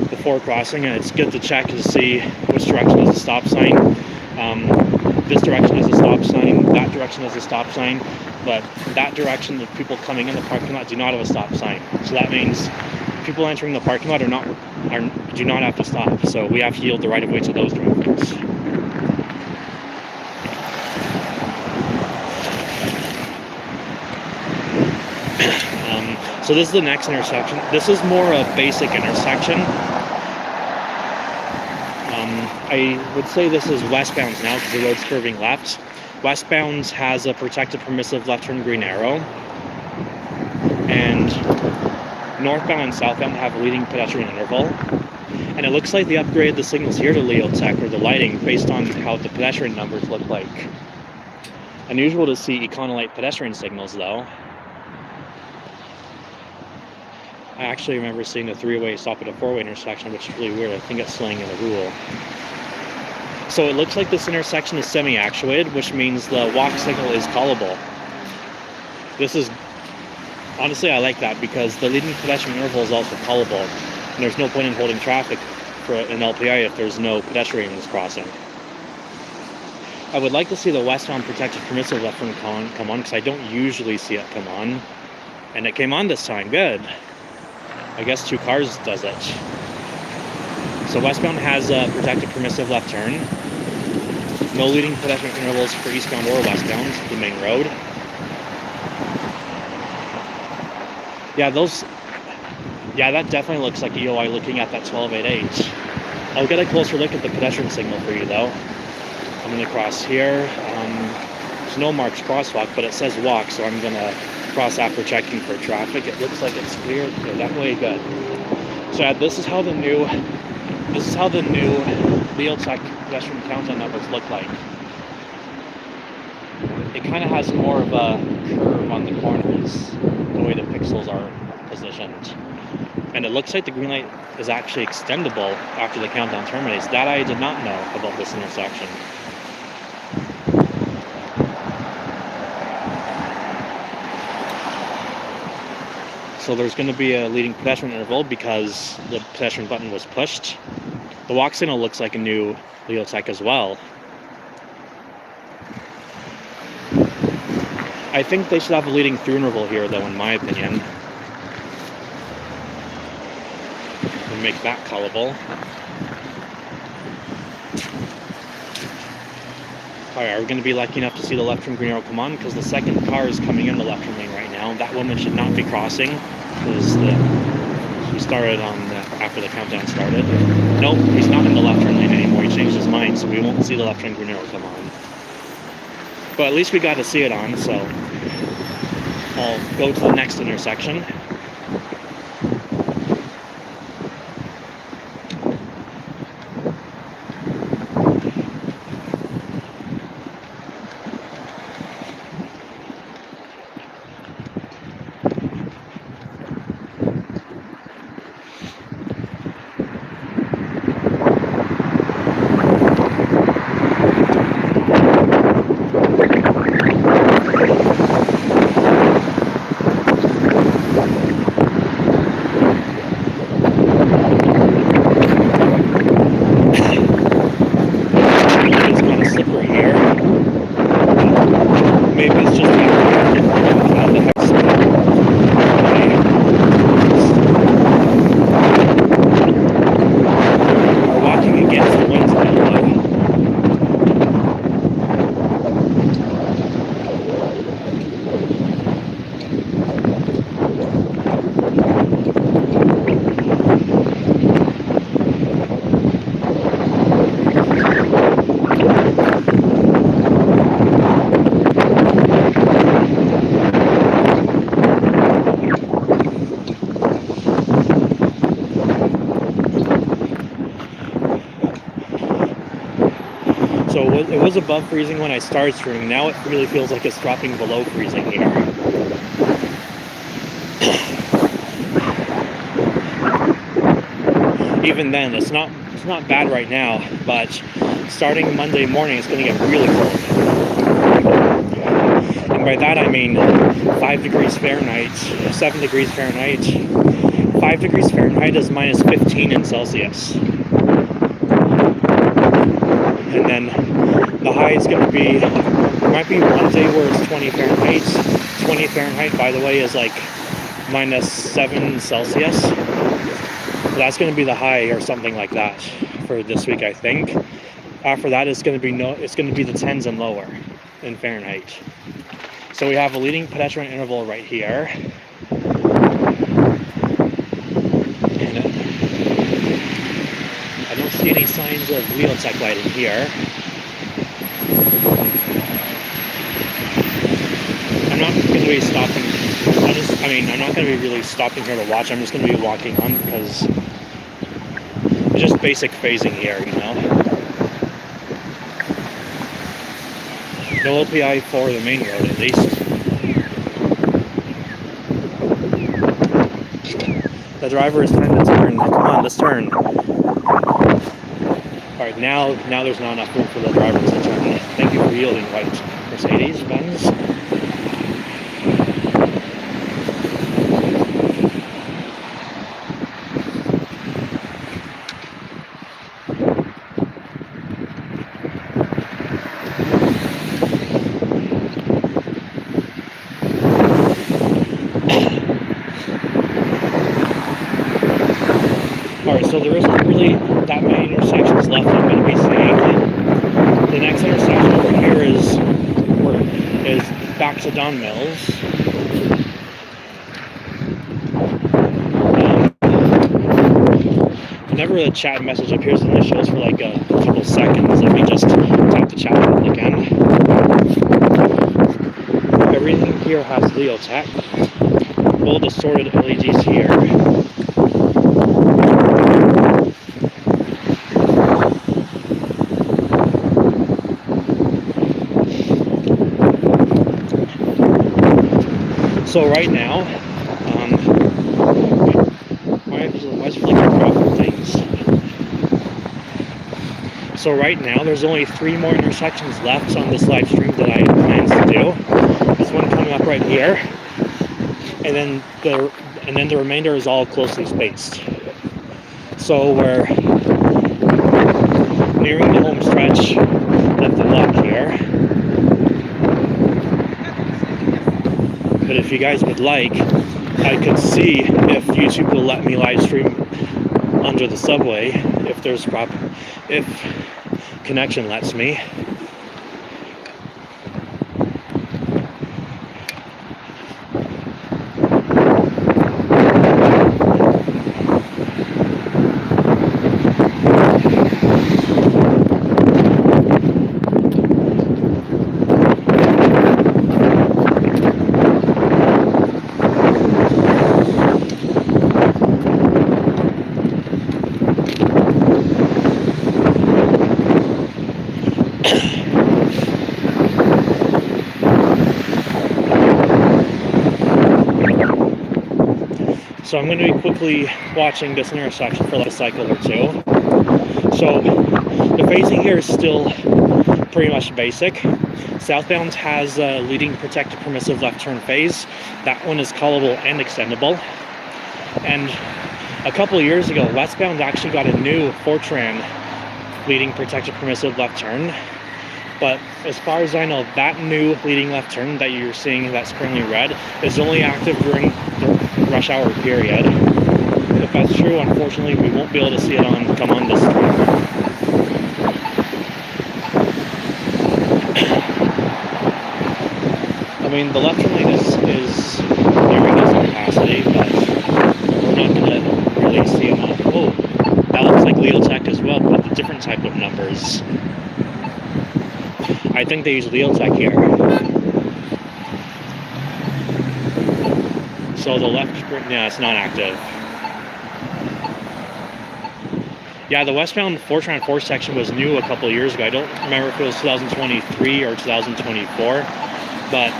before crossing, and it's good to check to see which direction is a stop sign. This direction has a stop sign, that direction has a stop sign, but that direction, the people coming in the parking lot do not have a stop sign. So that means people entering the parking lot do not have to stop. So we have to yield the right of way to those drivers. So this is the next intersection. This is more a basic intersection. I would say this is westbound now because the road's curving left. Westbound has a protected permissive left turn green arrow. And northbound and southbound have a leading pedestrian interval. And it looks like they upgraded the signals here to Leotech, or the lighting, based on how the pedestrian numbers look like. Unusual to see Econolite pedestrian signals though. I actually remember seeing a 3-way stop at a 4-way intersection, which is really weird. I think it's slaying in the rule. So it looks like this intersection is semi-actuated, which means the walk signal is callable. This is, honestly, I like that because the leading pedestrian interval is also callable. And there's no point in holding traffic for an LPI if there's no pedestrians crossing. I would like to see the westbound protected permissive left turn come on, because I don't usually see it come on. And it came on this time, good. I guess 2 cars does it. So westbound has a protected permissive left turn. No leading pedestrian intervals for eastbound or westbound, the main road. Yeah, that definitely looks like EOI looking at that 1288. I'll get a closer look at the pedestrian signal for you though. I'm going to cross here. There's no marked crosswalk, but it says walk, so I'm going to cross after checking for traffic. It looks like it's clear. Okay, that way, good. So yeah, this is how the new Leotech pedestrian countdown numbers look like. It kind of has more of a curve on the corners, the way the pixels are positioned. And it looks like the green light is actually extendable after the countdown terminates. That I did not know about this intersection. So there's going to be a leading pedestrian interval because the pedestrian button was pushed. The walk signal looks like a new Leotech as well. I think they should have a leading through interval here though, in my opinion. And make that callable. Alright, are we going to be lucky enough to see the left turn green arrow come on? Because the second car is coming in the left turn lane right now. That woman should not be crossing because she started after the countdown started. Nope, he's not in the left turn lane anymore. He changed his mind, so we won't see the left turn green arrow come on. But at least we got to see it on, so I'll go to the next intersection. it was above freezing when I started streaming. Now it really feels like it's dropping below freezing here. Even then, it's not bad right now, but starting Monday morning, it's going to get really cold. And by that I mean 5 degrees Fahrenheit, 7 degrees Fahrenheit. 5 degrees Fahrenheit is minus 15 in Celsius. And then the high is going to be, might be one day where it's 20 Fahrenheit. 20 Fahrenheit, by the way, is like minus 7 Celsius. So that's going to be the high or something like that for this week, I think. After that, it's going to be the 10s and lower in Fahrenheit. So we have a leading pedestrian interval right here. And I don't see any signs of Leotech lighting here. I'm not going to be stopping. I'm not going to be really stopping here to watch. I'm just going to be walking on because it's just basic phasing here, you know. No OPI for the main road, at least. The driver is trying to turn. Come on, let's turn. Alright, now there's not enough room for the driver to turn. Thank you for yielding, white Mercedes Benz. So there isn't really that many intersections left I'm going to be seeing. The next intersection over here is back to Don Mills. Whenever the chat message appears, it only shows for like a couple seconds. Let me just tap the chat button again. Everything here has Leotech. All the sorted LEDs here. So right now, why is it like dropping things? So right now, there's only 3 more intersections left on this live stream that I have plans to do. This one coming up right here, and then the remainder is all closely spaced. So we're nearing the home stretch of the block here. But if you guys would like, I could see if YouTube will let me live stream under the subway if connection lets me. So I'm going to be quickly watching this intersection for like a cycle or two. So the phasing here is still pretty much basic. Southbound has a leading protected permissive left turn phase. That one is callable and extendable. And a couple of years ago, westbound actually got a new Fortran leading protected permissive left turn. But as far as I know, that new leading left turn that you're seeing that's currently red is only active during the rush hour period. If that's true, unfortunately, we won't be able to see it come on this stream. I mean, the left turn lane is nearing its capacity, but we're not going to really see it on. Oh, that looks like Leotech as well, but a different type of numbers. I think they use Leotech here. So the left sprint, yeah, it's not active. Yeah, the westbound Fortran 4 section was new a couple of years ago. I don't remember if it was 2023 or 2024. But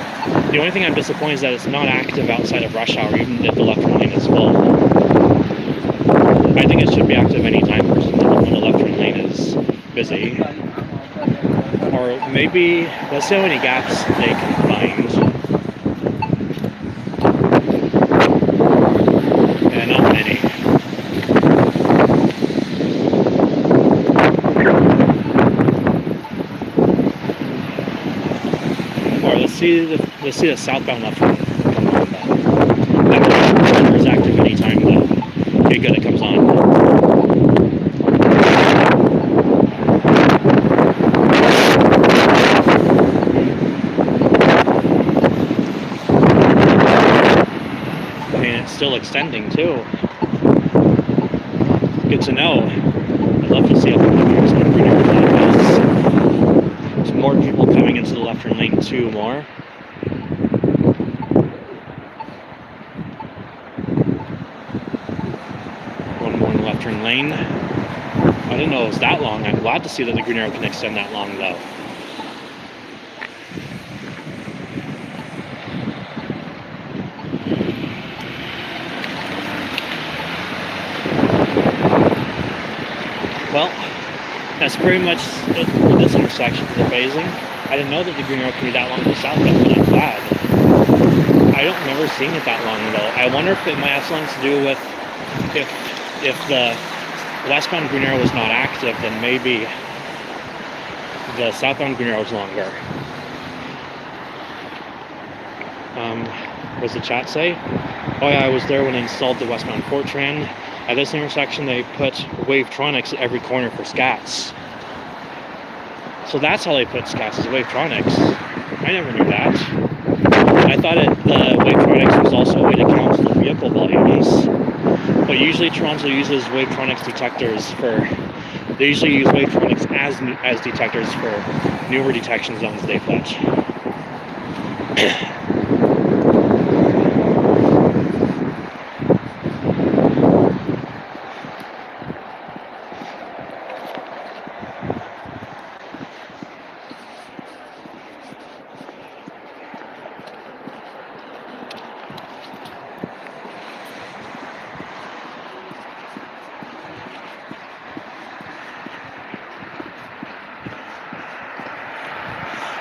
the only thing I'm disappointed is that it's not active outside of rush hour, even if the left turn lane is full. I think it should be active anytime when the left turn lane is busy. Or maybe, let's see how many gaps they can find. Yeah, not many. Or let's see the southbound left turn come on. That corner is active anytime though. Okay, good, it comes on. Still extending too. Good to know. I'd love to see how the there's more people coming into the left turn lane too. More. One more in the left turn lane. I didn't know it was that long. I'm glad to see that the green arrow can extend that long though. Well, that's pretty much it for this intersection for the phasing. I didn't know that the green arrow can be that long for southbound, but I'm glad. I don't remember seeing it that long though. I wonder if it might have something to do with if the westbound green arrow was not active, then maybe the southbound green arrow is longer. What does the chat say? Oh yeah, I was there when they installed the westbound Fortran. At this intersection, they put Wavetronics at every corner for Scats. So that's how they put Scats, is Wavetronics. I never knew that. I thought the Wavetronics was also a way to count the vehicle volumes. But usually Toronto uses Wavetronics detectors they usually use Wavetronics as detectors for newer detection zones they put.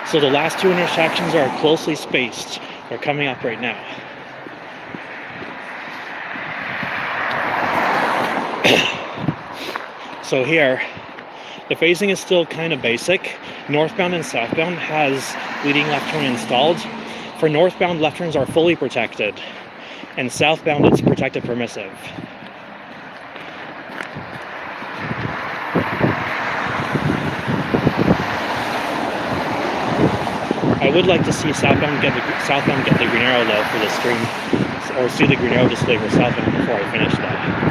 So the last two intersections are closely spaced. They're coming up right now. So here, the phasing is still kind of basic. Northbound and southbound has leading left turn installed. For northbound, left turns are fully protected, and southbound it's protected permissive. I would like to see southbound get the green arrow though for the stream, or see the green arrow display for southbound before I finish that.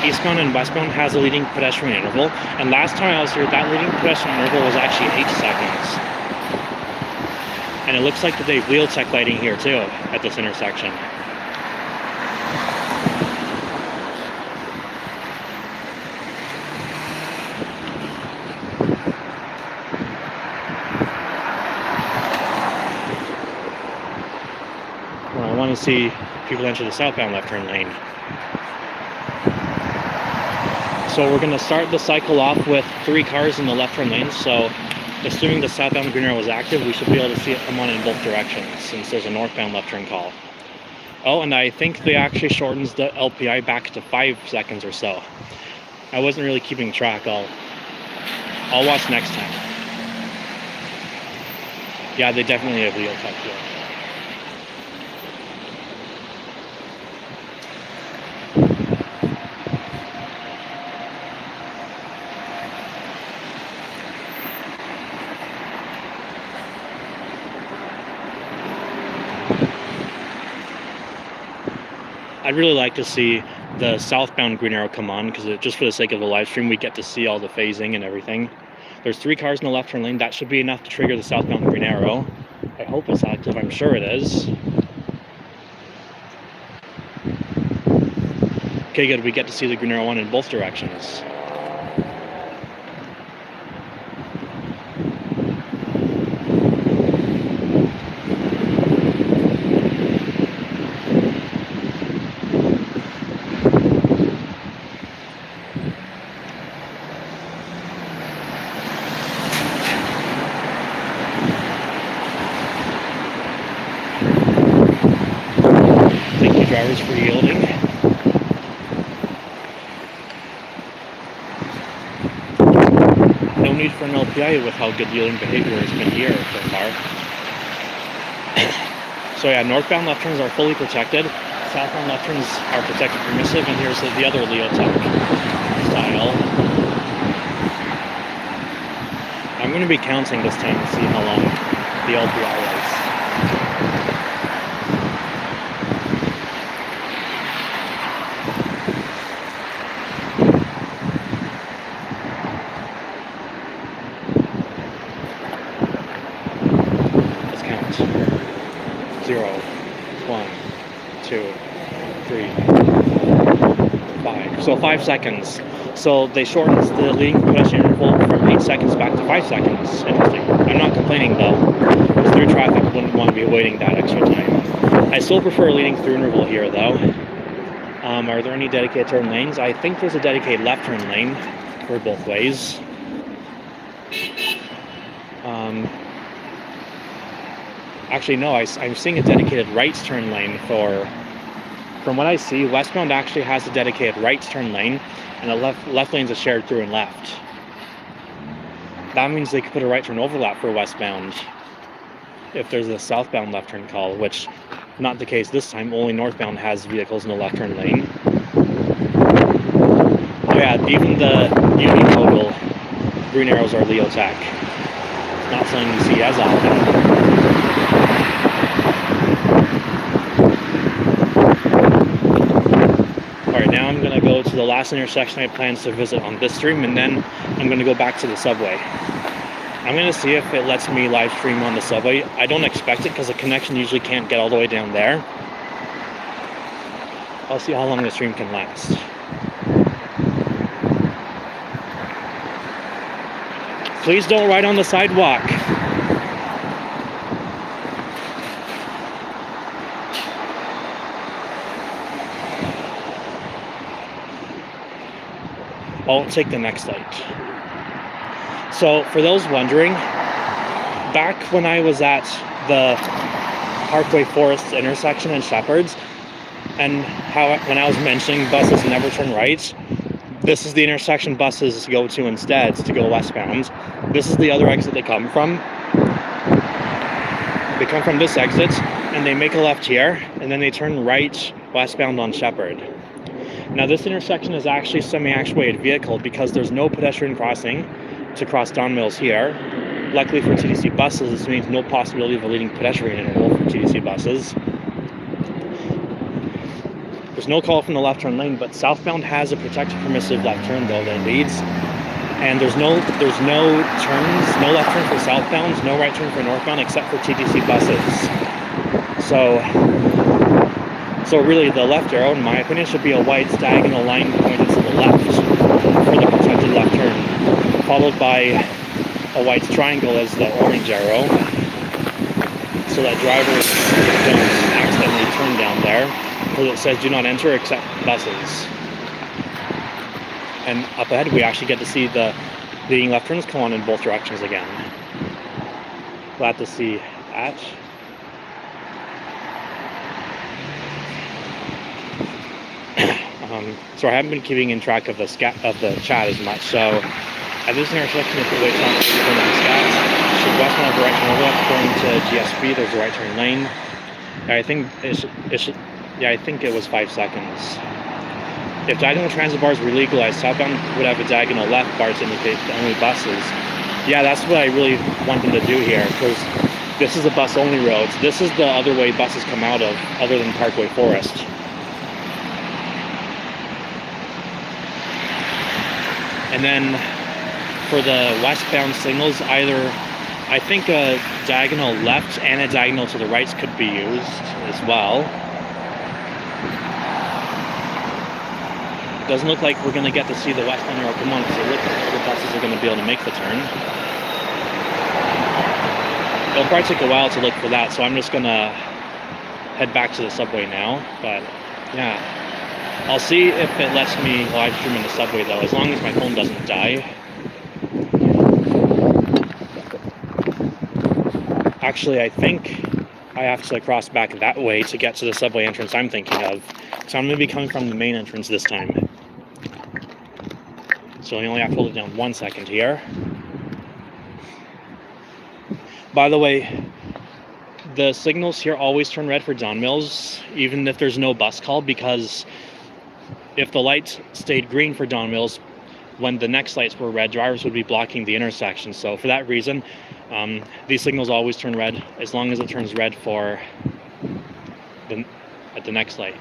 Eastbound and westbound has a leading pedestrian interval, and last time I was here, that leading pedestrian interval was actually 8 seconds. And it looks like that they have wheel check lighting here too, at this intersection. Well, I want to see people enter the southbound left turn lane. So we're going to start the cycle off with 3 cars in the left turn lane. So assuming the southbound green arrow was active, we should be able to see it come on in both directions since there's a northbound left turn call. Oh, and I think they actually shortens the LPI back to 5 seconds or so. I wasn't really keeping track. I'll watch next time. Yeah, they definitely have wheel check here. I'd really like to see the southbound green arrow come on, because just for the sake of the live stream, we get to see all the phasing and everything. There's 3 cars in the left turn lane. That should be enough to trigger the southbound green arrow. I hope it's active. I'm sure it is. Okay, good. We get to see the green arrow on in both directions. Thank you, drivers, for yielding. No need for an LPI with how good yielding behavior has been here so far. So yeah, northbound left turns are fully protected. Southbound left turns are protected permissive, and here's the other Leotech style. I'm going to be counting this time to see how long the LPI is. Let's count. 0, 1, 2, 3, 5. So 5 seconds. So they shortened the leading pedestrian interval from 8 seconds back to 5 seconds. Interesting. I'm not complaining though, because through traffic wouldn't want to be waiting that extra time. I still prefer leading through interval here though. Are there any dedicated turn lanes? I think there's a dedicated left turn lane for both ways. Actually, no, I'm seeing a dedicated right turn lane for... From what I see, westbound actually has a dedicated right turn lane, and the left lane's a shared through and left. That means they could put a right turn overlap for westbound if there's a southbound left turn call, which not the case this time. Only northbound has vehicles in the left turn lane. Oh yeah, even the unimodal green arrows are Leotech. It's not something you see as often. Alright, now I'm going to go to the last intersection I plan to visit on this stream, and then I'm going to go back to the subway. I'm going to see if it lets me live stream on the subway. I don't expect it, because the connection usually can't get all the way down there. I'll see how long the stream can last. Please don't ride on the sidewalk. I'll take the next light. So for those wondering, back when I was at the Parkway Forest intersection in Shepherd's, and when I was mentioning buses never turn right, this is the intersection buses go to instead to go westbound. This is the other exit they come from. They come from this exit, and they make a left here, and then they turn right westbound on Shepherd. Now this intersection is actually semi-actuated vehicle because there's no pedestrian crossing to cross Don Mills here. Luckily for TTC buses, this means no possibility of a leading pedestrian interval for TTC buses. There's no call from the left turn lane, but southbound has a protected permissive left turn though that leads. And there's no turns, no left turn for southbound, no right turn for northbound except for TTC buses. So really the left arrow, in my opinion, should be a white diagonal line pointed to the left for the protected left turn, followed by a white triangle as the orange arrow, so that drivers don't accidentally turn down there, because it says do not enter except buses. And up ahead we actually get to see the leading left turns come on in both directions again. Glad to see that. So I haven't been keeping in track of the chat as much. So at this intersection, if the wait's on Scats, should westbound have a right turn overlap going to GSB? There's a right turn lane. I think I think it was 5 seconds. If diagonal transit bars were legalized, southbound would have a diagonal left bar to indicate the only buses. Yeah, that's what I really want them to do here, because this is a bus-only road. This is the other way buses come out of, other than Parkway Forest. And then for the westbound signals, either I think a diagonal left and a diagonal to the right could be used as well. It doesn't look like we're going to get to see the westbound arrow come on, because it looks like the buses are going to be able to make the turn. It'll probably take a while to look for that, so I'm just going to head back to the subway now. But yeah, I'll see if it lets me live stream in the subway though, as long as my phone doesn't die. Actually, I think I have to cross back that way to get to the subway entrance I'm thinking of. So I'm going to be coming from the main entrance this time. So I only have to hold it down 1 second here. By the way, the signals here always turn red for Don Mills, even if there's no bus call, because if the lights stayed green for Don Mills, when the next lights were red, drivers would be blocking the intersection. So for that reason, these signals always turn red as long as it turns red for at the next light.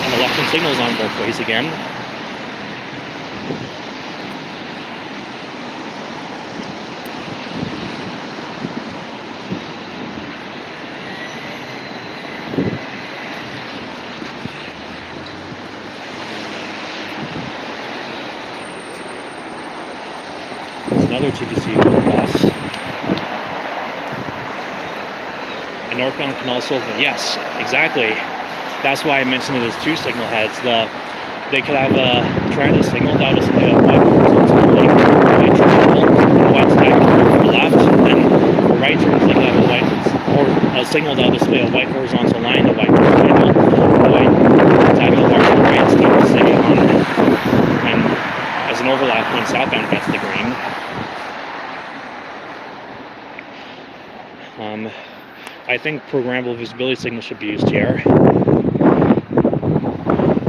And the left-hand signal's on both ways again. Another TTC bus. And northbound can also, yes, exactly. That's why I mentioned it as two signal heads. They could have a transit signal that would display a white horizontal link, white triangle, and white diagonal to the left, and the right turn signal have a white, or a signal that would display a white horizontal line, a white triangle, a white diagonal bar to the right, so the city on, and as an overlap when southbound gets the green. I think programmable visibility signals should be used here.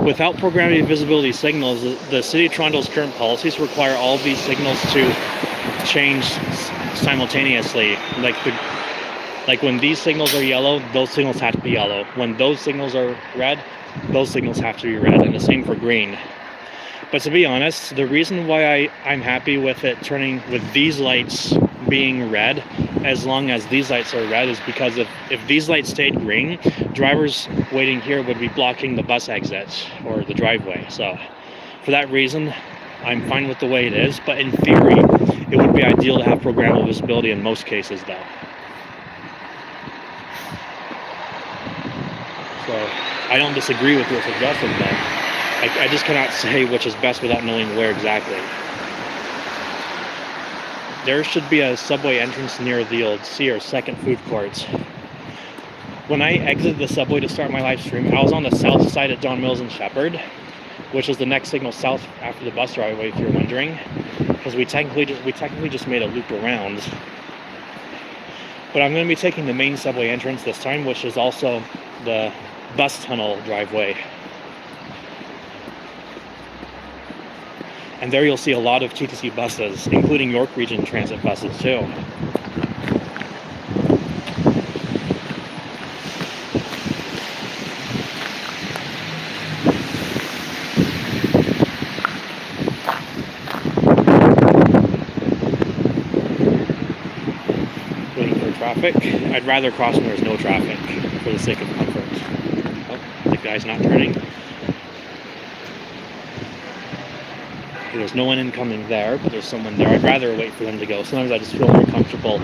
Without programmable visibility signals, the City of Toronto's current policies require all of these signals to change simultaneously. Like when these signals are yellow, those signals have to be yellow. When those signals are red, those signals have to be red, and the same for green. But to be honest, the reason why I'm happy with it turning with these lights being red, as long as these lights are red, is because if these lights stayed green, drivers waiting here would be blocking the bus exit or the driveway. So for that reason, I'm fine with the way it is, but in theory, it would be ideal to have programmable visibility in most cases though. So I don't disagree with your suggestion though. I just cannot say which is best without knowing where exactly. There should be a subway entrance near the old Sears second food court. When I exited the subway to start my live stream, I was on the south side at Don Mills and Shepherd, which is the next signal south after the bus driveway, if you're wondering, because we technically just made a loop around. But I'm going to be taking the main subway entrance this time, which is also the bus tunnel driveway. And there you'll see a lot of TTC buses, including York Region Transit buses too. Waiting for traffic. I'd rather cross when there's no traffic for the sake of comfort. Oh, the guy's not turning. There's no one incoming there, but there's someone there. I'd rather wait for them to go. Sometimes I just feel more comfortable.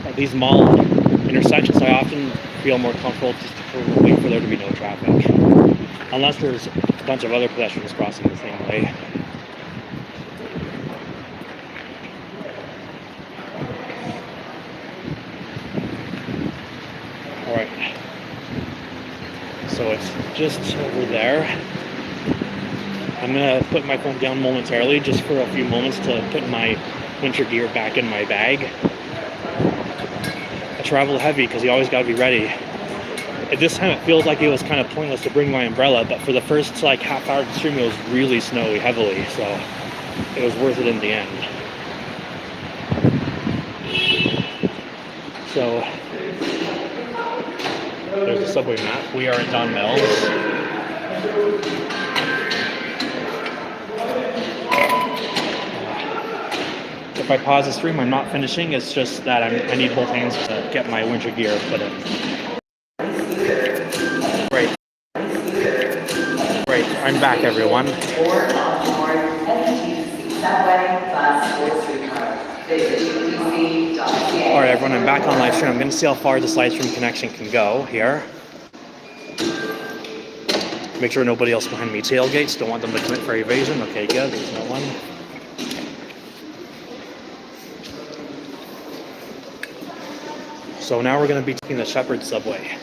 At these mall intersections, I often feel more comfortable just to wait for there to be no traffic. Unless there's a bunch of other pedestrians crossing the same way. Alright. So it's just over there. I'm going to put my phone down momentarily just for a few moments to put my winter gear back in my bag. I travel heavy because you always got to be ready. At this time it feels like it was kind of pointless to bring my umbrella, but for the first half hour of the stream it was really snowy heavily, so it was worth it in the end. So there's the subway map. We are at Don Mills. If I pause the stream, I'm not finishing. It's just that I need both hands to get my winter gear put in. Right. Right. I'm back, everyone. Alright, everyone, I'm back on live stream. I'm going to see how far this live stream connection can go here. Make sure nobody else behind me tailgates. Don't want them to commit for evasion. Okay, good. There's no one. So now we're going to be taking the Shepherd subway.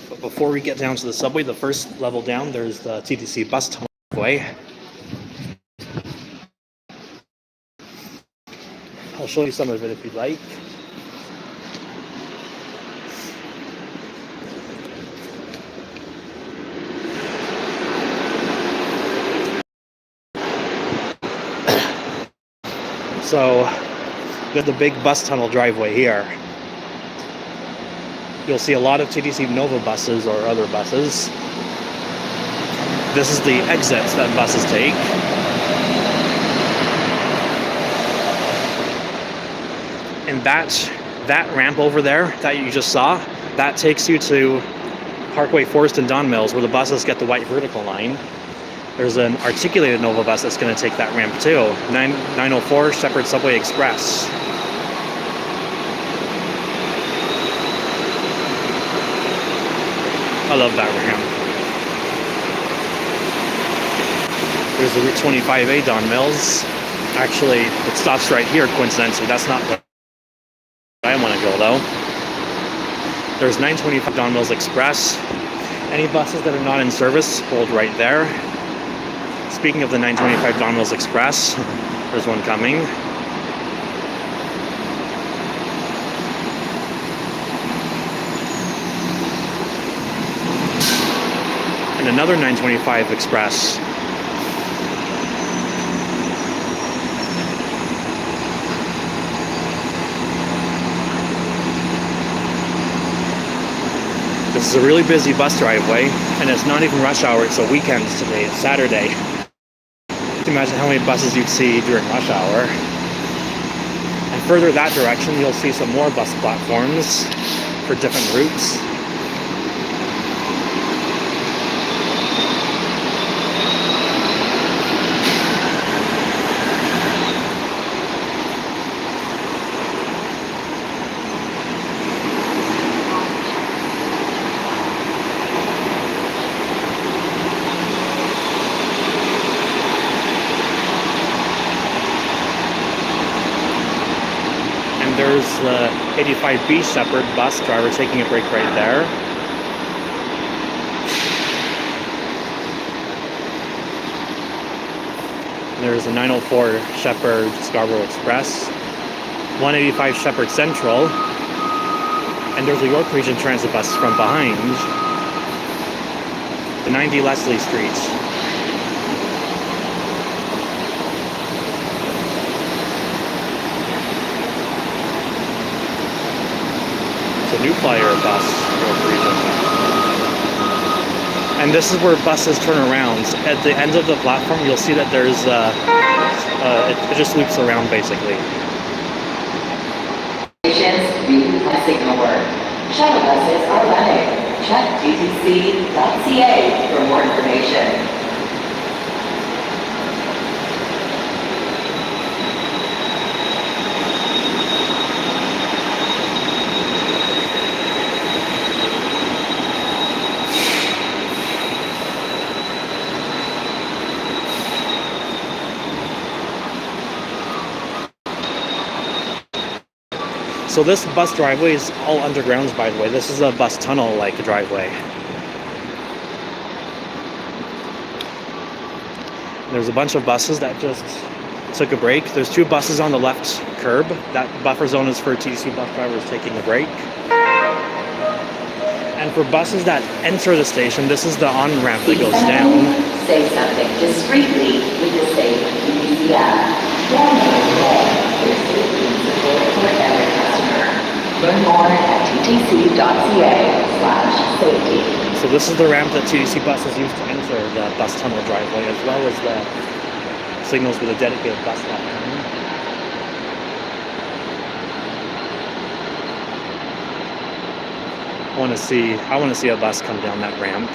But before we get down to the subway, the first level down, there's the TTC bus tunnel way. I'll show you some of it if you'd like. So, we have the big bus tunnel driveway here. You'll see a lot of TTC Nova buses or other buses. This is the exits that buses take. And that ramp over there that you just saw, that takes you to Parkway Forest and Don Mills, where the buses get the white vertical line. There's an articulated Nova bus that's going to take that ramp too. 904 Shepherd Subway Express. I love that ramp. There's the Route 25A Don Mills. Actually, it stops right here, coincidentally. That's not where I want to go though. There's 925 Don Mills Express. Any buses that are not in service, hold right there. Speaking of the 925 Don Mills Express, there's one coming. And another 925 Express. This is a really busy bus driveway, and it's not even rush hour, it's a weekend today, it's Saturday. Imagine how many buses you'd see during rush hour. And further that direction, you'll see some more bus platforms for different routes. There's the 85B Shepherd bus driver taking a break right there. There's a 904 Shepherd Scarborough Express, 185 Shepherd Central, and there's a York Region Transit bus from behind. The 90 Leslie Street. It's a New Flyer bus, York Region. And this is where buses turn around. At the end of the platform, you'll see that there's it just loops around basically. Signal work. Shuttle buses are running. Check ttc.ca for more information. So this bus driveway is all underground, by the way. This is a bus tunnel-like driveway. There's a bunch of buses that just took a break. There's two buses on the left curb. That buffer zone is for TTC bus drivers taking a break. And for buses that enter the station, this is the on-ramp that goes down. Say something discreetly with the Safe TTC app. Download today. There's safety support for every customer. Learn more at ttc.ca/safety. So this is the ramp that TTC buses use to enter the bus tunnel driveway, as well as the signals with a dedicated bus stop. I want to see a bus come down that ramp.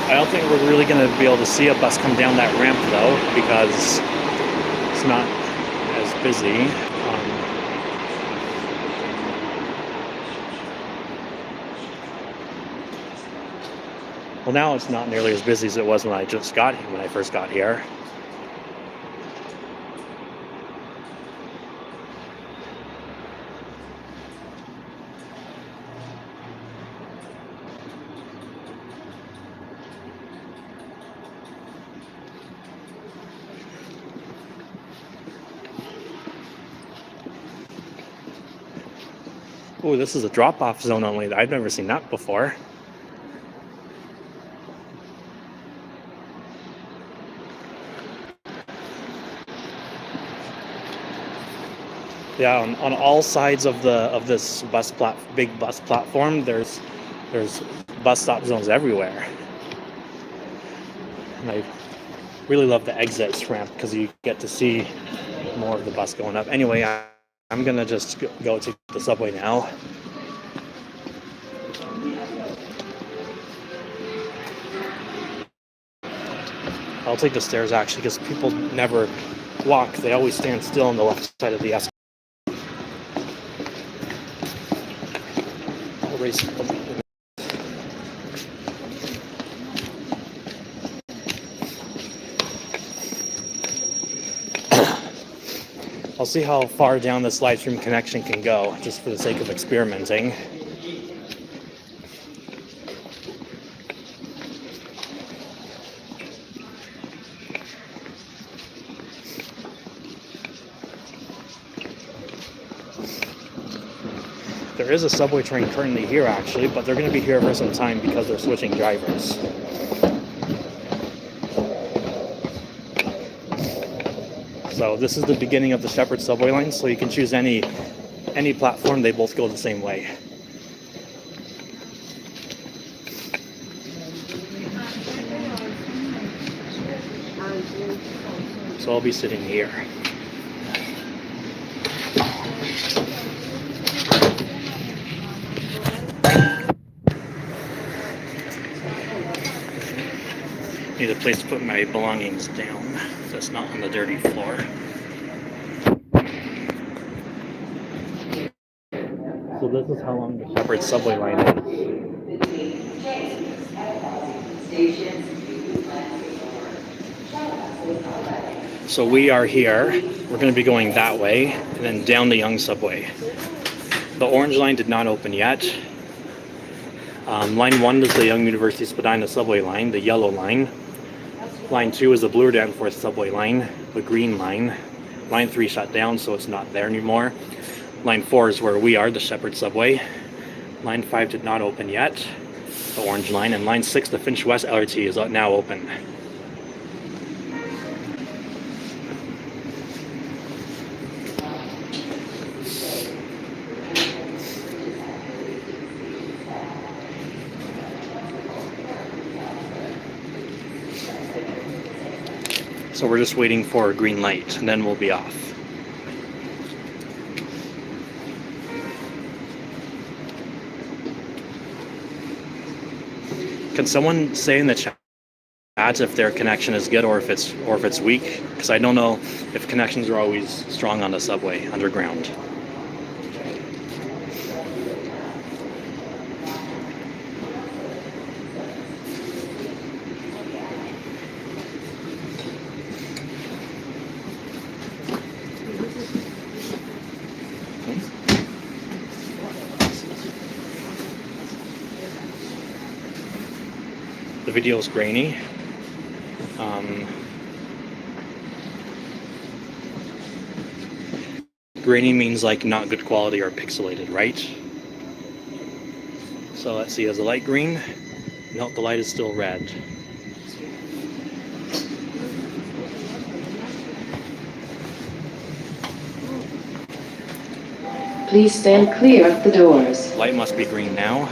I don't think we're really going to be able to see a bus come down that ramp though, because it's not as busy. Well, now it's not nearly as busy as it was when I first got here. Oh, this is a drop-off zone only. I've never seen that before. Yeah, on all sides of this big bus platform, there's bus stop zones everywhere. And I really love the exits ramp because you get to see more of the bus going up. Anyway, I'm gonna just go to the subway now. I'll take the stairs actually, because people never walk. They always stand still on the left side of the escalator. I'll race. I'll see how far down this live stream connection can go, just for the sake of experimenting. There is a subway train currently here actually, but they're going to be here for some time because they're switching drivers. So this is the beginning of the Shepherd subway line, so you can choose any platform. They both go the same way. So I'll be sitting here. Need a place to put my belongings down, so it's not on the dirty floor. So this is how long the Shepherd subway line is. So we are here. We're going to be going that way, and then down the Yonge subway. The orange line did not open yet. Line 1 is the Yonge University Spadina subway line, the yellow line. Line 2 is the Bloor Danforth subway line, the green line. Line 3 shut down, so it's not there anymore. Line 4 is where we are, the Shepherd subway. Line 5 did not open yet, the orange line. And line 6, the Finch West LRT, is now open. So we're just waiting for a green light, and then we'll be off. Can someone say in the chat if their connection is good or if it's weak? Because I don't know if connections are always strong on the subway underground. The video is grainy. Grainy means like not good quality or pixelated, right? So let's see, is the light green? No, the light is still red. Please stand clear of the doors. Light must be green now.